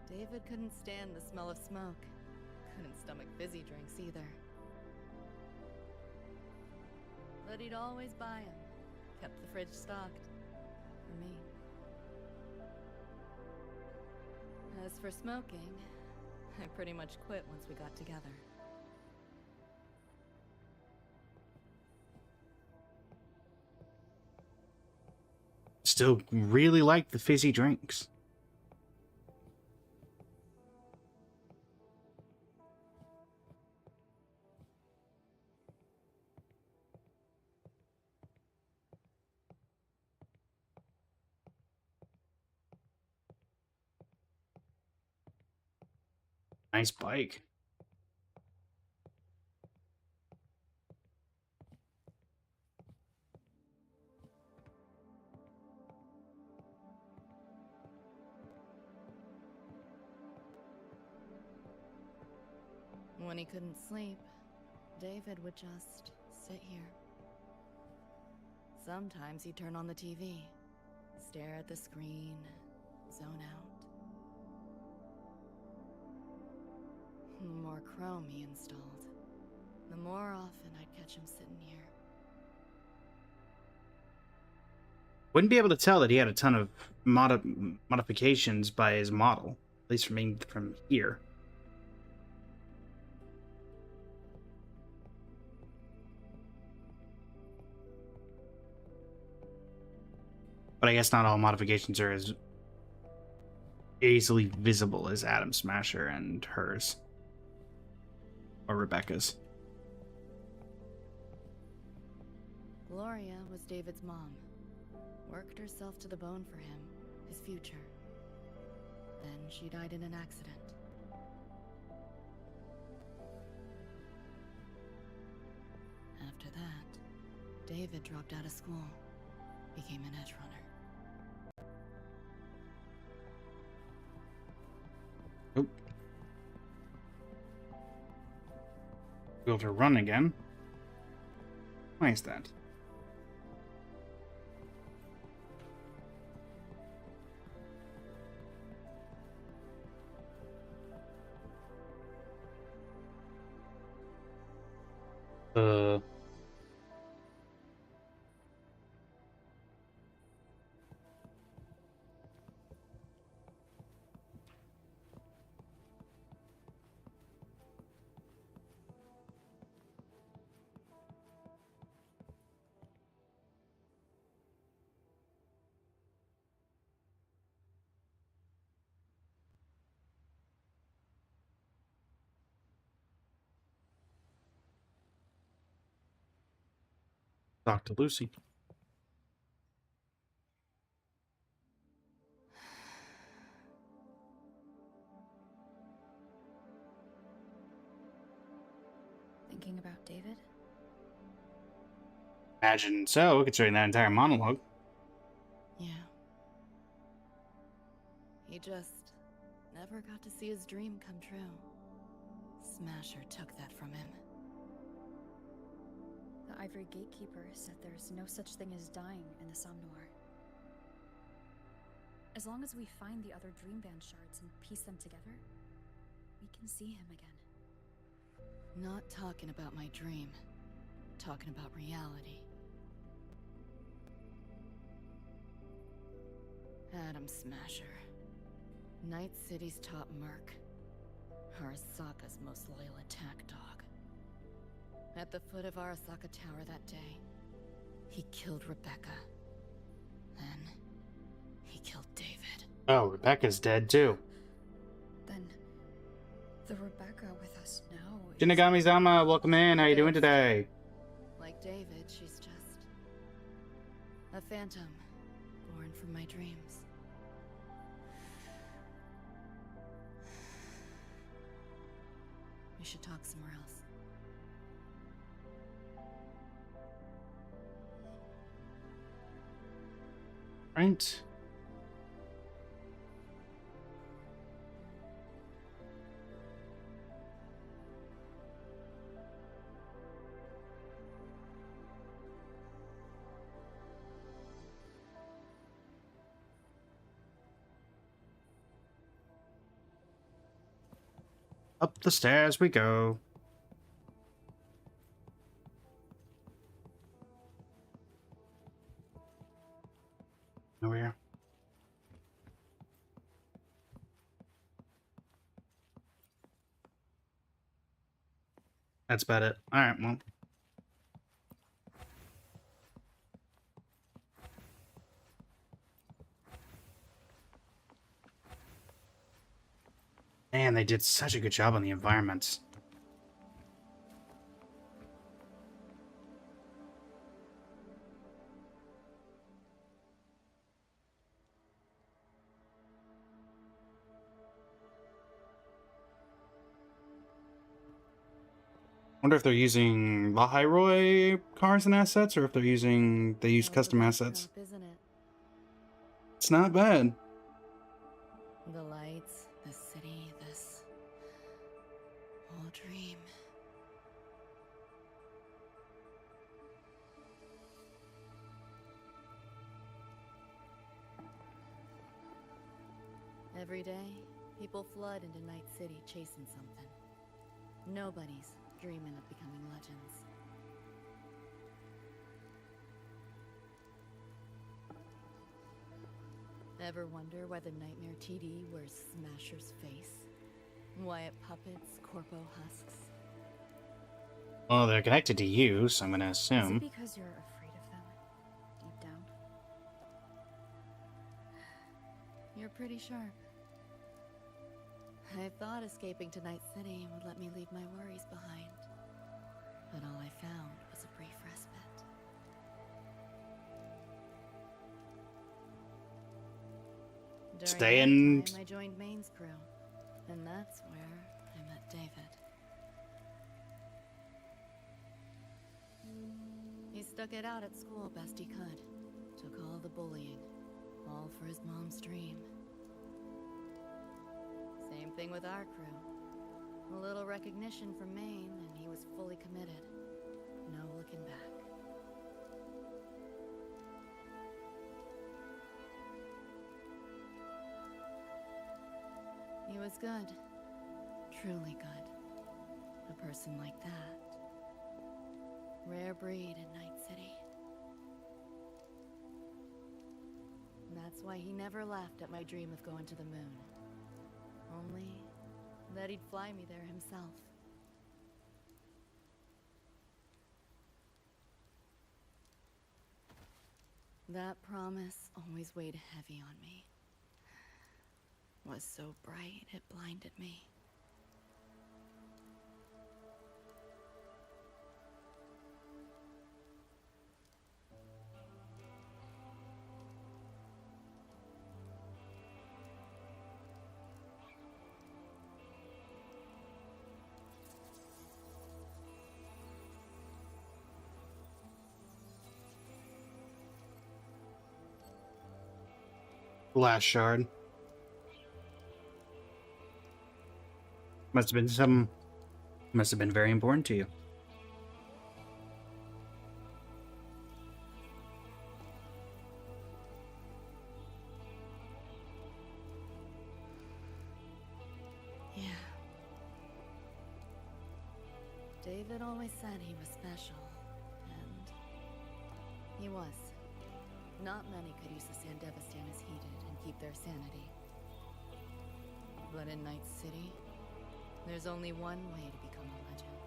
David couldn't stand the smell of smoke. Couldn't stomach fizzy drinks either. But he'd always buy them. Kept the fridge stocked. For me. As for smoking, I pretty much quit once we got together. Still really like the fizzy drinks. Nice bike. When he couldn't sleep, David would just sit here. Sometimes he'd turn on the TV, stare at the screen, zone out. The more Chrome he installed, the more often I'd catch him sitting here. Wouldn't be able to tell that he had a ton of modifications by his model, at least from here. But I guess not all modifications are as easily visible as Adam Smasher and hers. Or Rebecca's. Gloria was David's mom. Worked herself to the bone for him, his future. Then she died in an accident. After that, David dropped out of school, became an edge runner. Be able to run again. Why is that? Dr. Lucy. Thinking about David? Imagine so, considering that entire monologue. Yeah. He just never got to see his dream come true. Smasher took that from him. The Ivory Gatekeeper said there's no such thing as dying in the Somnoir. As long as we find the other Dream Band shards and piece them together, we can see him again. Not talking about my dream. Talking about reality. Adam Smasher. Night City's top merc. Arasaka's most loyal attack dog. At the foot of Arasaka Tower that day, he killed Rebecca. Then, he killed David. Oh, Rebecca's dead too. Then, the Rebecca with us now is... Shinigami-sama, welcome in. How you doing today? Like David, she's just a phantom born from my dreams. We should talk somewhere else. Right. Up the stairs we go. Over here. That's about it. Alright, well. Man, they did such a good job on the environments. Wonder if they're using the Hyrule cars and assets, or if they use custom assets. Isn't it? It's not bad. The lights, the city, this whole dream. Every day, people flood into Night City chasing something. Nobody's dreaming of becoming legends. Ever wonder why the Nightmare TD wears Smasher's face? Why it puppets Corpo husks? Well, they're connected to you, so I'm gonna Is assume. it because you're afraid of them, deep down? You're pretty sharp. I thought escaping to Night City would let me leave my worries behind. But all I found was a brief respite. During that time, I joined Maine's crew, and that's where I met David. He stuck it out at school best he could. Took all the bullying, all for his mom's dream. Same thing with our crew. A little recognition from Maine, and he was fully committed. No looking back. He was good. Truly good. A person like that. Rare breed in Night City. And that's why he never laughed at my dream of going to the moon. Only that he'd fly me there himself. That promise always weighed heavy on me. Was so bright it blinded me. Last shard. Must have been very important to you. Yeah. David always said he was special, and he was. Not many could use the Sandevistan as he did and keep their sanity. But in Night City, there's only one way to become a legend.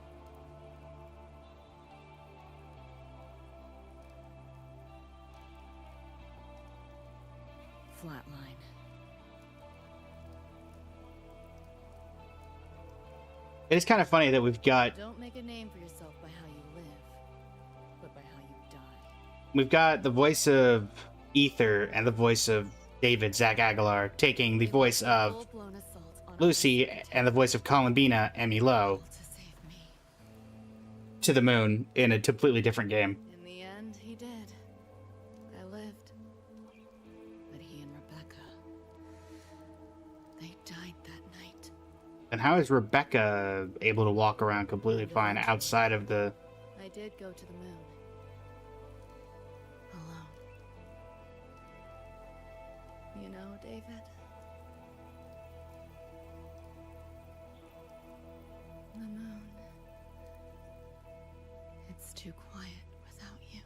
Flatline. It's kind of funny that we've got Don't make a name for yourself by how you live, but by how you the voice of Ether and the voice of David, Zach Aguilar, taking the voice of Lucy and the voice of Columbina, Emmy Lowe, to the moon in a completely different game. In the end, he did. I lived. But he and Rebecca, they died that night. And how is Rebecca able to walk around completely fine outside of the... I did go to the moon. Alone. You know, David? The moon. It's too quiet without you.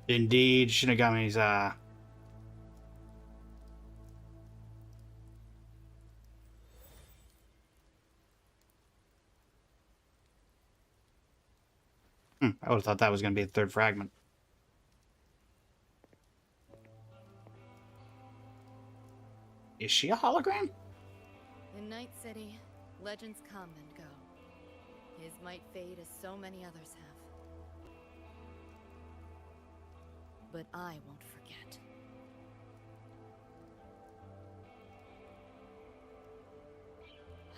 Indeed, Shinigami's, I would have thought that was going to be the third fragment. Is she a hologram? In Night City, legends come and go. His might fade as so many others have. But I won't forget.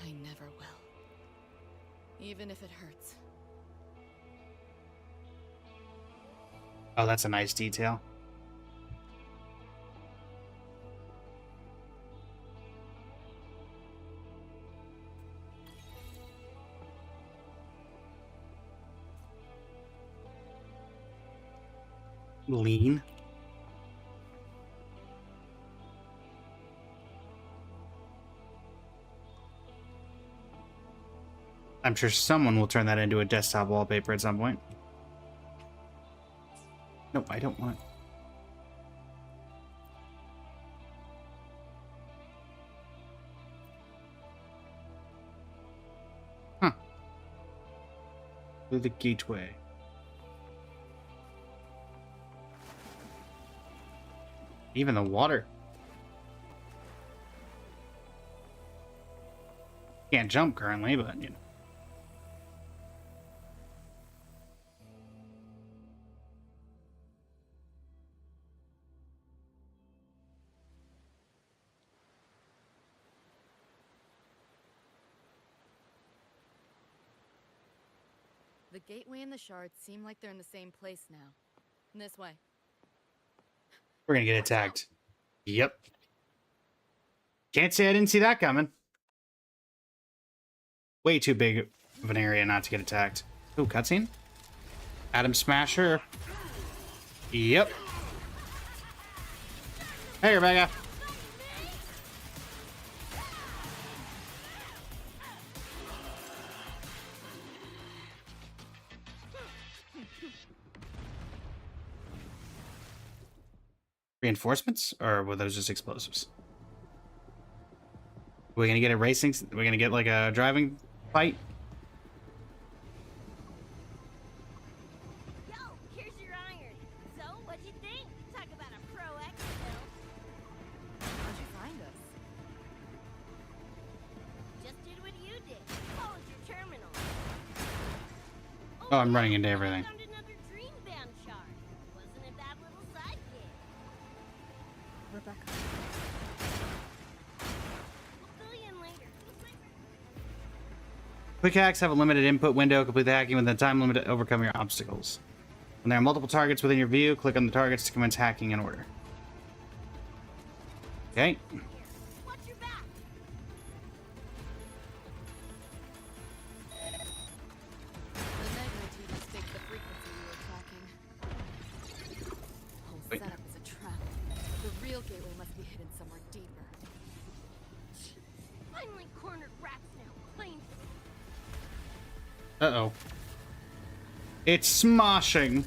I never will. even if it hurts. Oh, that's a nice detail. Lean. I'm sure someone will turn that into a desktop wallpaper at some point. No, I don't want it. Huh. Through the gateway. Even the water. Can't jump currently, but you know. The gateway and the shards seem like they're in the same place now. This way. We're gonna get attacked. Yep. Can't say I didn't see that coming. Way too big of an area not to get attacked. Ooh, cutscene? Atom Smasher. Yep. Hey, Rebecca. Reinforcements? Or were those just explosives? We're gonna get a racing... We're gonna get like a driving fight? Yo, here's your iron. So, what'd you think? Talk about a pro exfil. How'd you find us? Just did what you did. Followed your terminal. Oh, I'm running into everything. Found another dream band shard. Wasn't a bad little side gig. Rebecca. We'll fill you in later. Quick hacks have a limited input window. Complete the hacking within a time limit to overcome your obstacles. When there are multiple targets within your view, click on the targets to commence hacking in order. Okay. Watch your back. The magnitude mistakes the frequency we were tracking. Whole Wait. setup is a trap. The real gateway must be hidden somewhere deeper. Finally cornered rats now. Plain. Uh-oh. It's smoshing.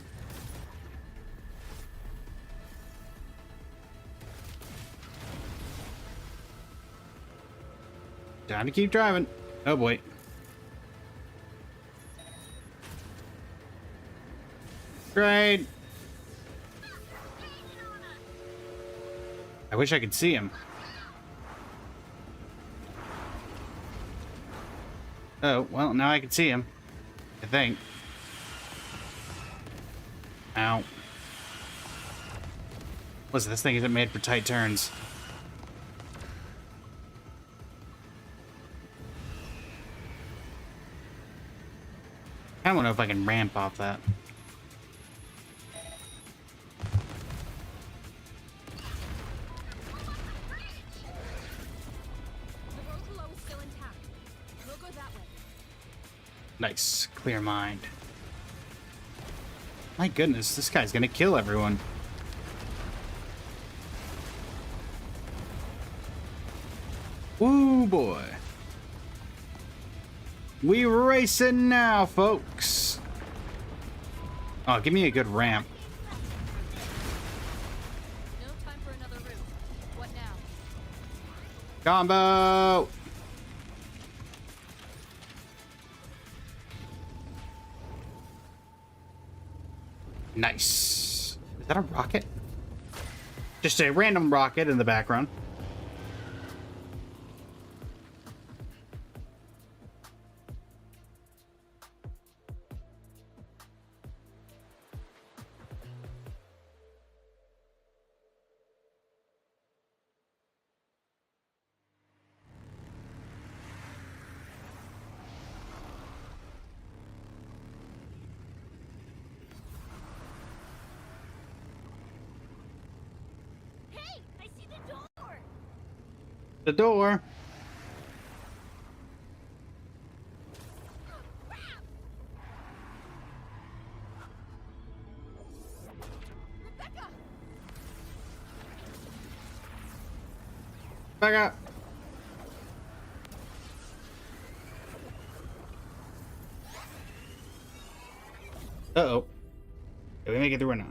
Time to keep driving. Oh boy. Great. I wish I could see him. Oh, well, now I can see him. I think. Ow. Listen, this thing isn't made for tight turns. I don't know if I can ramp off that. The road below is still intact. We'll go that way. Nice. Clear mind. My goodness, this guy's gonna kill everyone. Woo boy. We racing now, folks. Oh, give me a good ramp. No time for another route. What now? Combo! Nice. Is that a rocket? Just a random rocket in the background. The door. Back up. Uh-oh. Did we make it through or not?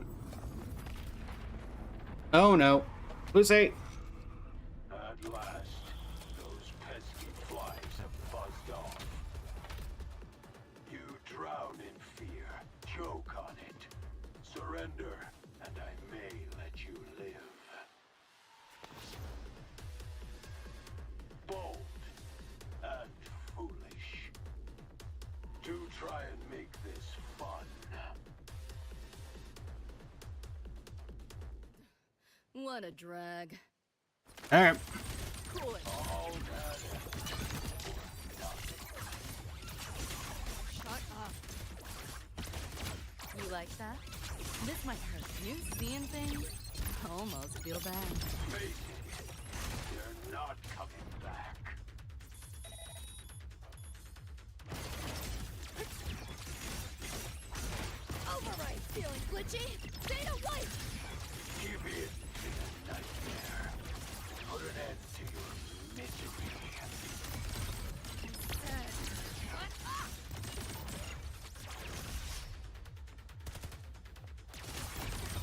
Oh no. Lucy! At last, those pesky flies have buzzed off. You drown in fear, choke on it, surrender, and I may let you live. Bold and foolish. Do try and make this fun. What a drag. Alright. Cool it. Shut up. You like that? This might hurt you, seeing things. I almost feel bad. Face it, they're not coming back. Override feeling glitchy. Data white. Give in to the nightmare. Put an end to your misery.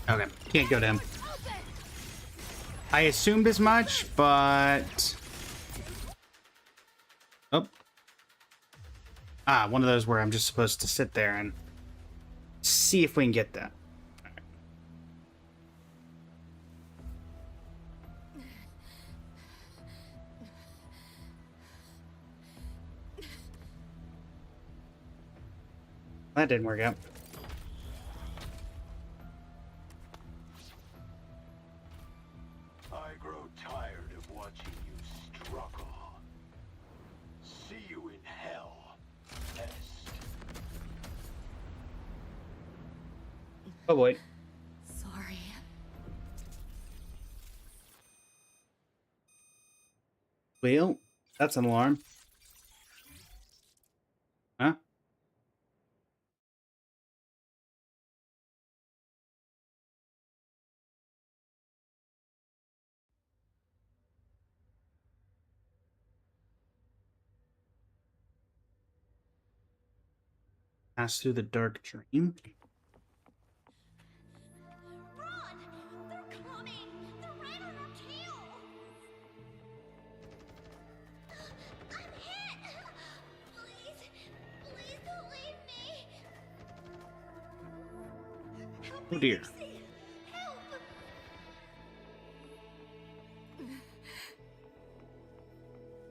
Okay, can't go to him. I assumed as much, but... Oh. Ah, one of those where I'm just supposed to sit there and see if we can get that. That didn't work out. I grow tired of watching you struggle. See you in hell, Pest. Oh boy. Sorry. Well, that's an alarm. Huh? Pass through the dark dream. Run! They're coming! They're right on our tail! I'm hit! Please, please don't leave me! Help Oh me, dear. Lucy! Help!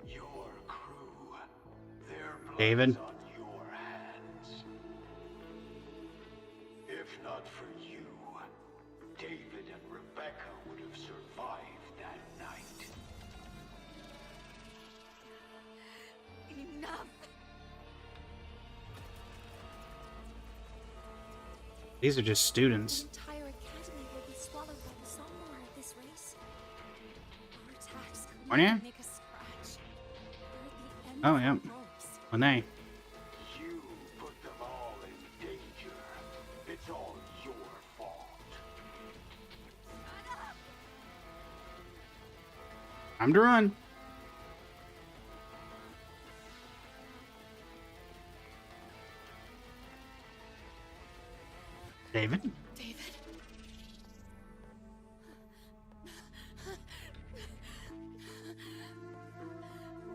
Your crew, their blood's David. on your hands. If not for you, David and Rebecca would have survived that night. Enough. These are just students. The entire academy will be swallowed by the somnor at this race. Our attacks could Aren't ya? not make a scratch. We're at the end Oh, of yeah. our ropes. When they. You put them all in danger. It's all your fault. Time to run. David? David.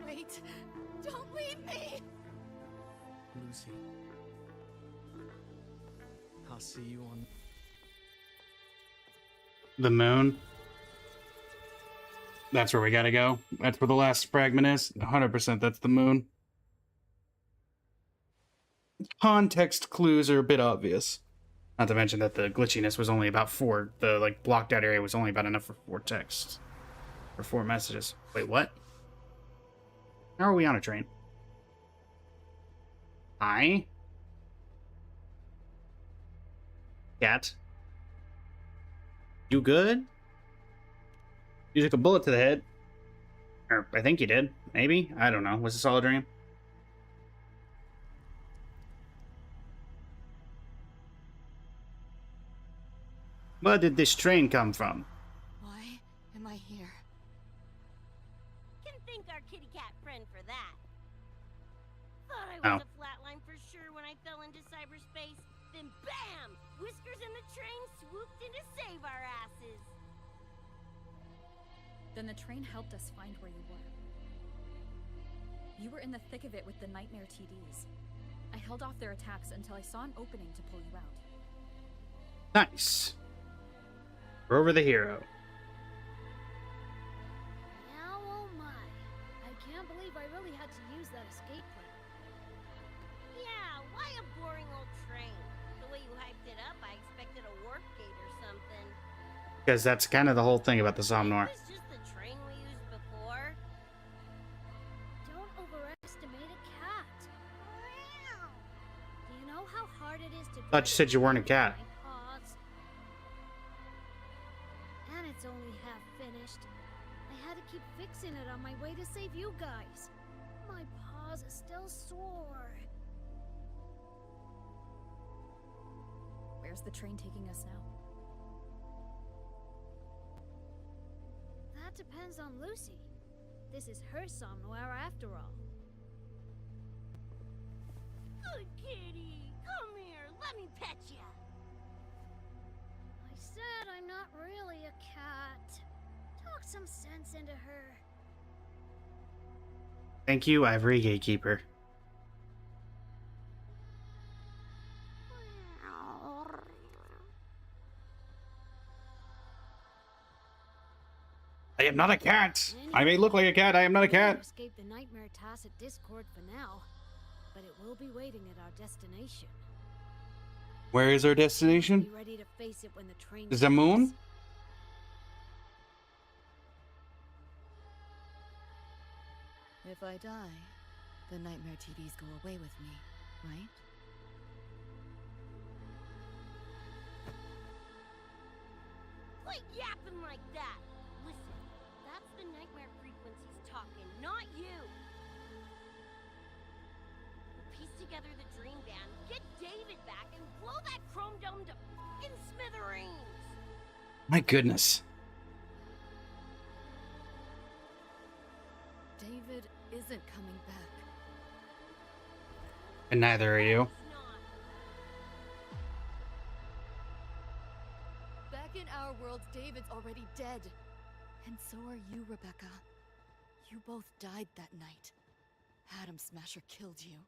Wait. Don't leave me. Lucy. I'll see you on... The moon. That's where we gotta go. That's where the last fragment is. 100% that's the moon. Context clues are a bit obvious. Not to mention that the glitchiness was only about 4. The, like, blocked out area was only about enough for 4 texts. Or 4 messages. Wait, what? How are we on a train? Hi? Cat? You good? You took a bullet to the head. Or I think he did. Maybe? I don't know. Was this all a dream? Where did this train come from? Why am I here? Can thank our kitty cat friend for that. Thought I Oh. was a flatline for sure when I fell into cyberspace. Then bam! Whiskers and the train swooped in to save our asses. Then the train helped us find where you were. You were in the thick of it with the Nightmare TDs. I held off their attacks until I saw an opening to pull you out. Nice. Rover the hero. Now, oh my. I can't believe I really had to use that escape plan. Yeah, why a boring old train? The way you hyped it up, I expected a warp gate or something. Because that's kind of the whole thing about the Somnor. Is this just the train we used before? Don't overestimate a cat. Do you know how hard it is to Thought you said you weren't a cat. my paws? And it's only half finished. I had to keep fixing it on my way to save you guys. My paws are still sore. Where's the train taking us now? That depends on Lucy. This is her somnware after all. Good kitty, come here, let me pet ya. I said I'm not really a cat. Talk some sense into her. Thank you, Ivory Gatekeeper. I am not a cat. I may look like a cat. I am not a cat. Escape the nightmare task at Discord for now, but it will be waiting at our destination. Where is our destination? Be ready to face it when the train Is the moon? If I die, the Nightmare TDs go away with me, right? Quit yapping like that. Listen, that's the nightmare frequencies talking, not you. Piece together the dream band, get David back, and blow that chrome dome to f***ing smithereens. My goodness. David isn't coming back. And neither are you. Back in our world, David's already dead. And so are you, Rebecca. You both died that night. Atom Smasher killed you.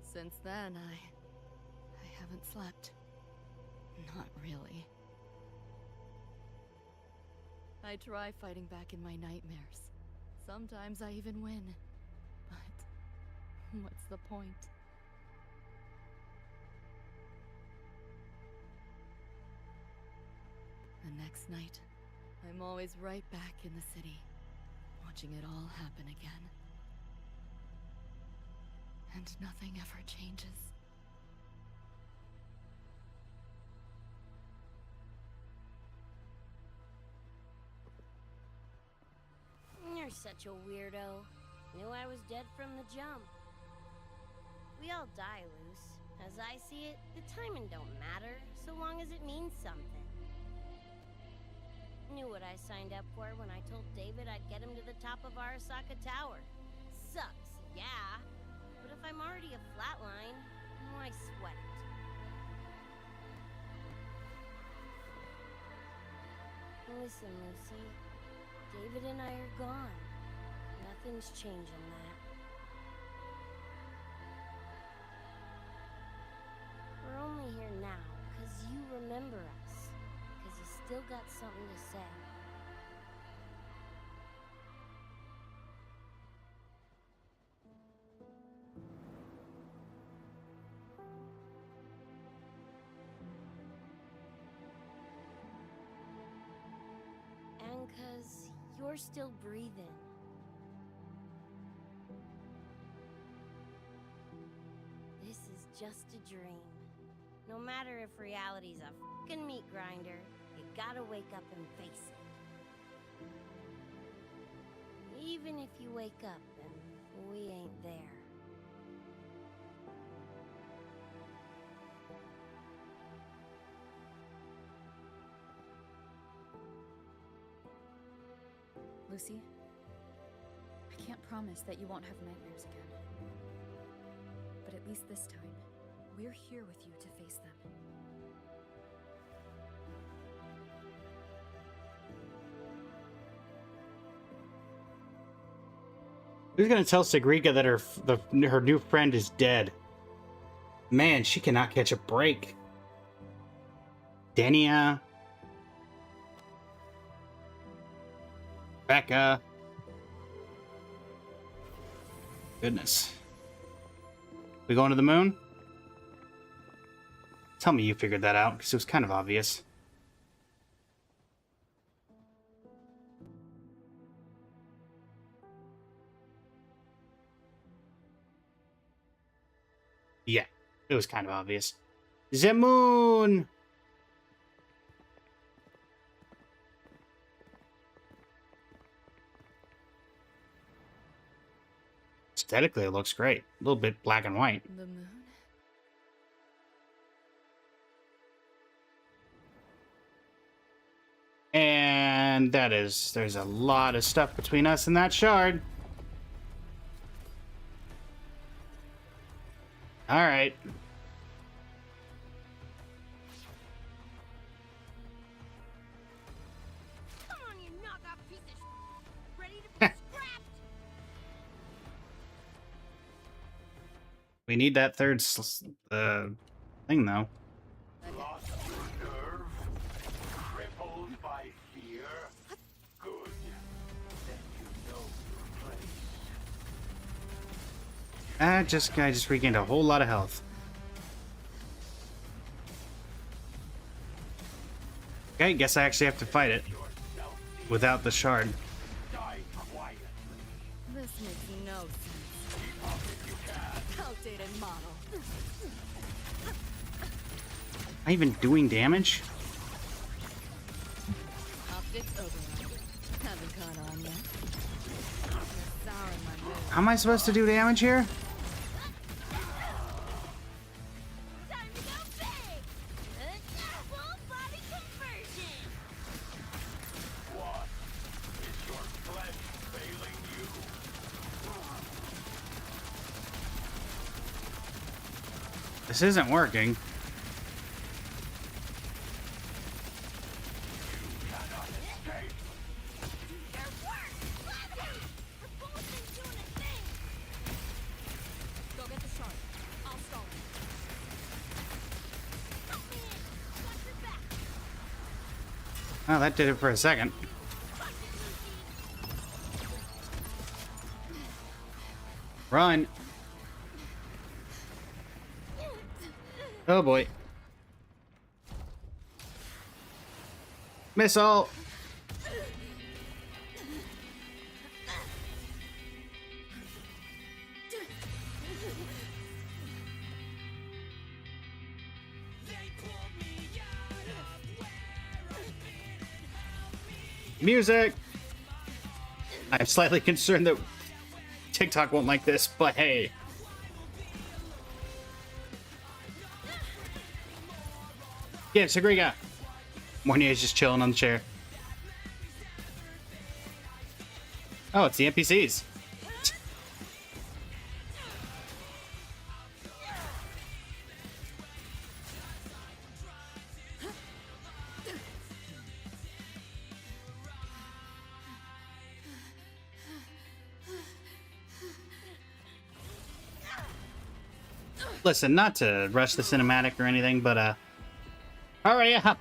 Since then, I haven't slept. Not really. I try fighting back in my nightmares. Sometimes I even win. But what's the point? The next night, I'm always right back in the city, watching it all happen again. And nothing ever changes. You're such a weirdo. Knew I was dead from the jump. We all die, Luce. As I see it, the timing don't matter, so long as it means something. Knew what I signed up for when I told David I'd get him to the top of Arasaka Tower. Sucks, yeah. But if I'm already a flatline, why sweat it? Listen, Lucy. David and I are gone. Nothing's changing that. We're only here now because you remember us. Because you still got something to say. And because you're still breathing. This is just a dream. No matter if reality's a fucking meat grinder, You gotta wake up and face it. Even if you wake up and we ain't there. Lucy, I can't promise that you won't have nightmares again. But at least this time, we're here with you to face them. Who's gonna tell Sigrika that her new friend is dead? Man, she cannot catch a break. Denia. Becca. Goodness. We going to the moon? Tell me you figured that out, because it was kind of obvious. Yeah, it was kind of obvious. The moon! Aesthetically, it looks great. A little bit black and white. The moon? And there's a lot of stuff between us and that shard. All right. Come on, you knockoff piece of sh**. Ready to be scrapped? We need that third thing, though. Lost your nerve? Crippled by fear? Good. Then you know your place. That guy just regained a whole lot of health. Okay, guess I actually have to fight it without the shard. This makes no sense. Outdated model. Am I even doing damage? Optics override. Haven't caught on yet. You're sour in my mood. How am I supposed to do damage here? Time to go big! Full body conversion! What? Is your flesh failing you? This isn't working. Go get the shark. I'll stall it. Oh, that did it for a second. Run. Oh boy. Missile. Music. I'm slightly concerned that TikTok won't like this, but hey. Yeah, Sigrika. Mornia is just chilling on the chair. Oh, it's the NPCs. Listen, not to rush the cinematic or anything, but hurry up.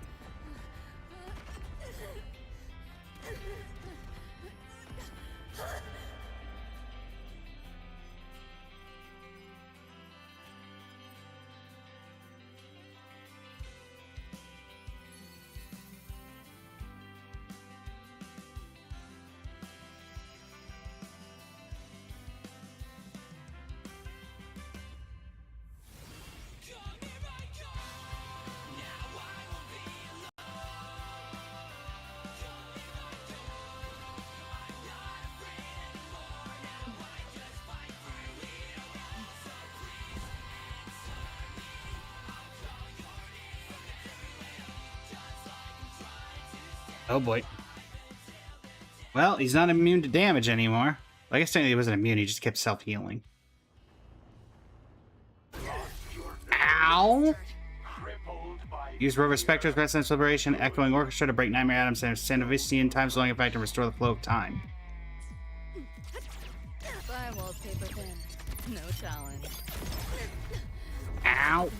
Oh boy. Well, he's not immune to damage anymore. I guess technically he wasn't immune, he just kept self-healing. Ow! Use Rover Spectre's Resonance Liberation, Echoing Orchestra to break Nightmare Adams and Sandovistian time slowing effect and restore the flow of time. Bye, wallpaper thin. No challenge. Ow!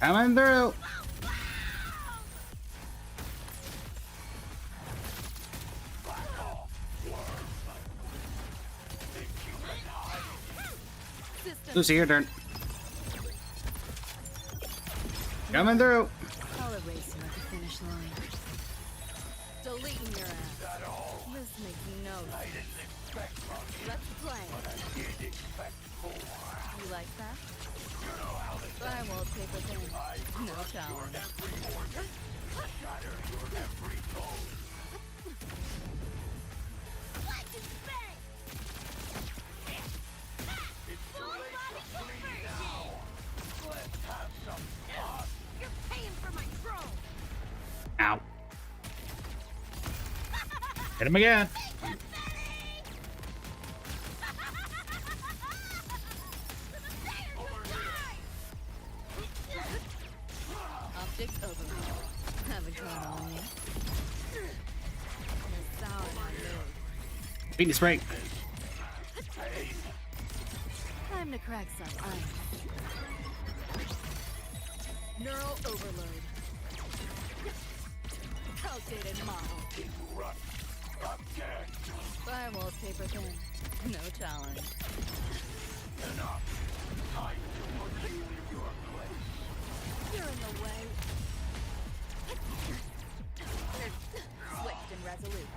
Coming through! Lucy, your turn. Coming through. I'll erase you at the finish line. Deleting your ass. This makes no sense. Let's play. You like that? Bye, wallpaper thin. No challenge. Ow. Hit him again. Optics overload. Haven't gone on yet. You're sour on load. Beat the spray. Time to crack some ice. Neural overload. Outdated model. Bye, wallpaper thin. No challenge. Enough. Time to put you in your place. You're in the way. Swift and resolute.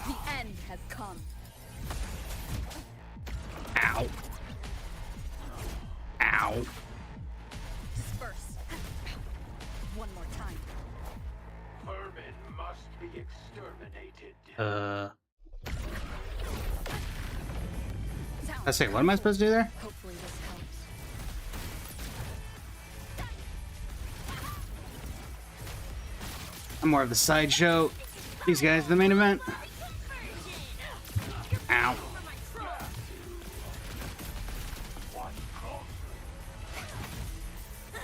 The end has come. Ow. Ow. Disperse. One more time. Vermin must be exterminated. Let's see, what am I supposed to do there? Hopefully this helps. I'm more of the sideshow. These guys are the main event. Ow.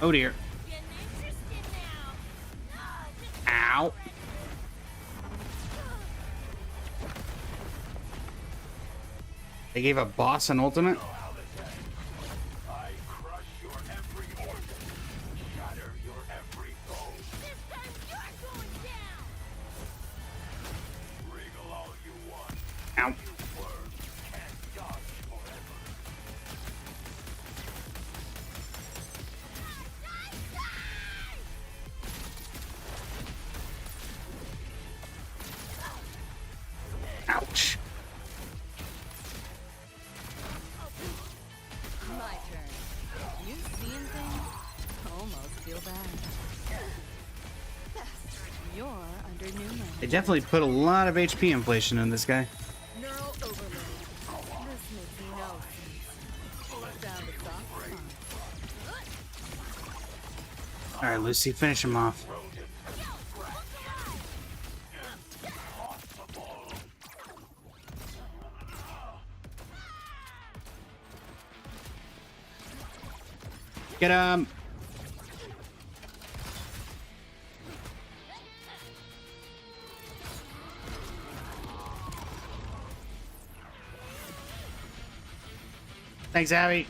Oh dear. Ow. They gave a boss an ultimate? I crush your every organ, shatter your every bone. This time you're going down! Wriggle all you want. Ow. You worms can't dodge forever. Ouch. My turn. You seeing things? Almost feel bad. You're under new management. They definitely put a lot of HP inflation in this guy. Neural overload. This makes no sense. Down to soft spot. Alright, Lucy, finish him off. Get him! Thanks, Abby.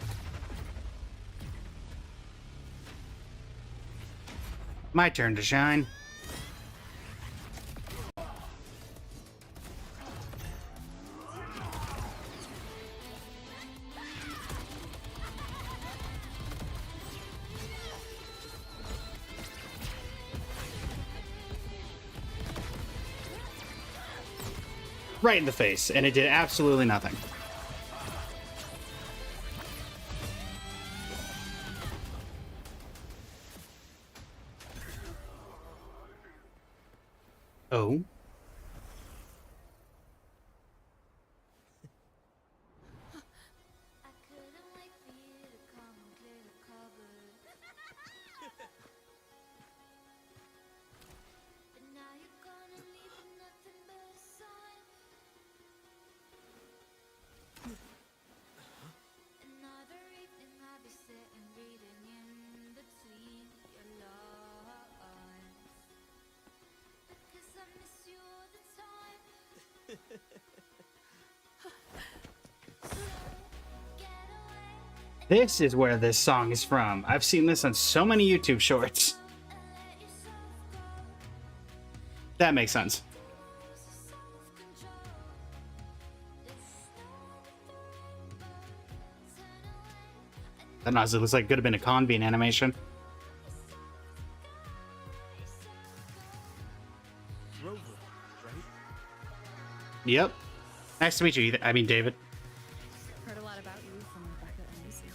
My turn to shine. Right in the face, and it did absolutely nothing. Oh. This is where this song is from. I've seen this on so many YouTube shorts. That makes sense. That honestly looks like it could have been a Convene animation. Rover, right? Yep. Nice to meet you, I mean, David. Heard a lot about you from Rebecca and Lucy.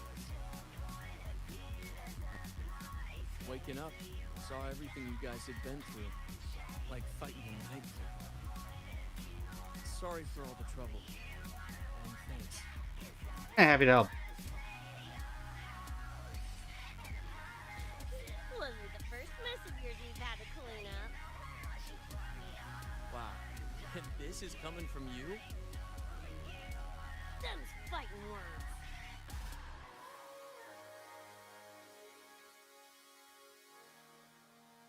Waking up, saw everything you guys had been through. Like fighting a nightmare. Sorry for all the trouble. And thanks. Happy to help. Wasn't the first mess of yours we've had to clean up. Wow. And this is coming from you? Them's fighting words.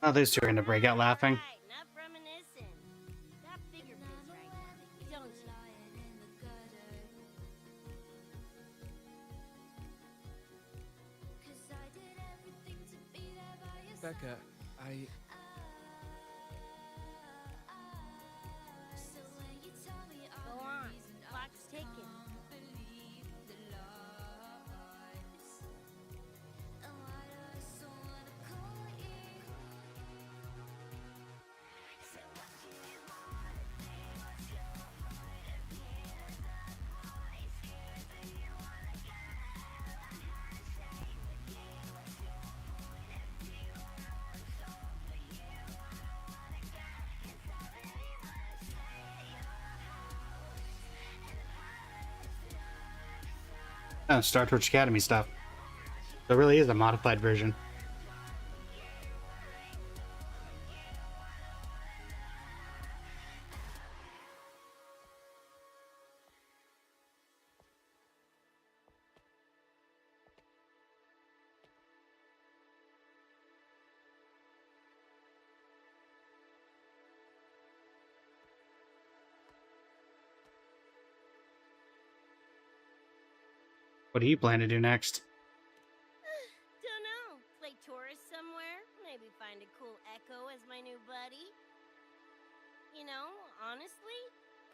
Oh, those two are gonna break out laughing. Right, enough reminiscing. That bigger biz right now, don't you? Becca, Go on, clock's ticking. Oh, Star Torch Academy stuff. So it really is a modified version. What do you plan to do next? Don't know. Play tourist somewhere? Maybe find a cool Echo as my new buddy? You know, honestly,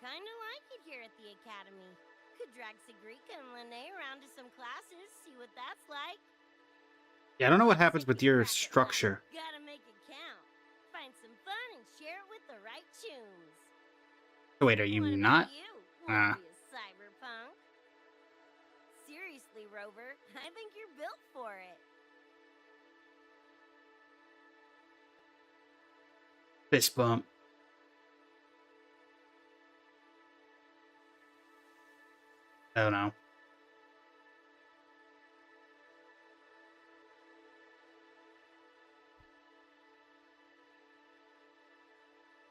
kinda like it here at the Academy. Could drag Sigrika and Lene around to some classes, see what that's like. Yeah, I don't know what happens with your structure. Gotta make it count. Find some fun and share it with the right tunes. Oh, wait, are you What not? about you? Won't be a cyberpunk? Seriously, Rover, I think you're built for it. Fist bump. I don't know.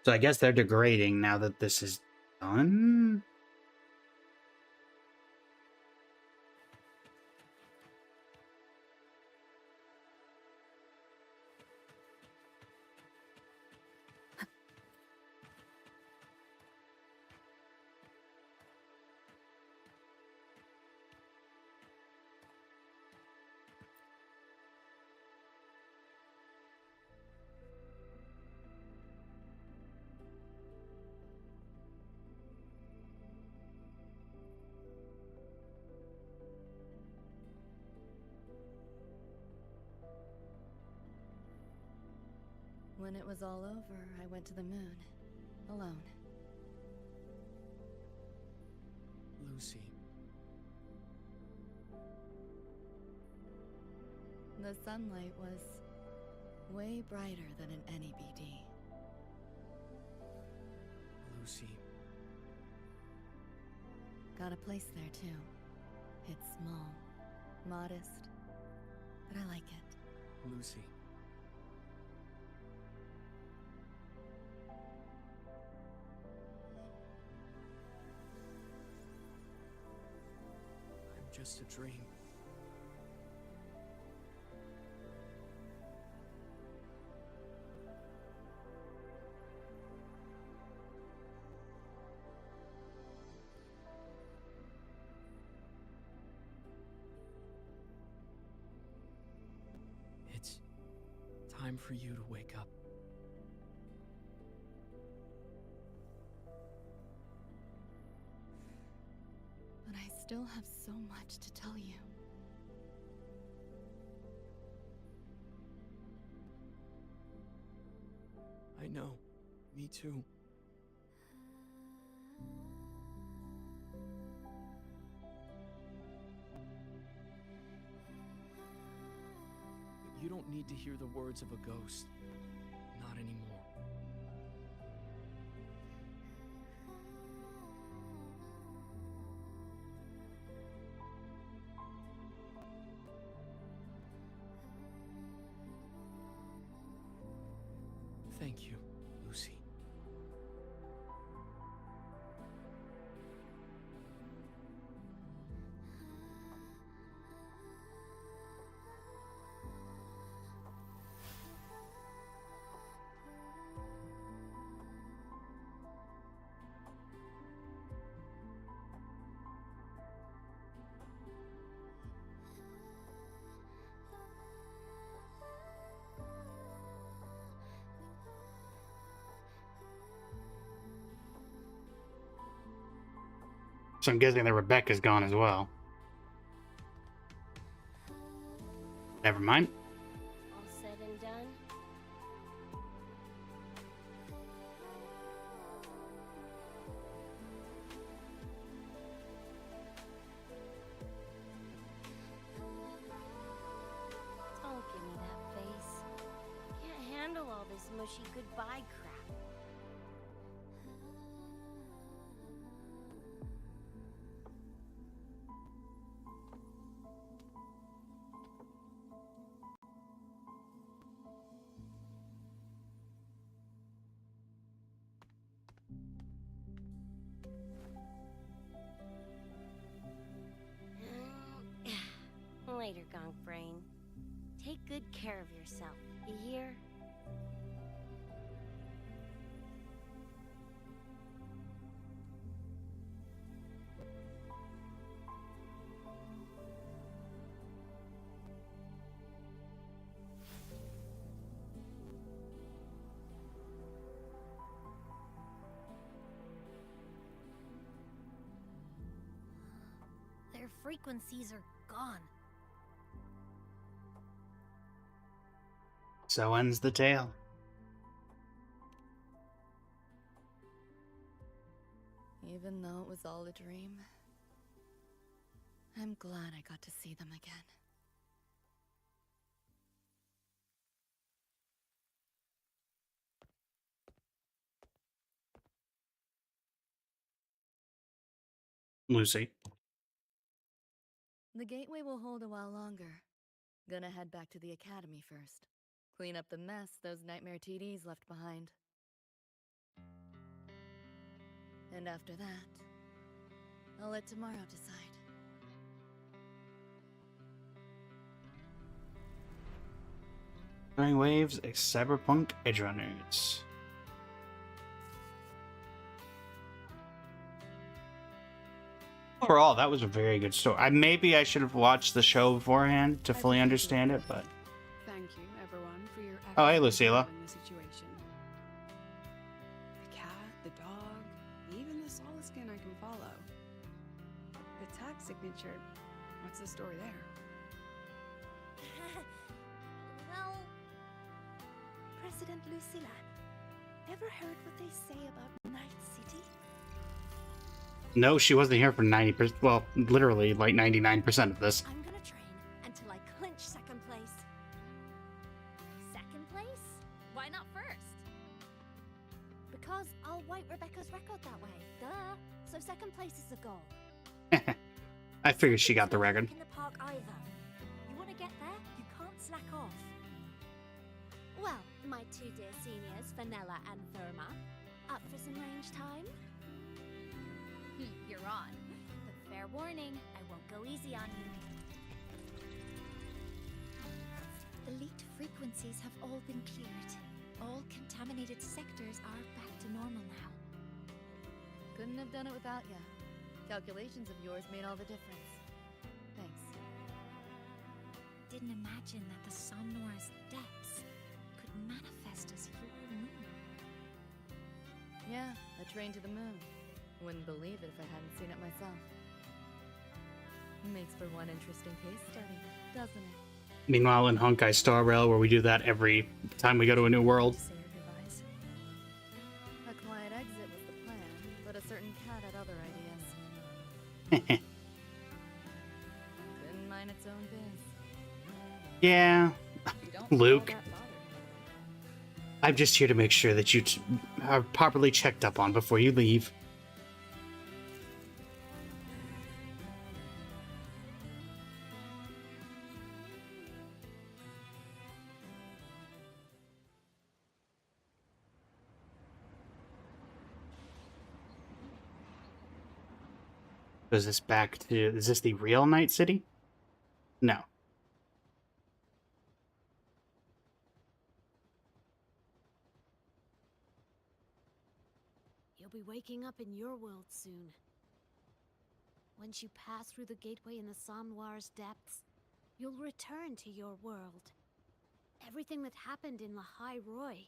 So I guess they're degrading now that this is done? When it was all over, I went to the moon. Alone. Lucy. The sunlight was way brighter than in any BD. Lucy. Got a place there too. It's small, modest, but I like it. Lucy. I'm just a dream. time for you to wake up. But I still have so much to tell you. I know. Me too. But you don't need to hear the words of a ghost. Not anymore. Thank you, Lucy. So I'm guessing that Rebecca's gone as well. Never mind. All said and done. Don't give me that face. Can't handle all this mushy goodbye crap. Later, Gonk Brain. Take good care of yourself, you hear? Their frequencies are gone. So ends the tale. Even though it was all a dream, I'm glad I got to see them again. Lucy. The gateway will hold a while longer. Gonna head back to the academy first. Clean up the mess those nightmare TDs left behind. And after that, I'll let tomorrow decide. Burning Waves, a Cyberpunk Edgerunners. Overall, that was a very good story. Maybe I should have watched the show beforehand to fully understand it, but... Thank you, everyone, for your Oh, hey, efforts in Lucilla. handling the situation. The cat, the dog, even the solid skin I can follow. The tag signature. What's the story there? Well, President Lucilla, ever heard what they say about Night City? No, she wasn't here for 90%. Well, literally, like 99% of this. I'm gonna train until I clinch second place. Second place? Why not first? Because I'll wipe Rebecca's record that way. Duh. So second place is the goal. I figured she got the record. In the park either. You want to get there? You can't slack off. Well, my two dear seniors, Vanilla and Therma. Up for some range time? You're on. But fair warning, I won't go easy on you. The leaked frequencies have all been cleared. All contaminated sectors are back to normal now. Couldn't have done it without ya. Calculations of yours made all the difference. Thanks. Didn't imagine that the Somnoir's depths manifest as your moon. Yeah, a train to the moon. Wouldn't believe it if I hadn't seen it myself. Makes for one interesting case study, doesn't it? Meanwhile, in Honkai Star Rail, where we do that every time we go to a new world. A quiet exit was the plan, but a certain cat had other ideas. Couldn't mind its own biz. Yeah, You don't Luke. call that bothered. I'm just here to make sure that you are properly checked up on before you leave. Is this back to... Is this the real Night City? No. You'll be waking up in your world soon. Once you pass through the gateway in the Somnoir's depths, you'll return to your world. Everything that happened in Lahai Roy,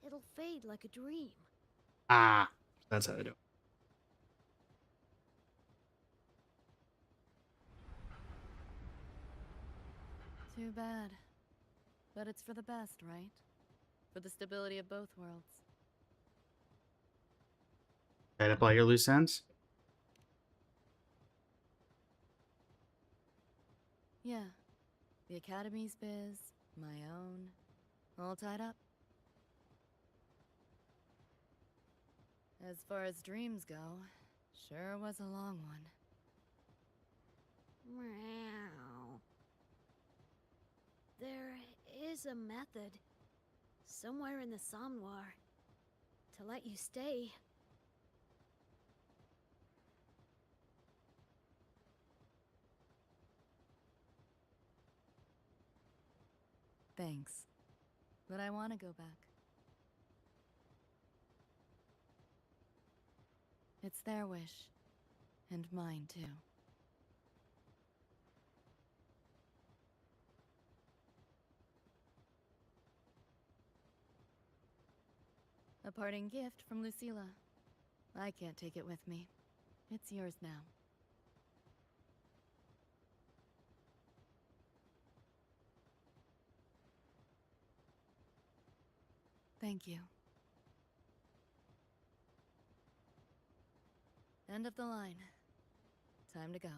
it'll fade like a dream. Ah, that's how they do it. Too bad. But it's for the best, right? For the stability of both worlds. Try to play your loose ends? Yeah. The Academy's biz, my own, all tied up. As far as dreams go, sure was a long one. Meow. There is a method, somewhere in the Somnoir, to let you stay. Thanks. But I want to go back. It's their wish. And mine, too. A parting gift from Lucilla. I can't take it with me. It's yours now. Thank you. End of the line. Time to go.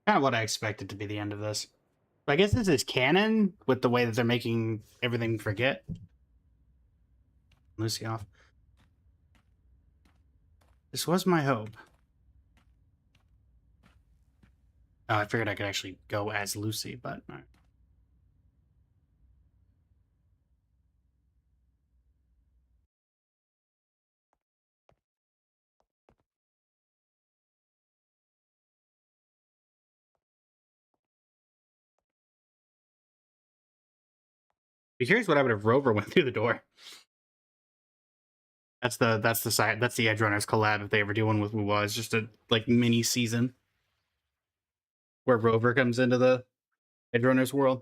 Kind of what I expected to be the end of this. But I guess this is canon with the way that they're making everything forget. Lucy off. This was my hope. Oh, I figured I could actually go as Lucy, but... All right. Be curious what happened if Rover went through the door. That's the side. That's the Edge Runners collab if they ever do one with Wuwa. It's just a like mini season where Rover comes into the Edge Runners world.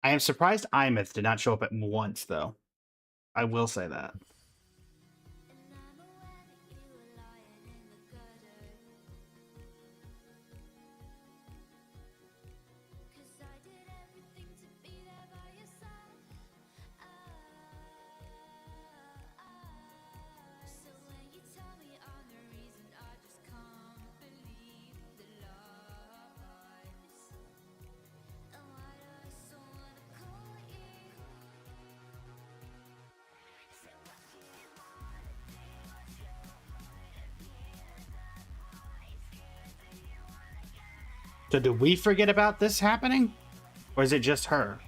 I am surprised Imeth did not show up at once, though. I will say that. So did we forget about this happening? Or is it just her?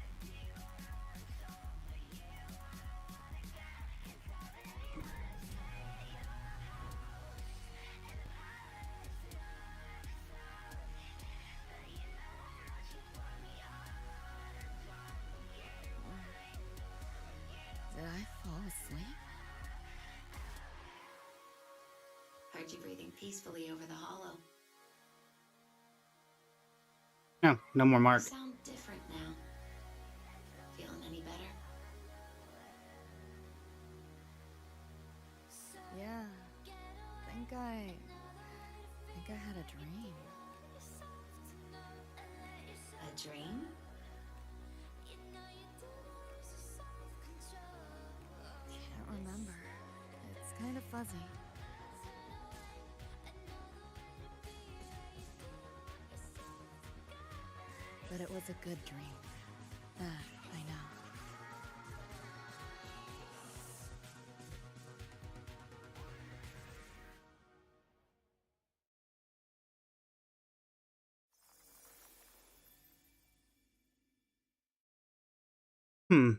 Did I fall asleep? heard you breathing peacefully over the hollow. No, no more You Mark. sound different now. Feeling any better? Yeah. I think I had a dream. A dream? Can't remember. It's kind of fuzzy. But it was a good dream. That I know. Hmm.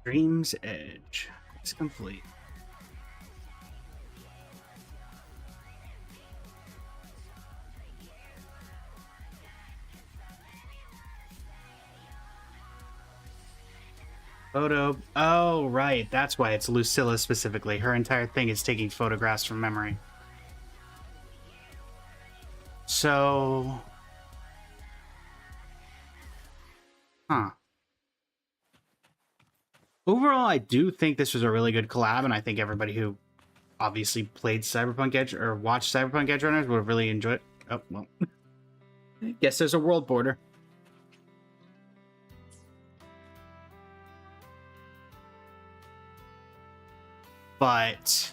Dream's Edge. It's complete. Photo. Oh, right. That's why it's Lucilla specifically. Her entire thing is taking photographs from memory. So... Huh. Overall, I do think this was a really good collab, and I think everybody who obviously played Cyberpunk Edge or watched Cyberpunk Edge Runners would have really enjoyed it. Oh, well. Guess there's a world border. But...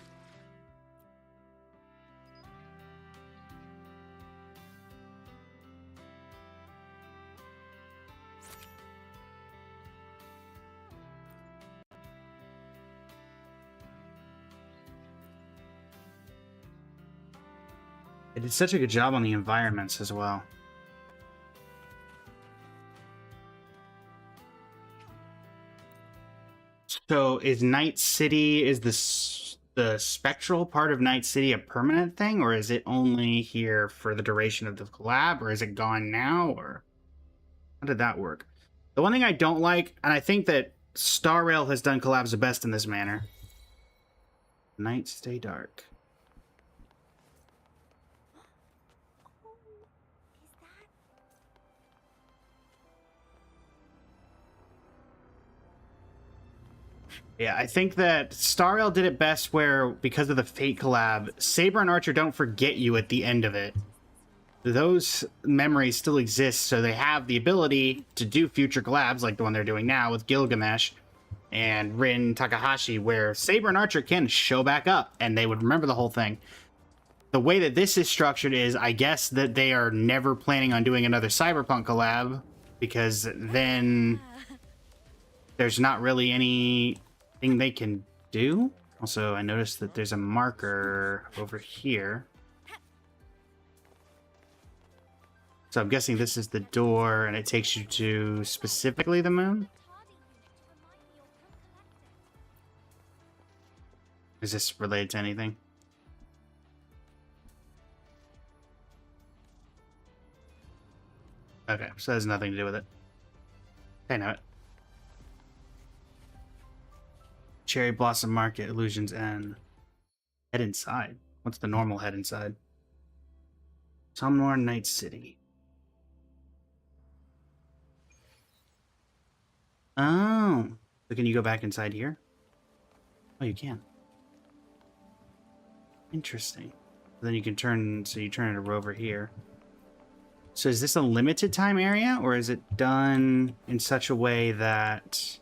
It did such a good job on the environments as well. So is Night City, is the spectral part of Night City a permanent thing, or is it only here for the duration of the collab, or is it gone now, or how did that work? The one thing I don't like, and I think that Star Rail has done collabs the best in this manner. Nights stay dark. Yeah, I think that Star Rail did it best where, because of the Fate collab, Saber and Archer don't forget you at the end of it. Those memories still exist, so they have the ability to do future collabs, like the one they're doing now with Gilgamesh and Rin Takahashi, where Saber and Archer can show back up, and they would remember the whole thing. The way that this is structured is, I guess, that they are never planning on doing another Cyberpunk collab, because then there's not really anything they can do. Also, I noticed that there's a marker over here. So I'm guessing this is the door, and it takes you to specifically the moon? Is this related to anything? Okay, so that has nothing to do with it. I know it. Cherry Blossom Market, Illusions End. Head inside. What's the normal head inside? Somnor Night City. Oh. So can you go back inside here? Oh, you can. Interesting. Then you can turn, so you turn it over here. So is this a limited time area, or is it done in such a way that...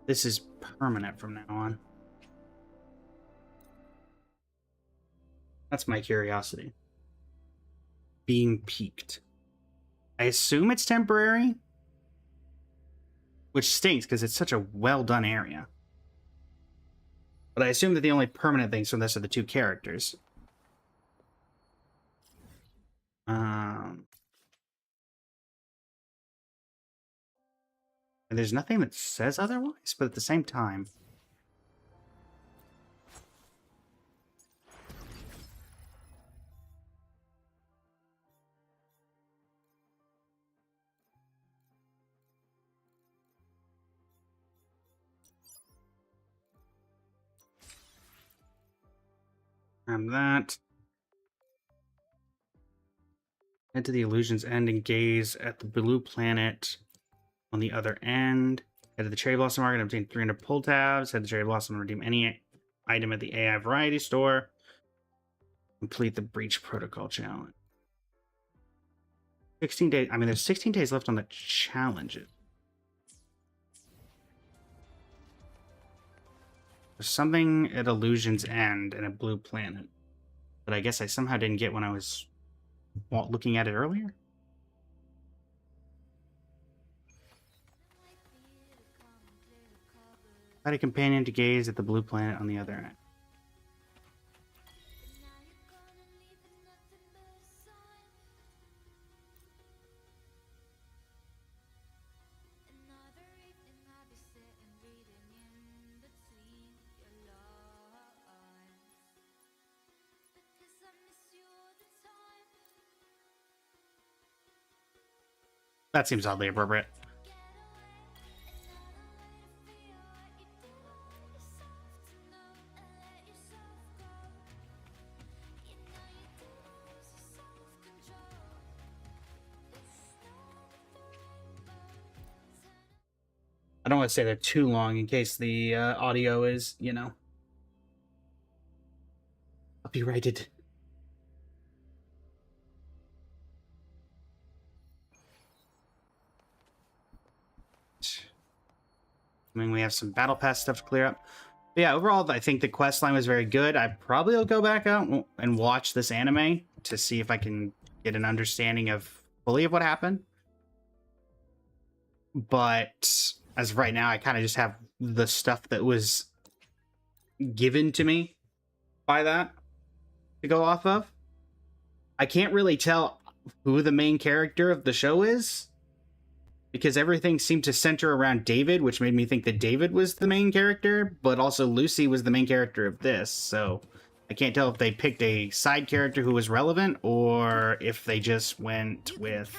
This is permanent from now on? That's my curiosity. Being peaked. I assume it's temporary? Which stinks, because it's such a well-done area. But I assume that the only permanent things from this are the two characters. And there's nothing that says otherwise, but at the same time... And that. Head to the illusion's end and gaze at the blue planet on the other end. Head to the Cherry Blossom Market and obtain 300 pull tabs. Head to Cherry Blossom and redeem any item at the AI Variety Store. Complete the Breach Protocol challenge. 16 days. I mean, there's 16 days left on the challenges. There's something at Illusion's End and a blue planet that I guess I somehow didn't get when I was looking at it earlier. Find a companion to gaze at the blue planet on the other end. That seems oddly appropriate. I don't want to say they're too long in case the audio is, you know, copyrighted. I mean, we have some battle pass stuff to clear up. But yeah, overall, I think the quest line was very good. I probably will go back out and watch this anime to see if I can get an understanding of fully of what happened. But as of right now, I kind of just have the stuff that was given to me by that to go off of. I can't really tell who the main character of the show is, because everything seemed to center around David, which made me think that David was the main character, but also Lucy was the main character of this. So I can't tell if they picked a side character who was relevant or if they just went with...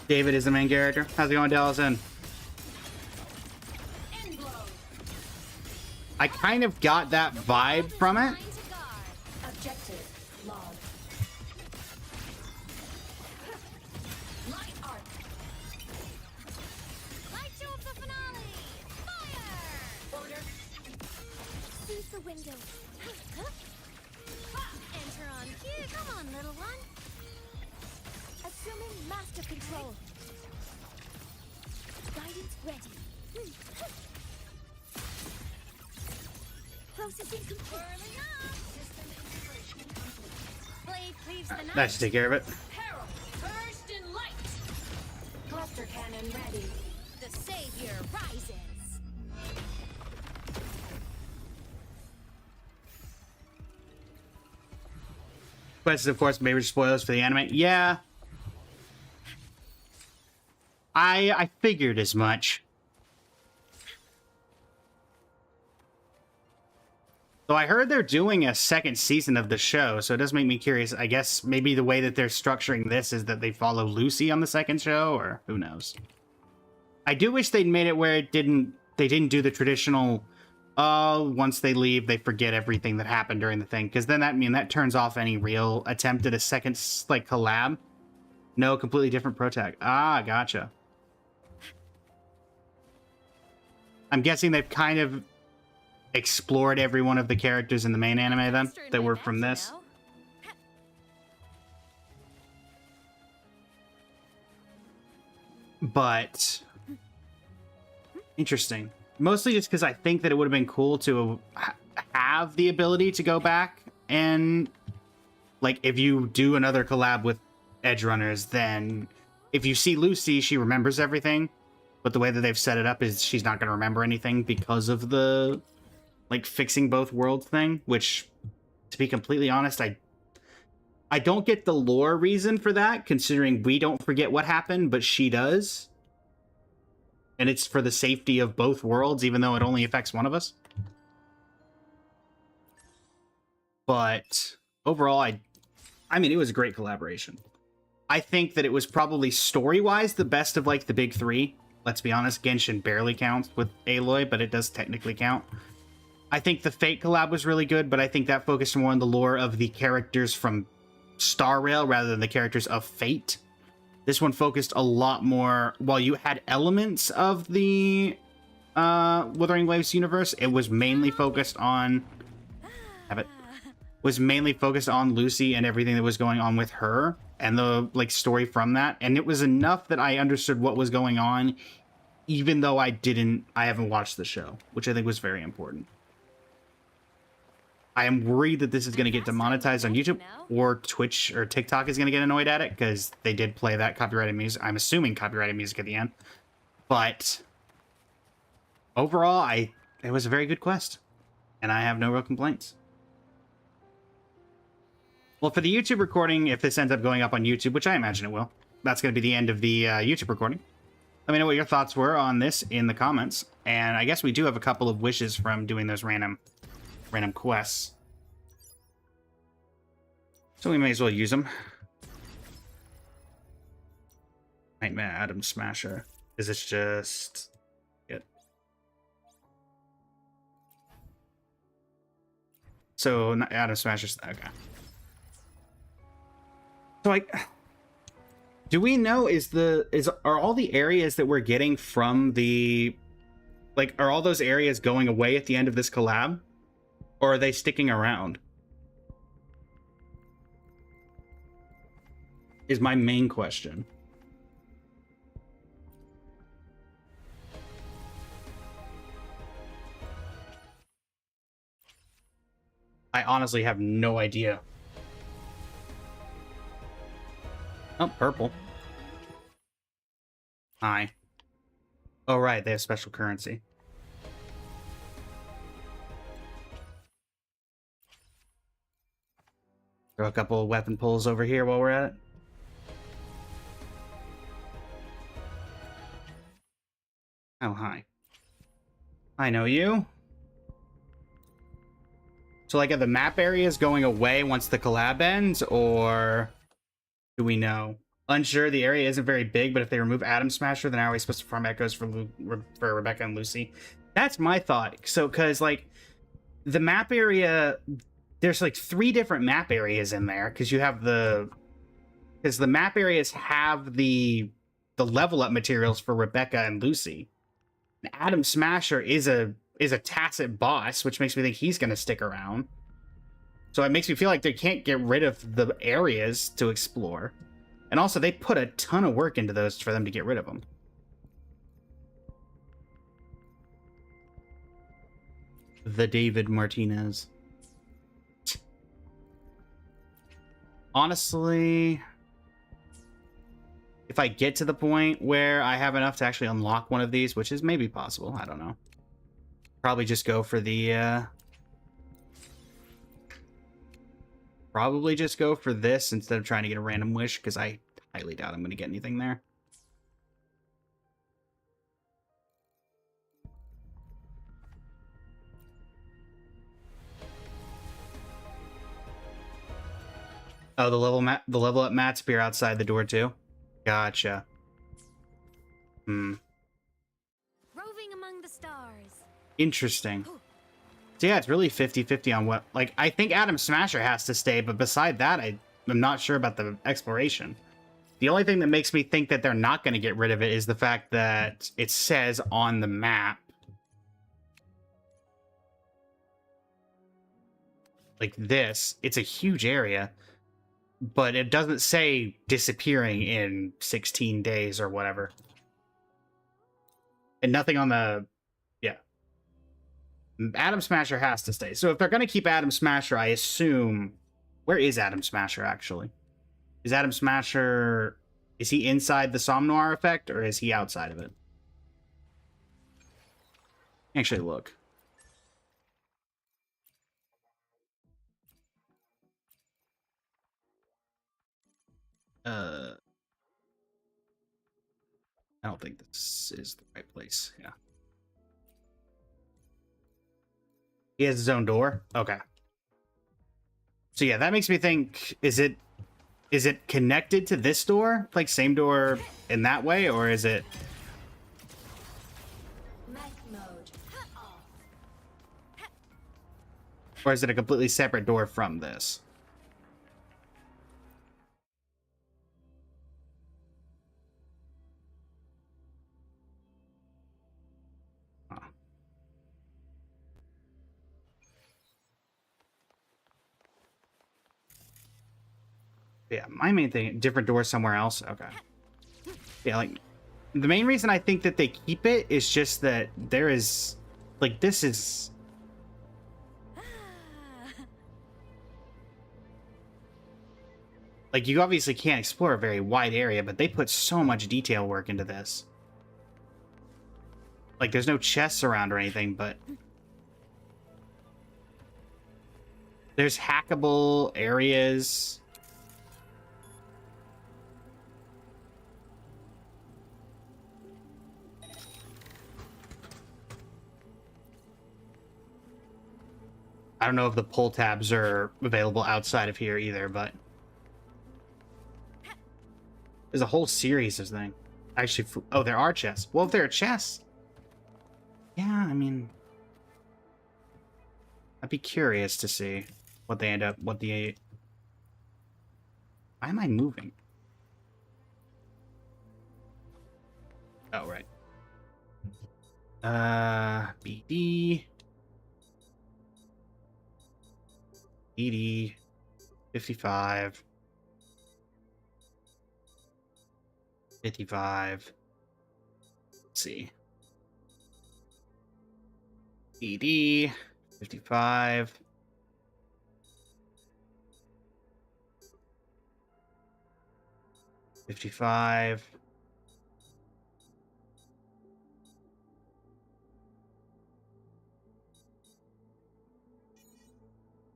David is the main character. How's it going, Dallison? I kind of got that vibe from it. Control. Guidance ready. Processing complete. Blade cleaves the night. That should take care of it. Peril, burst in light. Cluster cannon ready. The savior rises. Quest is, of course, major spoilers for the anime. Yeah. I figured as much. So I heard they're doing a second season of the show, so it does make me curious. I guess maybe the way that they're structuring this is that they follow Lucy on the second show, or who knows. I do wish they'd made it where they didn't do the traditional, once they leave, they forget everything that happened during the thing, because then that turns off any real attempt at a second, like, collab. No, completely different protag. Ah, gotcha. I'm guessing they've kind of explored every one of the characters in the main anime then, that were from this. But interesting. Mostly just because I think that it would have been cool to have the ability to go back and, like, if you do another collab with Edge Runners, then if you see Lucy, she remembers everything. But the way that they've set it up is she's not going to remember anything because of the, like, fixing both worlds thing, which, to be completely honest, I don't get the lore reason for that, considering we don't forget what happened, but she does. And it's for the safety of both worlds, even though it only affects one of us. But overall, I mean, it was a great collaboration. I think that it was probably story-wise the best of, like, the big three. Let's be honest, Genshin barely counts with Aloy, but it does technically count. I think the Fate collab was really good, but I think that focused more on the lore of the characters from Star Rail rather than the characters of Fate. This one focused a lot more, while you had elements of the Wuthering Waves universe, it was mainly focused on Lucy and everything that was going on with her and the like story from that. And it was enough that I understood what was going on, even though I haven't watched the show, which I think was very important. I am worried that this is going to get demonetized on YouTube, or Twitch or TikTok is going to get annoyed at it because they did play that copyrighted music. I'm assuming copyrighted music at the end. But overall, it was a very good quest, and I have no real complaints. Well, for the YouTube recording, if this ends up going up on YouTube, which I imagine it will, that's going to be the end of the YouTube recording. Let me know what your thoughts were on this in the comments. And I guess we do have a couple of wishes from doing those random quests. So we may as well use them. Nightmare Atom Smasher. Is this just... Good. So, Atom Smasher's... Okay. So, do we know, are all the areas that we're getting from the... Like, are all those areas going away at the end of this collab? Or are they sticking around? Is my main question. I honestly have no idea. Oh, purple. Hi. Oh, right, they have special currency. Throw a couple of weapon pulls over here while we're at it. Oh, hi. I know you. So, like, are the map areas going away once the collab ends, or do we know? Unsure, the area isn't very big, but if they remove Atom Smasher, then how are we supposed to farm echoes for Rebecca and Lucy? That's my thought. So, because, like, the map area, there's, like, 3 different map areas in there, because you have because the map areas have the level up materials for Rebecca and Lucy. Atom Smasher is a tacit boss, which makes me think he's going to stick around. So it makes me feel like they can't get rid of the areas to explore. And also, they put a ton of work into those for them to get rid of them. The David Martinez. Honestly, if I get to the point where I have enough to actually unlock one of these, which is maybe possible, I don't know. Probably just go for the, probably just go for this instead of trying to get a random wish, because I highly doubt I'm going to get anything there. Oh, the level up mat spear outside the door too? Gotcha. Roving among the stars. Interesting. So yeah, it's really 50-50 on what... Like, I think Atom Smasher has to stay, but beside that, I'm not sure about the exploration. The only thing that makes me think that they're not going to get rid of it is the fact that it says on the map, like this, it's a huge area, but it doesn't say disappearing in 16 days or whatever. And nothing on the... Yeah. Atom Smasher has to stay. So if they're going to keep Atom Smasher, I assume... Where is Atom Smasher, actually? Is Atom Smasher... Is he inside the Somnoir effect, or is he outside of it? Actually, look. I don't think this is the right place. Yeah. He has his own door? Okay. So yeah, that makes me think, is it connected to this door? Like same door in that way, or is it... Or is it a completely separate door from this? Huh. Yeah, my main thing, different door somewhere else. Okay. Yeah, like, the main reason I think that they keep it is just that there is, like, this is... Like, you obviously can't explore a very wide area, but they put so much detail work into this. Like, there's no chests around or anything, but... There's hackable areas. I don't know if the pull tabs are available outside of here either, but... There's a whole series of things. Actually, oh, there are chests. Well, if there are chests... Yeah, I mean... I'd be curious to see what they end up... What the... Why am I moving? Oh, right. BD... BD... 55... 55. Let's see. ED 55.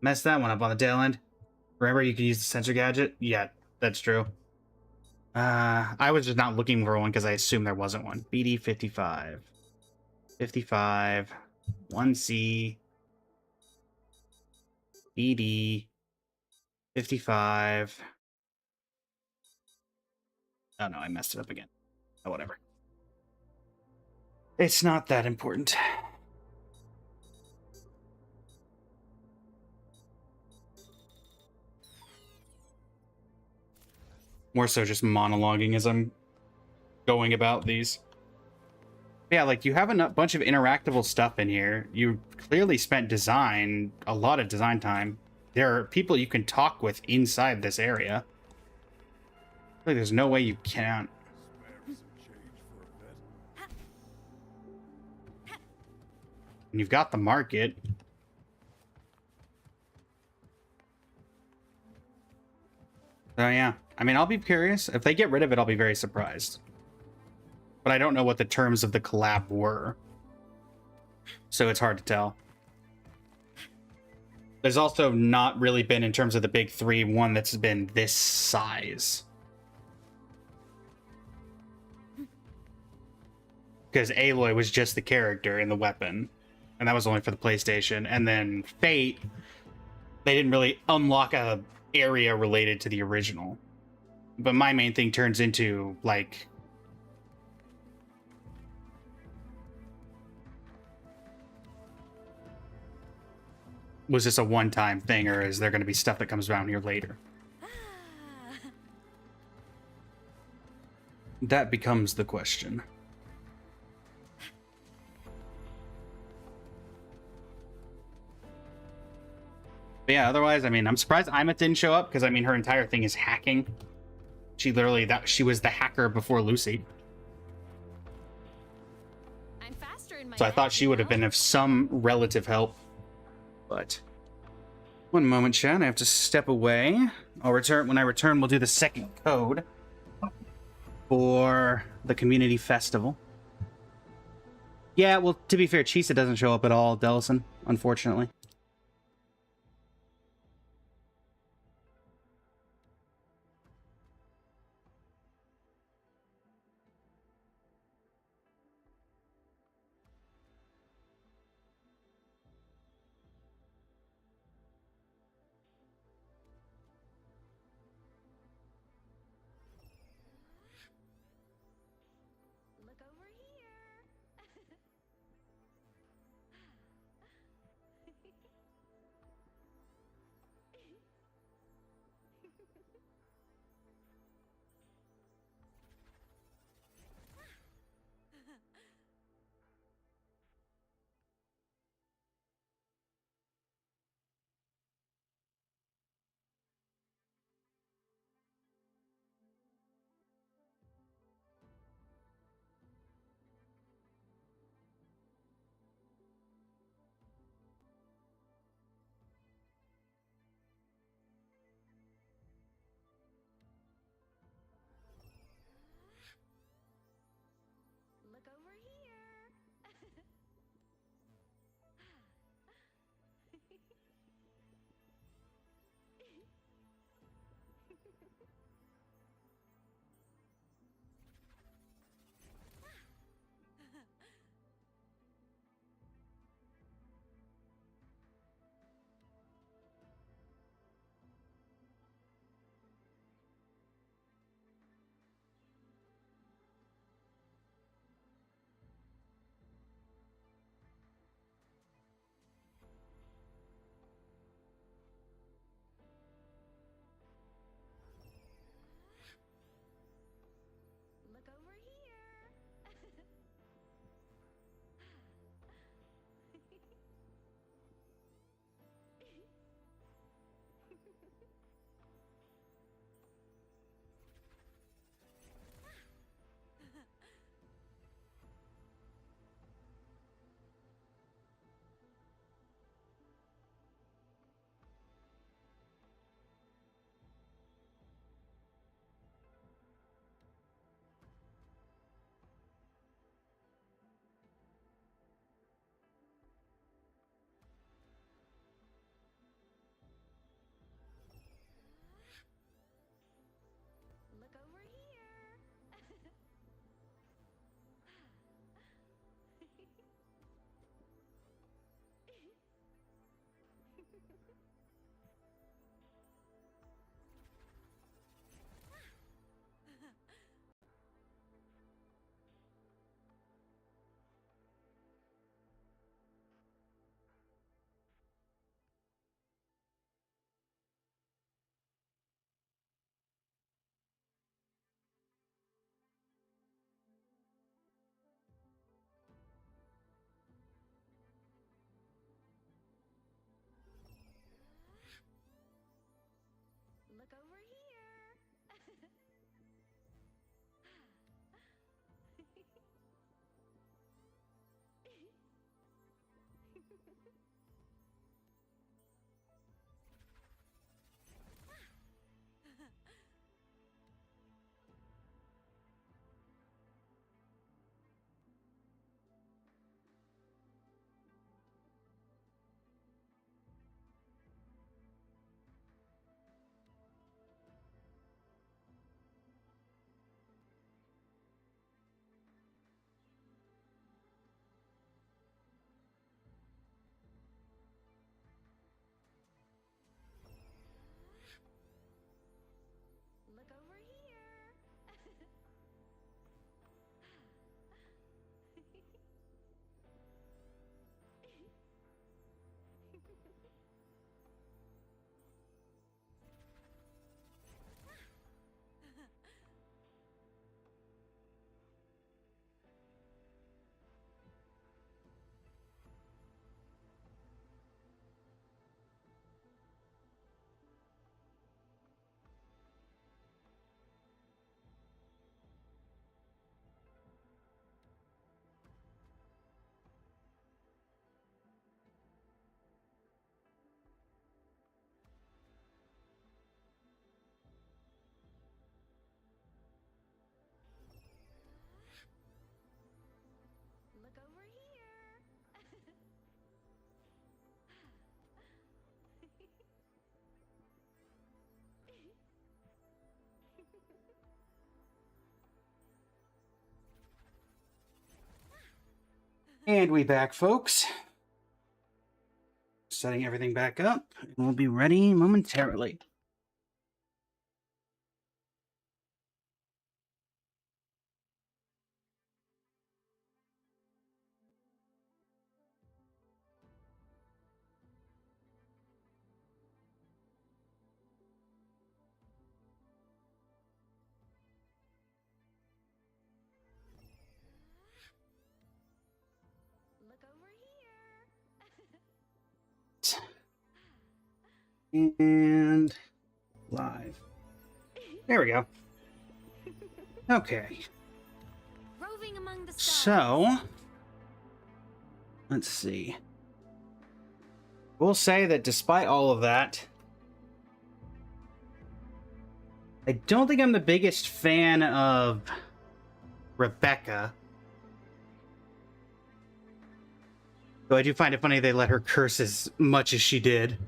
Messed that one up on the tail end. Remember, you can use the sensor gadget? Yeah, that's true. I was just not looking for one because I assumed there wasn't one. BD 55. 55. 1C. BD 55. Oh no, I messed it up again. Oh, whatever. It's not that important. More so just monologuing as I'm going about these. Yeah, like, you have a bunch of interactable stuff in here. You clearly spent a lot of design time. There are people you can talk with inside this area. Like, there's no way you can't. And you've got the market. So yeah, I mean, I'll be curious. If they get rid of it, I'll be very surprised. But I don't know what the terms of the collab were. So it's hard to tell. There's also not really been, in terms of the big three, one that's been this size. Because Aloy was just the character and the weapon. And that was only for the PlayStation. And then Fate, they didn't really unlock a area related to the original. But my main thing turns into, like... Was this a one-time thing, or is there going to be stuff that comes around here later? That becomes the question. But yeah, otherwise, I mean, I'm surprised Imeth didn't show up, because, I mean, her entire thing is hacking. She literally, she was the hacker before Lucy. I'm faster in my So I thought she would have been of some relative help. But one moment, chat. I have to step away. I'll return. When I return, we'll do the second code for the community festival. Yeah, well, to be fair, Chisa doesn't show up at all, Delson, unfortunately. Look over here. Look over here. Look over here. And we back, folks. Setting everything back up, and we'll be ready momentarily. Look over here. And live. There we go. Okay. Roving among the stars. So, let's see. We'll say that despite all of that, I don't think I'm the biggest fan of Rebecca. Though I do find it funny they let her curse as much as she did.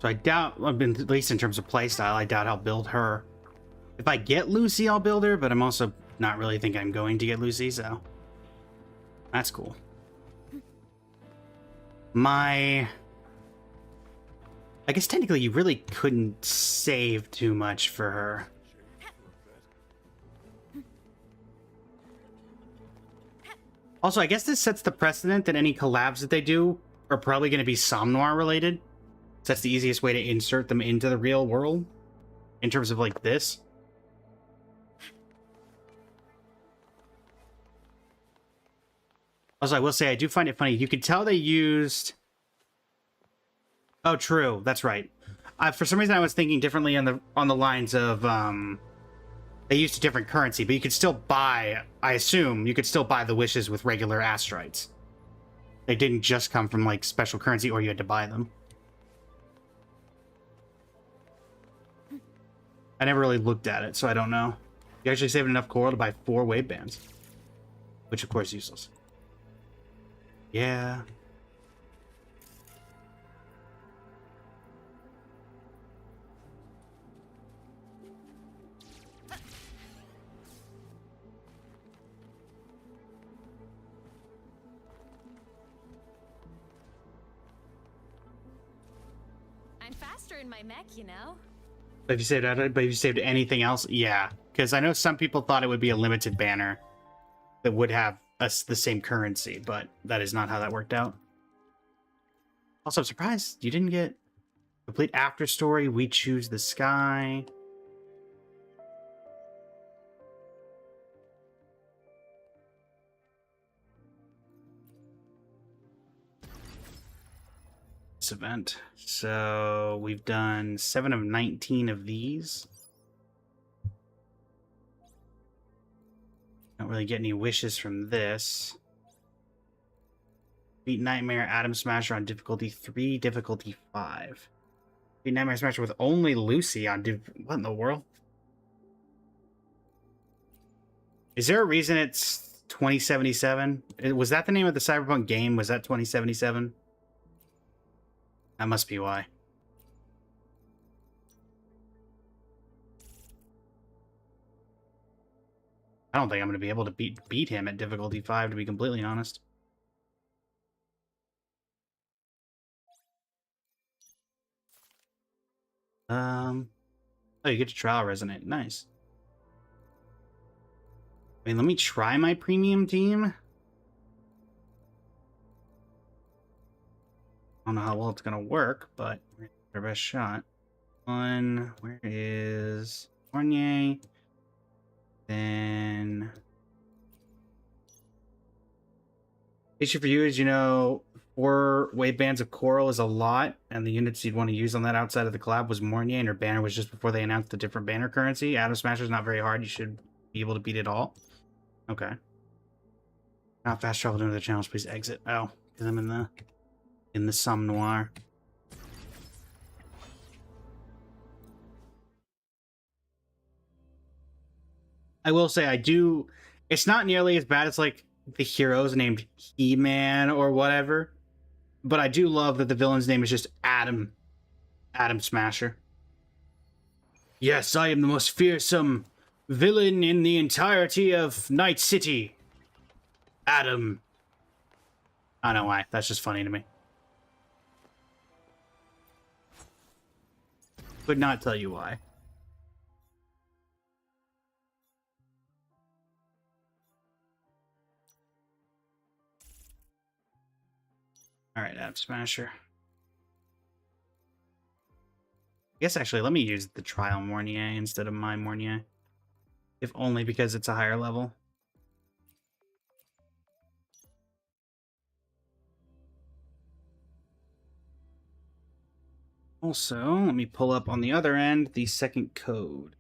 So I doubt, at least in terms of playstyle, I doubt I'll build her. If I get Lucy, I'll build her, but I'm also not really thinking I'm going to get Lucy, so that's cool. I guess technically you really couldn't save too much for her. Also, I guess this sets the precedent that any collabs that they do are probably going to be Somnoir related. So that's the easiest way to insert them into the real world in terms of like this. Also, I will say I do find it funny. You could tell they used... Oh, true. That's right. For some reason, I was thinking differently on the lines of they used a different currency, but you could still buy. I assume you could still buy the wishes with regular asteroids. They didn't just come from like special currency, or you had to buy them. I never really looked at it, so I don't know. You actually saved enough coral to buy 4 wave bands, which of course is useless. Yeah. I'm faster in my mech, you know. But if you saved out, but if you saved anything else, yeah. Because I know some people thought it would be a limited banner that would have the same currency, but that is not how that worked out. Also, I'm surprised you didn't get complete after story. We choose the sky. this event. So we've done 7 of 19 of these. Don't really get any wishes from this. Beat Nightmare Atom Smasher on difficulty 3, difficulty 5. Beat Nightmare Smasher with only Lucy on what in the world? Is there a reason it's 2077? Was that the name of the Cyberpunk game? Was that 2077? That must be why. I don't think I'm going to be able to beat him at difficulty 5, to be completely honest. Oh, you get to trial resonate. Nice. I mean, let me try my premium team. I don't know how well it's going to work, but we're our best shot. Where is Fournier? Then issue for you is, 4 wave bands of coral is a lot, and the units you'd want to use on that outside of the collab was Mornier, and her banner was just before they announced the different banner currency. Atom Smasher's not very hard. You should be able to beat it all. Okay. Not fast travel to another challenge, please exit. Oh, because I'm in the Somme Noir. I will say it's not nearly as bad as like the heroes named He-Man or whatever, but I do love that the villain's name is just Atom Smasher. Yes, I am the most fearsome villain in the entirety of Night City. Atom. I don't know why. That's just funny to me. Could not tell you why. Alright, Atom Smasher. I guess actually, let me use the trial Mornier instead of my Mornier. If only because it's a higher level. Also, let me pull up on the other end the second code.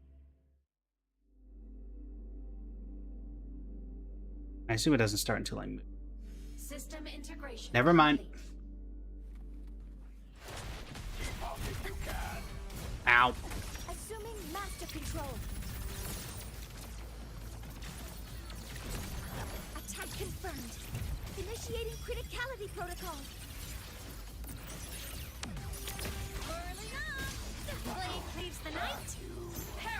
I assume it doesn't start until I move. System integration. Never mind. Ow. Assuming master control. Attack confirmed. Initiating criticality protocol. Blade cleaves the night.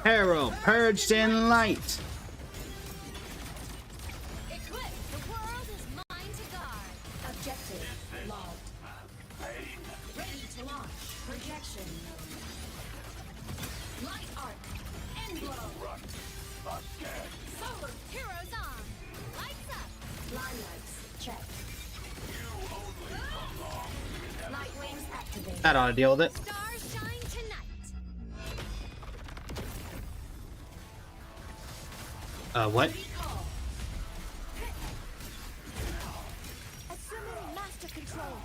Peril purged in light. Equip. The world is mine to guard. Objective logged. Ready to launch. Projection. Light arc. End blow. Solar. Heroes on. Lights up. Line lights. Check. Light wings activated. That ought to deal with it. Stars shine tonight. What? Assuming master control.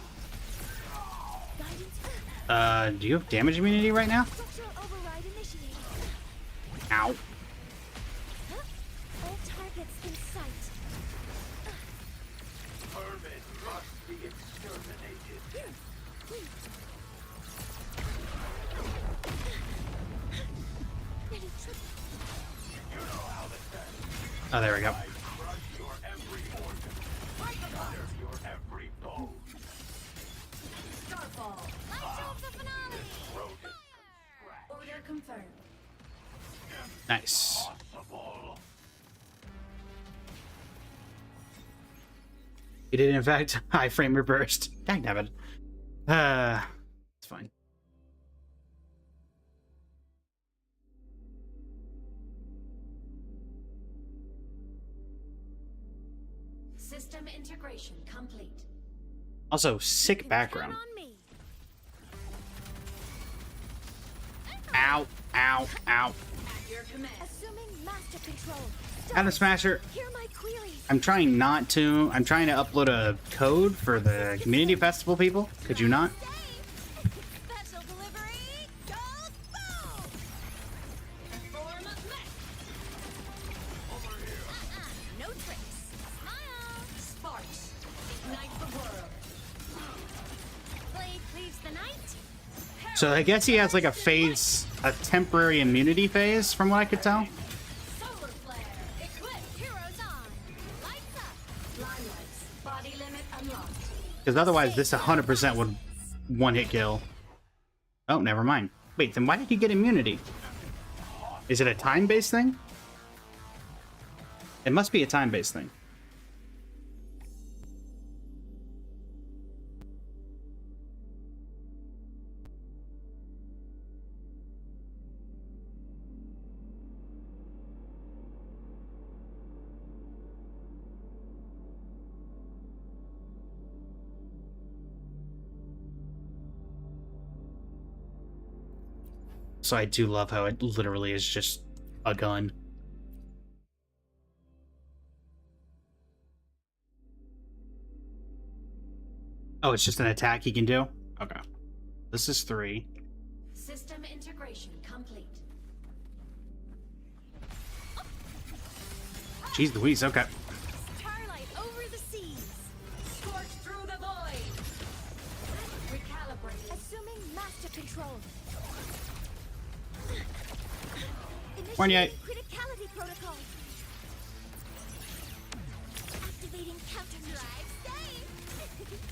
Guidance. Do you have damage immunity right now? Structural override initiated. Ow. All targets in sight. Vermin must be exterminated. Oh, there we go. Starfall. Light of the finale. Order confirmed. Nice. You did, in fact, high frame reversed. Dang nabbit. It's fine. System integration complete. Also, sick background. Ow, ow, ow. At your command. Assuming master control. Atom Smasher, Hear my queries. I'm trying to upload a code for the community festival people. Could you not? So I guess he has like a phase, a temporary immunity phase, from what I could tell. Because otherwise, this 100% would one-hit kill. Oh, never mind. Wait, then why did he get immunity? Is it a time-based thing? It must be a time-based thing. So I do love how it literally is just a gun. Oh, it's just an attack he can do? Okay. This is 3. System integration complete. Jeez Louise, okay. Starlight over the seas. Scorch through the void. Recalibrate. Assuming master control. Initiating criticality protocol. Activating counter drive save.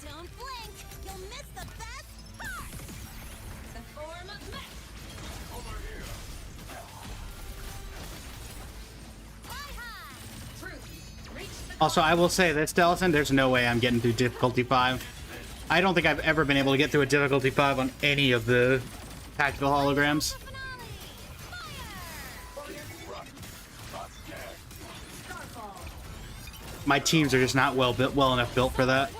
Don't blink. You'll miss the best part. The form of mech. Over here. Fly high. Truth. Reach the Also, I will say this, Delson, there's no way I'm getting through difficulty 5. I don't think I've ever been able to get through a difficulty 5 on any of the tactical holograms. My teams are just not well enough built for that.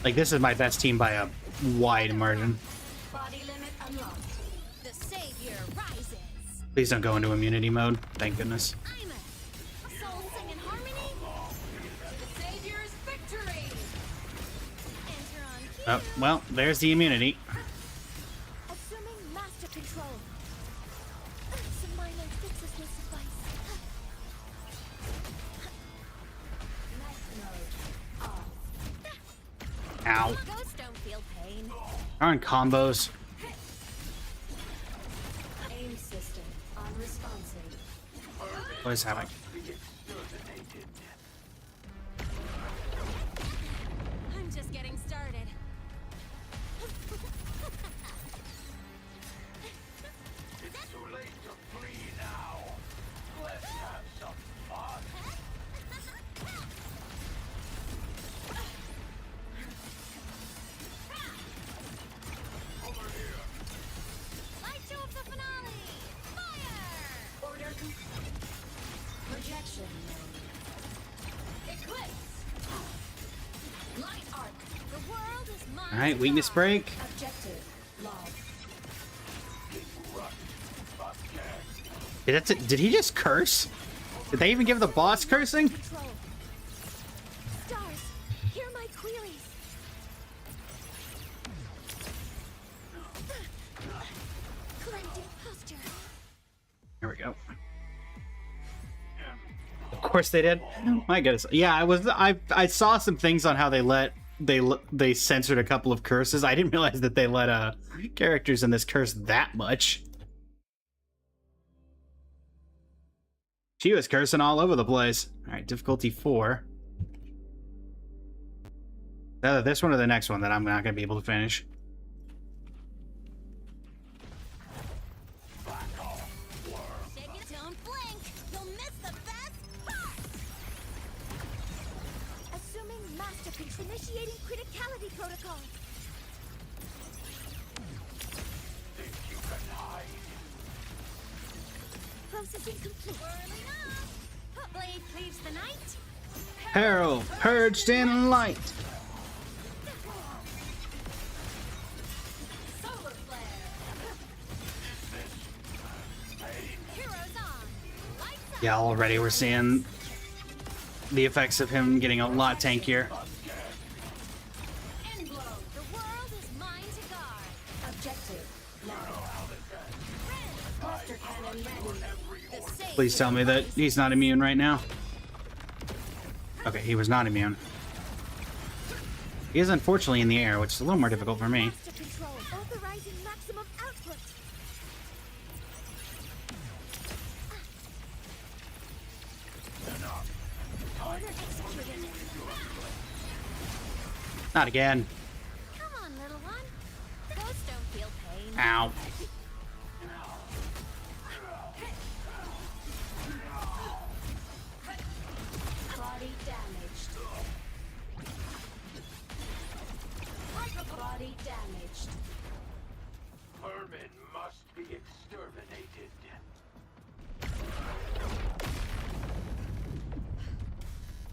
Like, this is my best team by a wide margin. body limit unlocked. The savior rises. Please don't go into immunity mode. Thank goodness. I'm a soul singing harmony. The savior's victory. Enter on key. Oh, well, there's the immunity. Assuming master control. Some minor fixes will suffice. Ow. Ghosts don't feel pain. Darn combos. Aim system unresponsive. What is happening? I'm just getting started. It's too late to flee now. Let's have some fun. Over here. Light show of the finale. Fire! Order complete. Projection mode. Eclipse. Light arc. The world is mine. All right, weakness break. Objective log. That's it. Did he just curse? Did they even give the boss cursing? Control. Stars, hear my queries. Collective posture. There we go. Of course they did. My goodness. Yeah, I saw some things on how they censored a couple of curses. I didn't realize that they let characters in this curse that much. She was cursing all over the place. All right, difficulty 4. Either this one or the next one that I'm not going to be able to finish. Shake it, don't blink. You'll miss the best part. Assuming master control. Initiating criticality protocol. Think you can hide? Processing complete. Whirling up. Blade cleaves the night. Peril, purged in light. Solar flare. Heroes on. Lights up. Yeah, already we're seeing the effects of him getting a lot tankier. End blow. The world is mine to guard. Objective log. Cluster cannon ready. The savior Please tell me that he's not immune right now. Okay, he was not immune. He is unfortunately in the air, which is a little more difficult for me. Master control, authorizing maximum output. Order executed. Not again. Come on, little one. Ghosts don't feel pain. Ow. Body damaged. Body damaged. Vermin must be exterminated.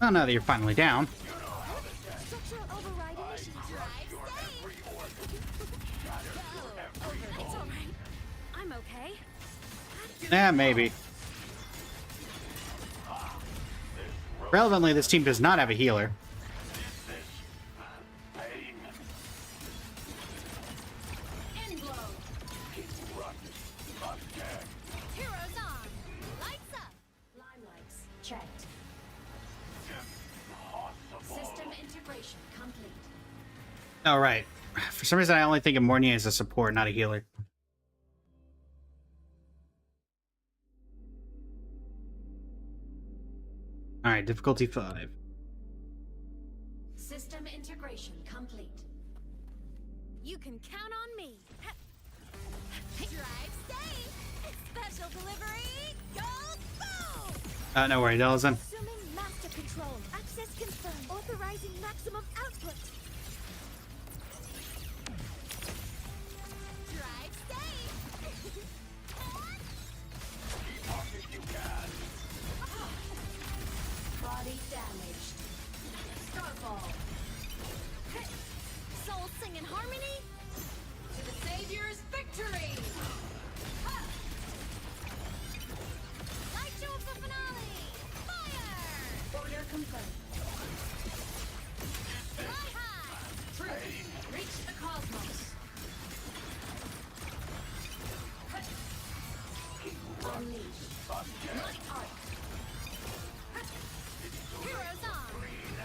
Oh, now that you're finally down. Structural override initiative. It's all right. I'm okay. Yeah, maybe. Relevantly, this team does not have a healer. Heroes on. Lights up. Limelights checked. System integration complete. Oh, right. For some reason, I only think of Mornier as a support, not a healer. Alright, difficulty 5. System integration complete. You can count on me. Drive safe. Special delivery. Go boom. No worries, Ellison. Assuming master control. Access confirmed. Authorizing maximum output. Drive safe. Body damaged. Starfall. Soul sing in harmony. To the Savior's victory! Light show of the finale. Fire. Order confirmed. Fly high. Through. Reach the cosmos. Unleash. My art. Heroes on.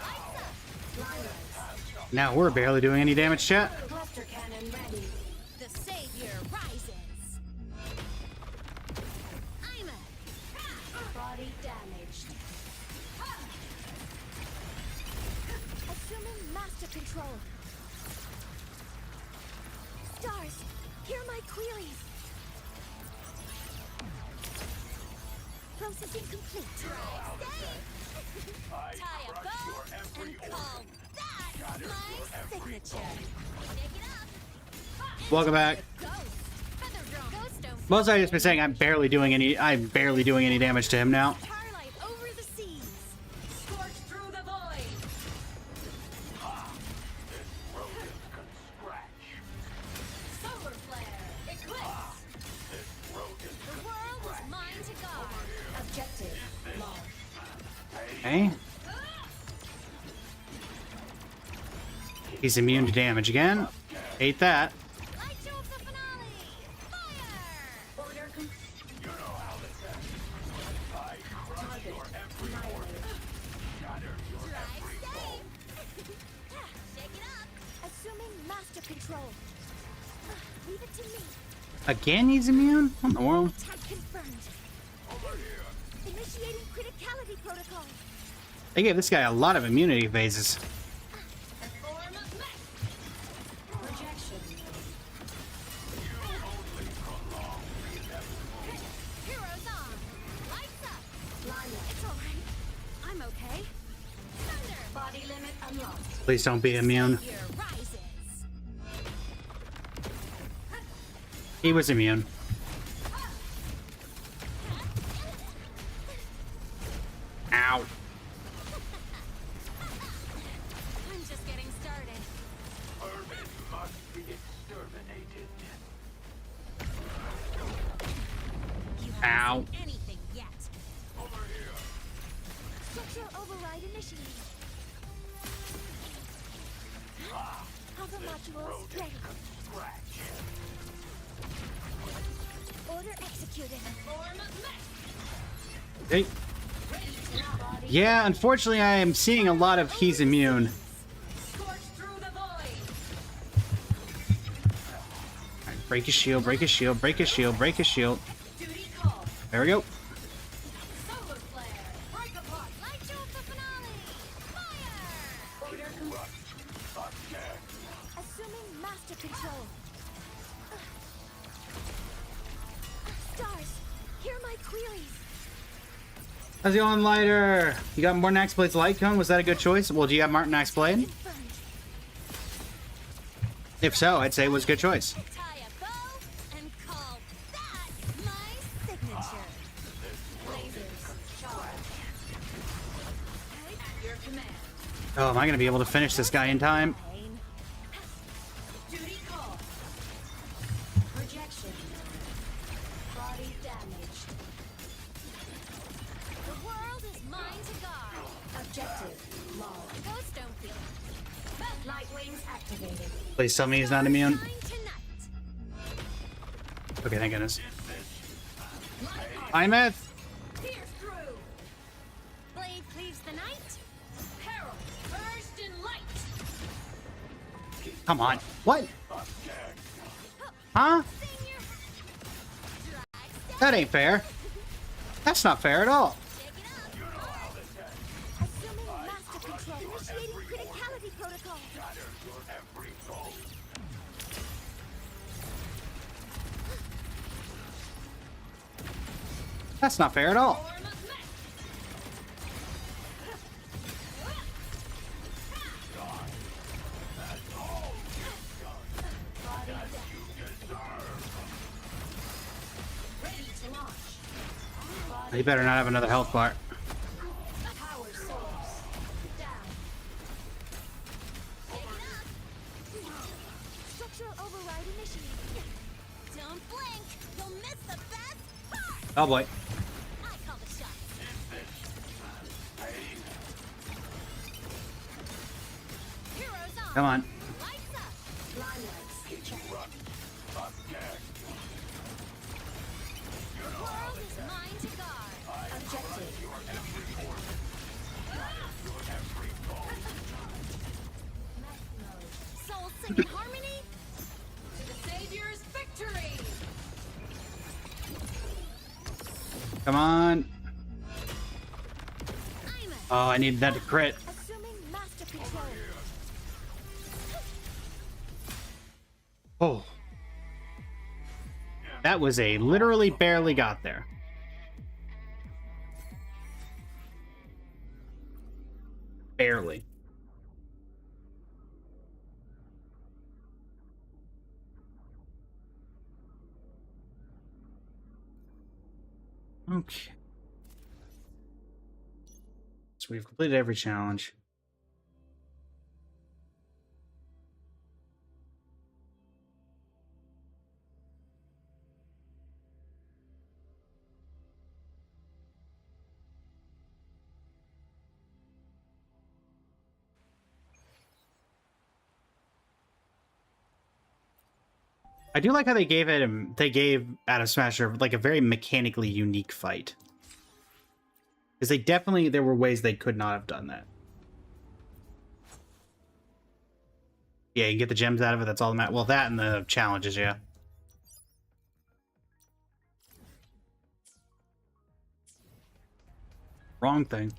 Lights up. Limelights. Now we're barely doing any damage, chat. Cluster cannon ready. The savior rises. I'm a Body damaged. Assuming master control. Stars, hear my queries. Processing complete. tie a bow and call that my signature. Pick it up. Welcome back. Ghost. Feather drone. Ghost don't Most I just been saying I'm barely doing any damage to him now. starlight over the seas. Scorch through the void. Solar flare. Eclipse. The world is mine to guard. Objective lost. Okay. He's immune to damage again. Hate that. Light show of the finale. Fire. Order Drive safe. Shake it up. Assuming master control. Leave it to me. Again, he's immune? What in the world? Attack confirmed. Initiating criticality protocol. They gave this guy a lot of immunity phases. form of mech. Projection. Heroes on. Lights up. Limelight. It's all right. I'm okay. Thunder. Body limit unlocked. Please don't be immune. Savior rises. He was immune. Ow. I'm just getting started. Vermin must be exterminated. You haven't Ow. seen anything yet. Structural override initiated. Other modules ready. Order executed. Form of mech. Hey. Yeah, unfortunately, I am seeing a lot of he's immune. Scorch through the Break his shield, break his shield, break his shield, break his shield. There we go. Assuming master control. Stars, hear my queries. How's it going, Lighter? You got more Axe Blade's Light Cone? Was that a good choice? Well, do you have Martin Axe Blade? If so, I'd say it was a good choice. Oh, am I going to be able to finish this guy in time? Please tell me he's not immune. Okay, thank goodness. I'm it. Blade cleaves the night. Peril burst in light. Come on. What? Huh? That ain't fair. That's not fair at all. Assuming master control. Initiating criticality protocol. That's not fair at all. He better not have another health bar. Structural override initiated. Don't blink. You'll miss the best part. Oh boy. I call the shots. Heroes on. Come on. Lights up. Limelights. The world is mine to guard. Objective. Soul sing in harmony. To the Savior's victory. Come on. Oh, I needed that to crit. Assuming master control. Oh. That was a literally barely got there. Barely. Okay. So we've completed every challenge. I do like how they gave Adam Smasher like a very mechanically unique fight. Because there were ways they could not have done that. Yeah, you can get the gems out of it, that's all that matters. Well, that and the challenges, yeah. Wrong thing.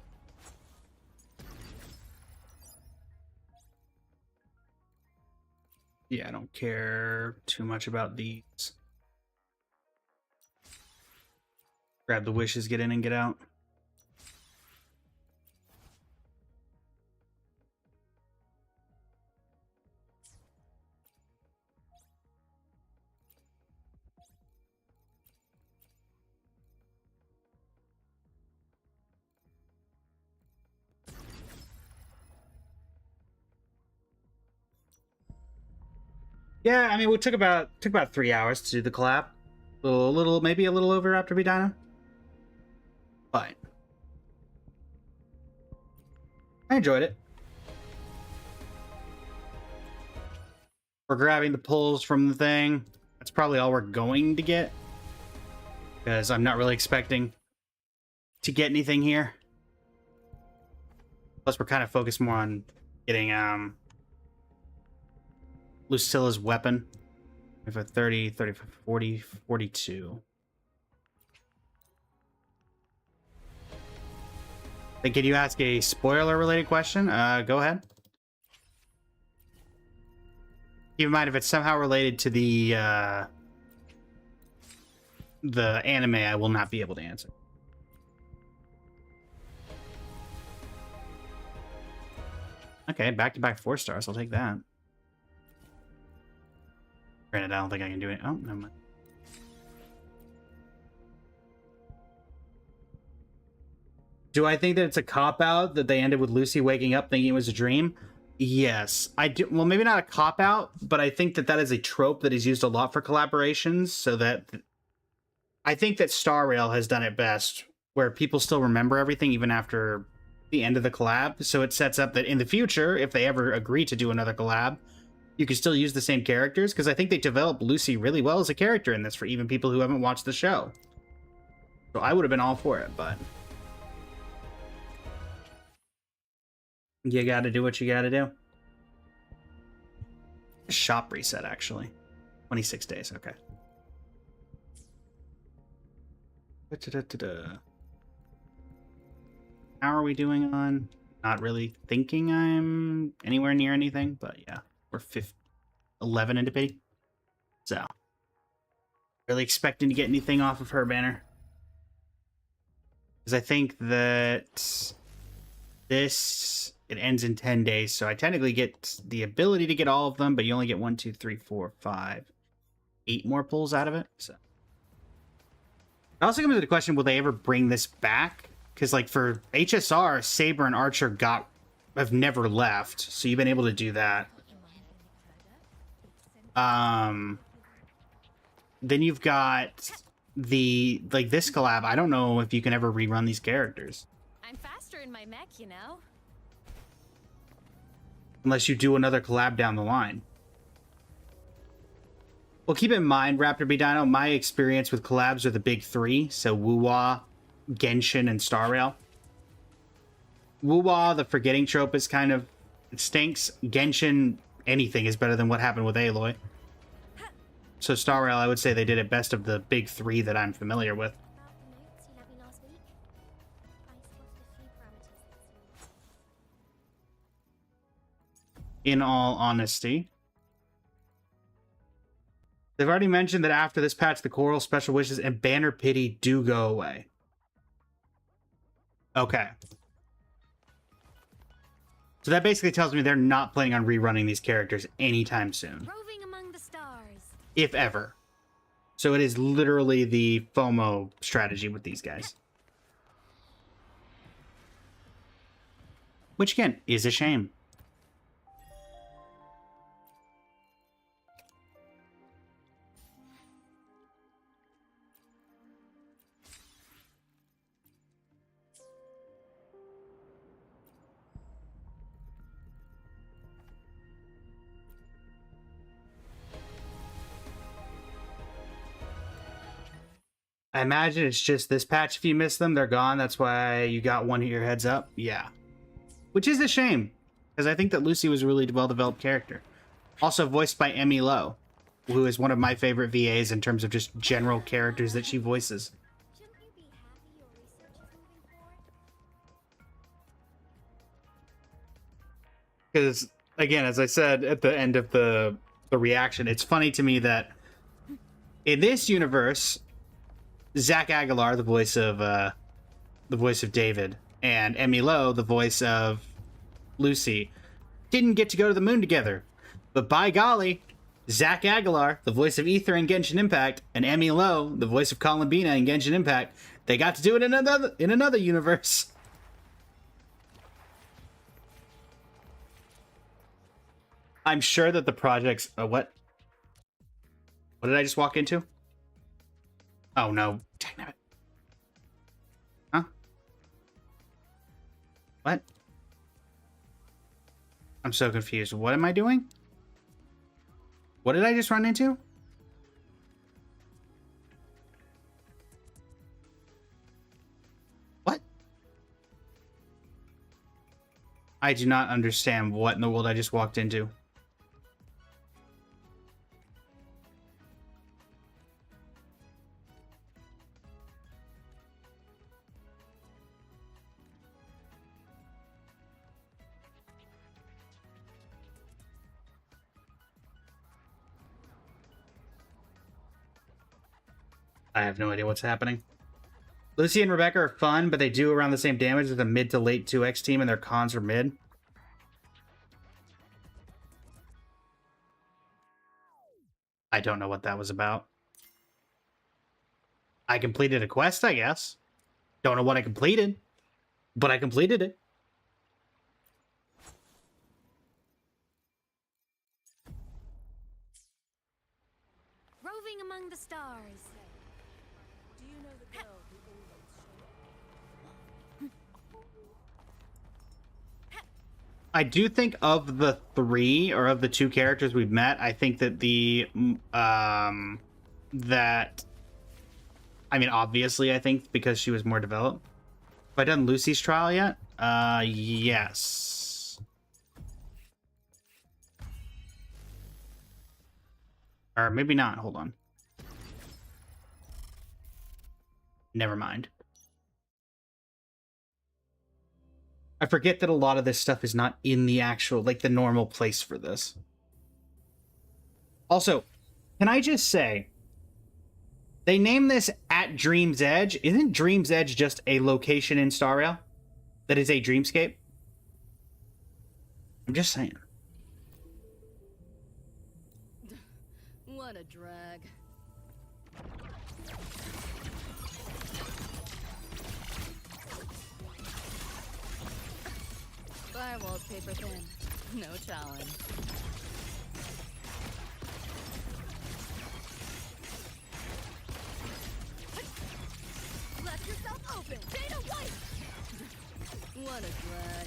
Yeah, I don't care too much about these. Grab the wishes, get in and get out. Yeah, I mean, it took about 3 hours to do the collab. Maybe a little over after we dino. But I enjoyed it. We're grabbing the pulls from the thing. That's probably all we're going to get. Because I'm not really expecting to get anything here. Plus, we're kind of focused more on getting Lucilla's weapon. If a 30, 35, 40, 42. Then can you ask a spoiler-related question? Go ahead. Keep in mind, if it's somehow related to the anime, I will not be able to answer. Okay, back-to-back 4 stars. I'll take that. Granted, I don't think I can do it. Oh, never mind. Do I think that it's a cop-out that they ended with Lucy waking up thinking it was a dream? Yes. I do. Well, maybe not a cop-out, but I think that that is a trope that is used a lot for collaborations, so that... I think that Star Rail has done it best, where people still remember everything even after the end of the collab, so it sets up that in the future, if they ever agree to do another collab, you can still use the same characters, because I think they developed Lucy really well as a character in this for even people who haven't watched the show. So I would have been all for it, but... you gotta do what you gotta do. Shop reset, actually. 26 days, okay. How are we doing on? Not really thinking I'm anywhere near anything, but yeah. We're 11 into pity. So. Really expecting to get anything off of her banner. Because I think that this, it ends in 10 days, so I technically get the ability to get all of them, but you only get 1, 2, 3, 4, 5, 8 more pulls out of it. So. It also comes to the question, will they ever bring this back? Because, like, for HSR, Saber and Archer have never left, so you've been able to do that. Then you've got this collab. I don't know if you can ever rerun these characters. I'm faster in my mech, you know? Unless you do another collab down the line. Well, keep in mind, Raptor B Dino, my experience with collabs are the big 3, so Wuwa, Genshin, and Star Rail. Wuwa, the forgetting trope is kind of... it stinks. Genshin, anything is better than what happened with Aloy. So Star Rail, I would say they did it best of the big 3 that I'm familiar with. In all honesty. They've already mentioned that after this patch, the Coral, Special Wishes, and Banner Pity do go away. Okay. So that basically tells me they're not planning on rerunning these characters anytime soon. Roving among the stars. If ever. So it is literally the FOMO strategy with these guys. Which, again, is a shame. I imagine it's just this patch. If you miss them, they're gone. That's why you got one of your heads up. Yeah. Which is a shame, because I think that Lucy was a really well-developed character. Also voiced by Emmy Lowe, who is one of my favorite VAs in terms of just general characters that she voices. Because, again, as I said at the end of the reaction, it's funny to me that in this universe... Zach Aguilar, the voice of David, and Emmy Lowe, the voice of Lucy, didn't get to go to the moon together. But by golly, Zach Aguilar, the voice of Ether in Genshin Impact, and Emmy Lowe, the voice of Columbina in Genshin Impact, they got to do it in another universe. I'm sure that the projects... what? What did I just walk into? Oh, no. Dang it. Huh? What? I'm so confused. What am I doing? What did I just run into? What? I do not understand what in the world I just walked into. I have no idea what's happening. Lucy and Rebecca are fun, but they do around the same damage as the mid to late 2x team, and their cons are mid. I don't know what that was about. I completed a quest, I guess. Don't know what I completed, but I completed it. Roving among the stars. Do you know the girl who I do think of the three, or of the two characters we've met, I think that I mean, obviously, I think because she was more developed. Have I done Lucy's trial yet? Yes. Or maybe not. Hold on. Never mind. I forget that a lot of this stuff is not in the actual, like, the normal place for this. Also, can I just say, they name this at Dream's Edge. Isn't Dream's Edge just a location in Star Rail that is a dreamscape? I'm just saying. What a drag. Firewall's paper thin. No challenge. Left yourself open. Data white. What a drag.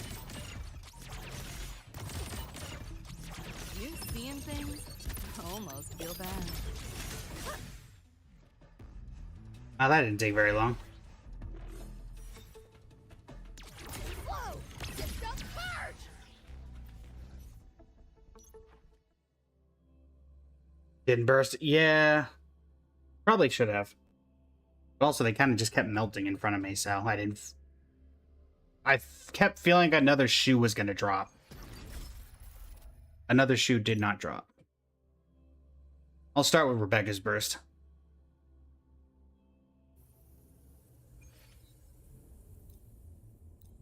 You seeing things? I almost feel bad. Oh, that didn't take very long. Whoa! System purge! Didn't burst. Yeah. Probably should have. But also, they kind of just kept melting in front of me, so I didn't... I kept feeling another shoe was going to drop. Another shoe did not drop. I'll start with Rebecca's burst.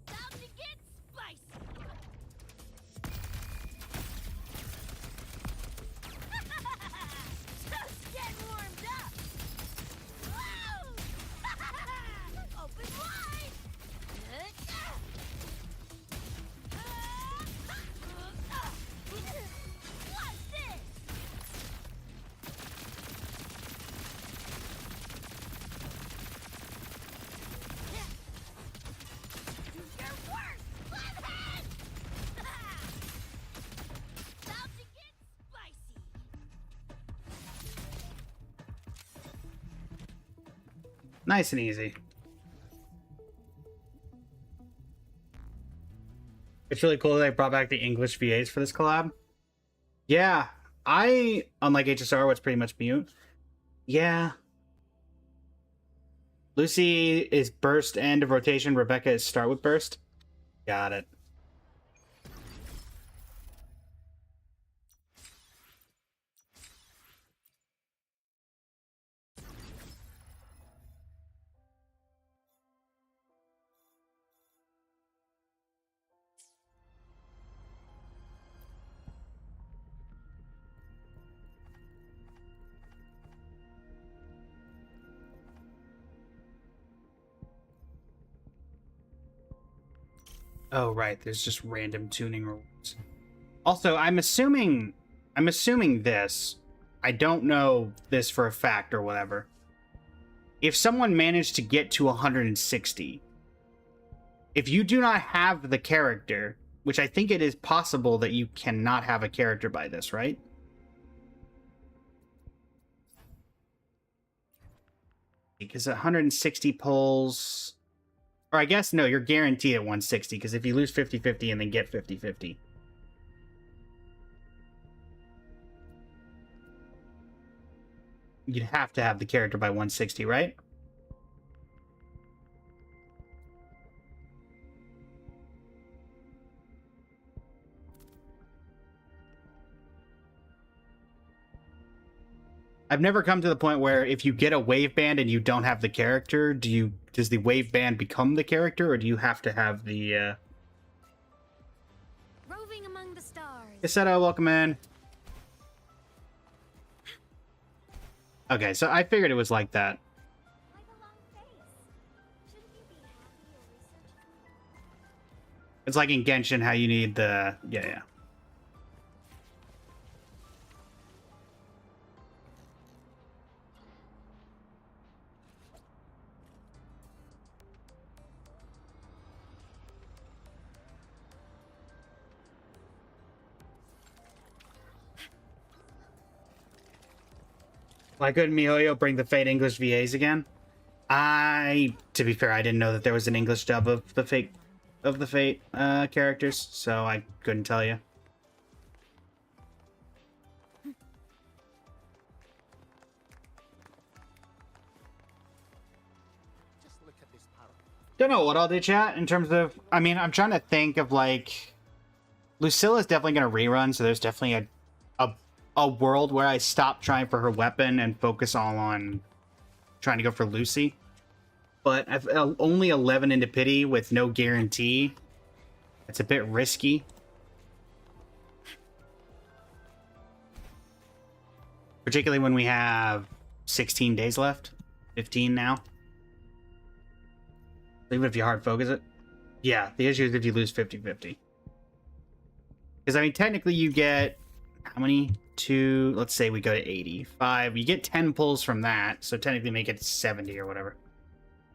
About to get spicy. Just getting warmed up. Whoa! Open wide. What's this? Do your work, flathead! About to get spicy. Nice and easy. It's really cool that they brought back the English VAs for this collab. Yeah, unlike HSR, what's pretty much mute. Yeah. Lucy is burst end of rotation. Rebecca is start with burst. Got it. Oh, right. There's just random tuning rules. Also, I'm assuming this. I don't know this for a fact or whatever. If someone managed to get to 160, if you do not have the character, which I think it is possible that you cannot have a character by this, right? Because 160 pulls... Or I guess, no, you're guaranteed at 160, because if you lose 50-50 and then get 50-50. You'd have to have the character by 160, right? I've never come to the point where if you get a wave band and you don't have the character, does the wave band become the character, or do you have to have the Roving among the stars. Isetta, welcome in. Okay, so I figured it was like that. It's like in Genshin how you need the... Yeah. Why couldn't MiHoYo bring the Fate English VAs again? To be fair, I didn't know that there was an English dub of the Fate characters, so I couldn't tell you. Don't know what I'll do, chat, in terms of... I mean, I'm trying to think of, like... Lucilla's definitely going to rerun, so there's definitely a world where I stop trying for her weapon and focus all on trying to go for Lucy. But I've only 11 into pity with no guarantee. It's a bit risky. Particularly when we have 16 days left. 15 now. Even if you hard focus it. Yeah, the issue is if you lose 50-50. Because, I mean, technically you get... How many? 2... Let's say we go to 85. You get 10 pulls from that, so technically make it 70 or whatever.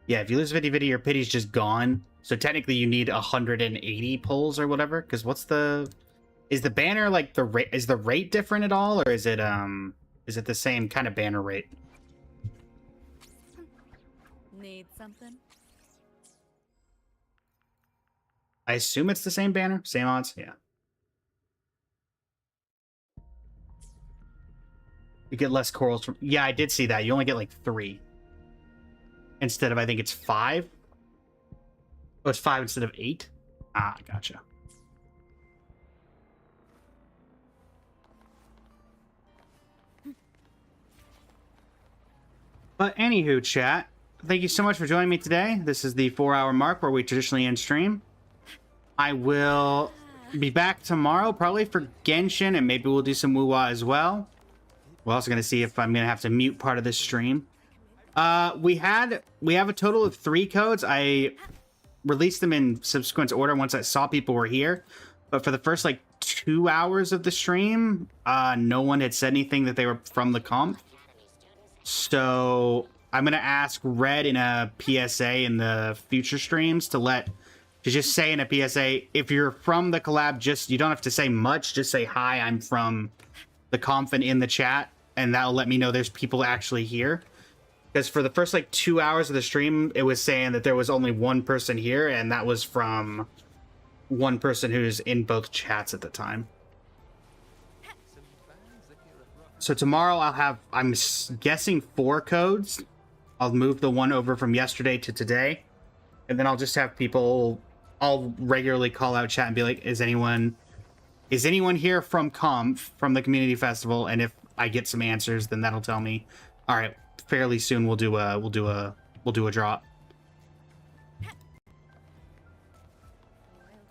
Yeah, if you lose 50-50, your pity's just gone. So technically you need 180 pulls or whatever. Because what's the... Is the banner, like, the rate... Is the rate different at all? Or is it the same kind of banner rate? Need something? I assume it's the same banner? Same odds? Yeah. You get less corals from... Yeah, I did see that. You only get, like, 3. Instead of, I think it's 5? Oh, it's 5 instead of 8? Ah, gotcha. But anywho, chat, thank you so much for joining me today. This is the 4-hour mark where we traditionally end stream. I will be back tomorrow, probably for Genshin, and maybe we'll do some Wuwa as well. We're also going to see if I'm going to have to mute part of this stream. We have a total of 3 codes. I released them in subsequent order once I saw people were here. But for the first, like, 2 hours of the stream, no one had said anything that they were from the comp. So I'm going to ask Red in a PSA in the future streams to just say in a PSA, if you're from the collab, you don't have to say much. Just say, hi, I'm from the conf and in the chat. And that'll let me know there's people actually here. Because for the first, like, 2 hours of the stream, it was saying that there was only one person here. And that was from one person who's in both chats at the time. So tomorrow I'm guessing 4 codes. I'll move the one over from yesterday to today. And then I'll just have people... I'll regularly call out chat and be like, is anyone here from Conf, from the community festival? And if I get some answers, then that'll tell me, all right, fairly soon we'll do a drop.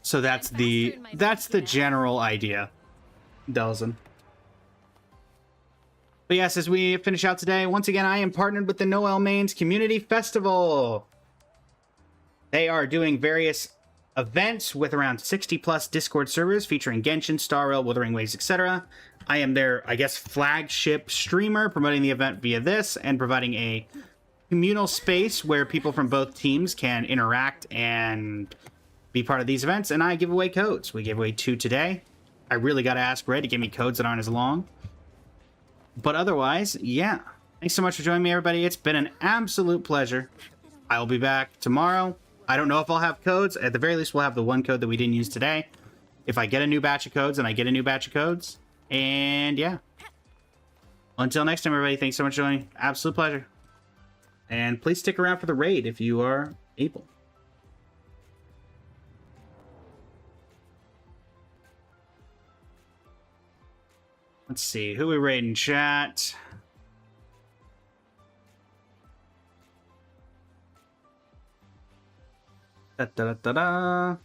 So that's the general idea, Delzin. But yes, as we finish out today, once again, I am partnered with the Noel Mains Community Festival. They are doing various events with around 60 plus Discord servers featuring Genshin, Star Rail, Wuthering Waves, etc. I am their, I guess, flagship streamer, promoting the event via this and providing a communal space where people from both teams can interact and be part of these events. And I give away codes. We gave away 2 today. I really got to ask Red to give me codes that aren't as long. But otherwise, yeah. Thanks so much for joining me, everybody. It's been an absolute pleasure. I will be back tomorrow. I don't know if I'll have codes. At the very least, we'll have the one code that we didn't use today. If I get a new batch of codes, then I get a new batch of codes. And yeah. Until next time, everybody, thanks so much for joining. Absolute pleasure. And please stick around for the raid if you are able. Let's see. Who we raiding, chat? Da da da da da.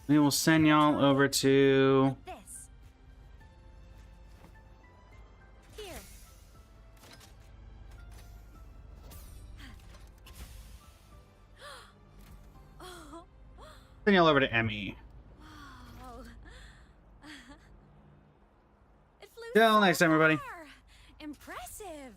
We will send y'all over to. This. Here. Oh. Send y'all over to Emmy. Wow. It flew Till so next time, everybody. far. Impressive.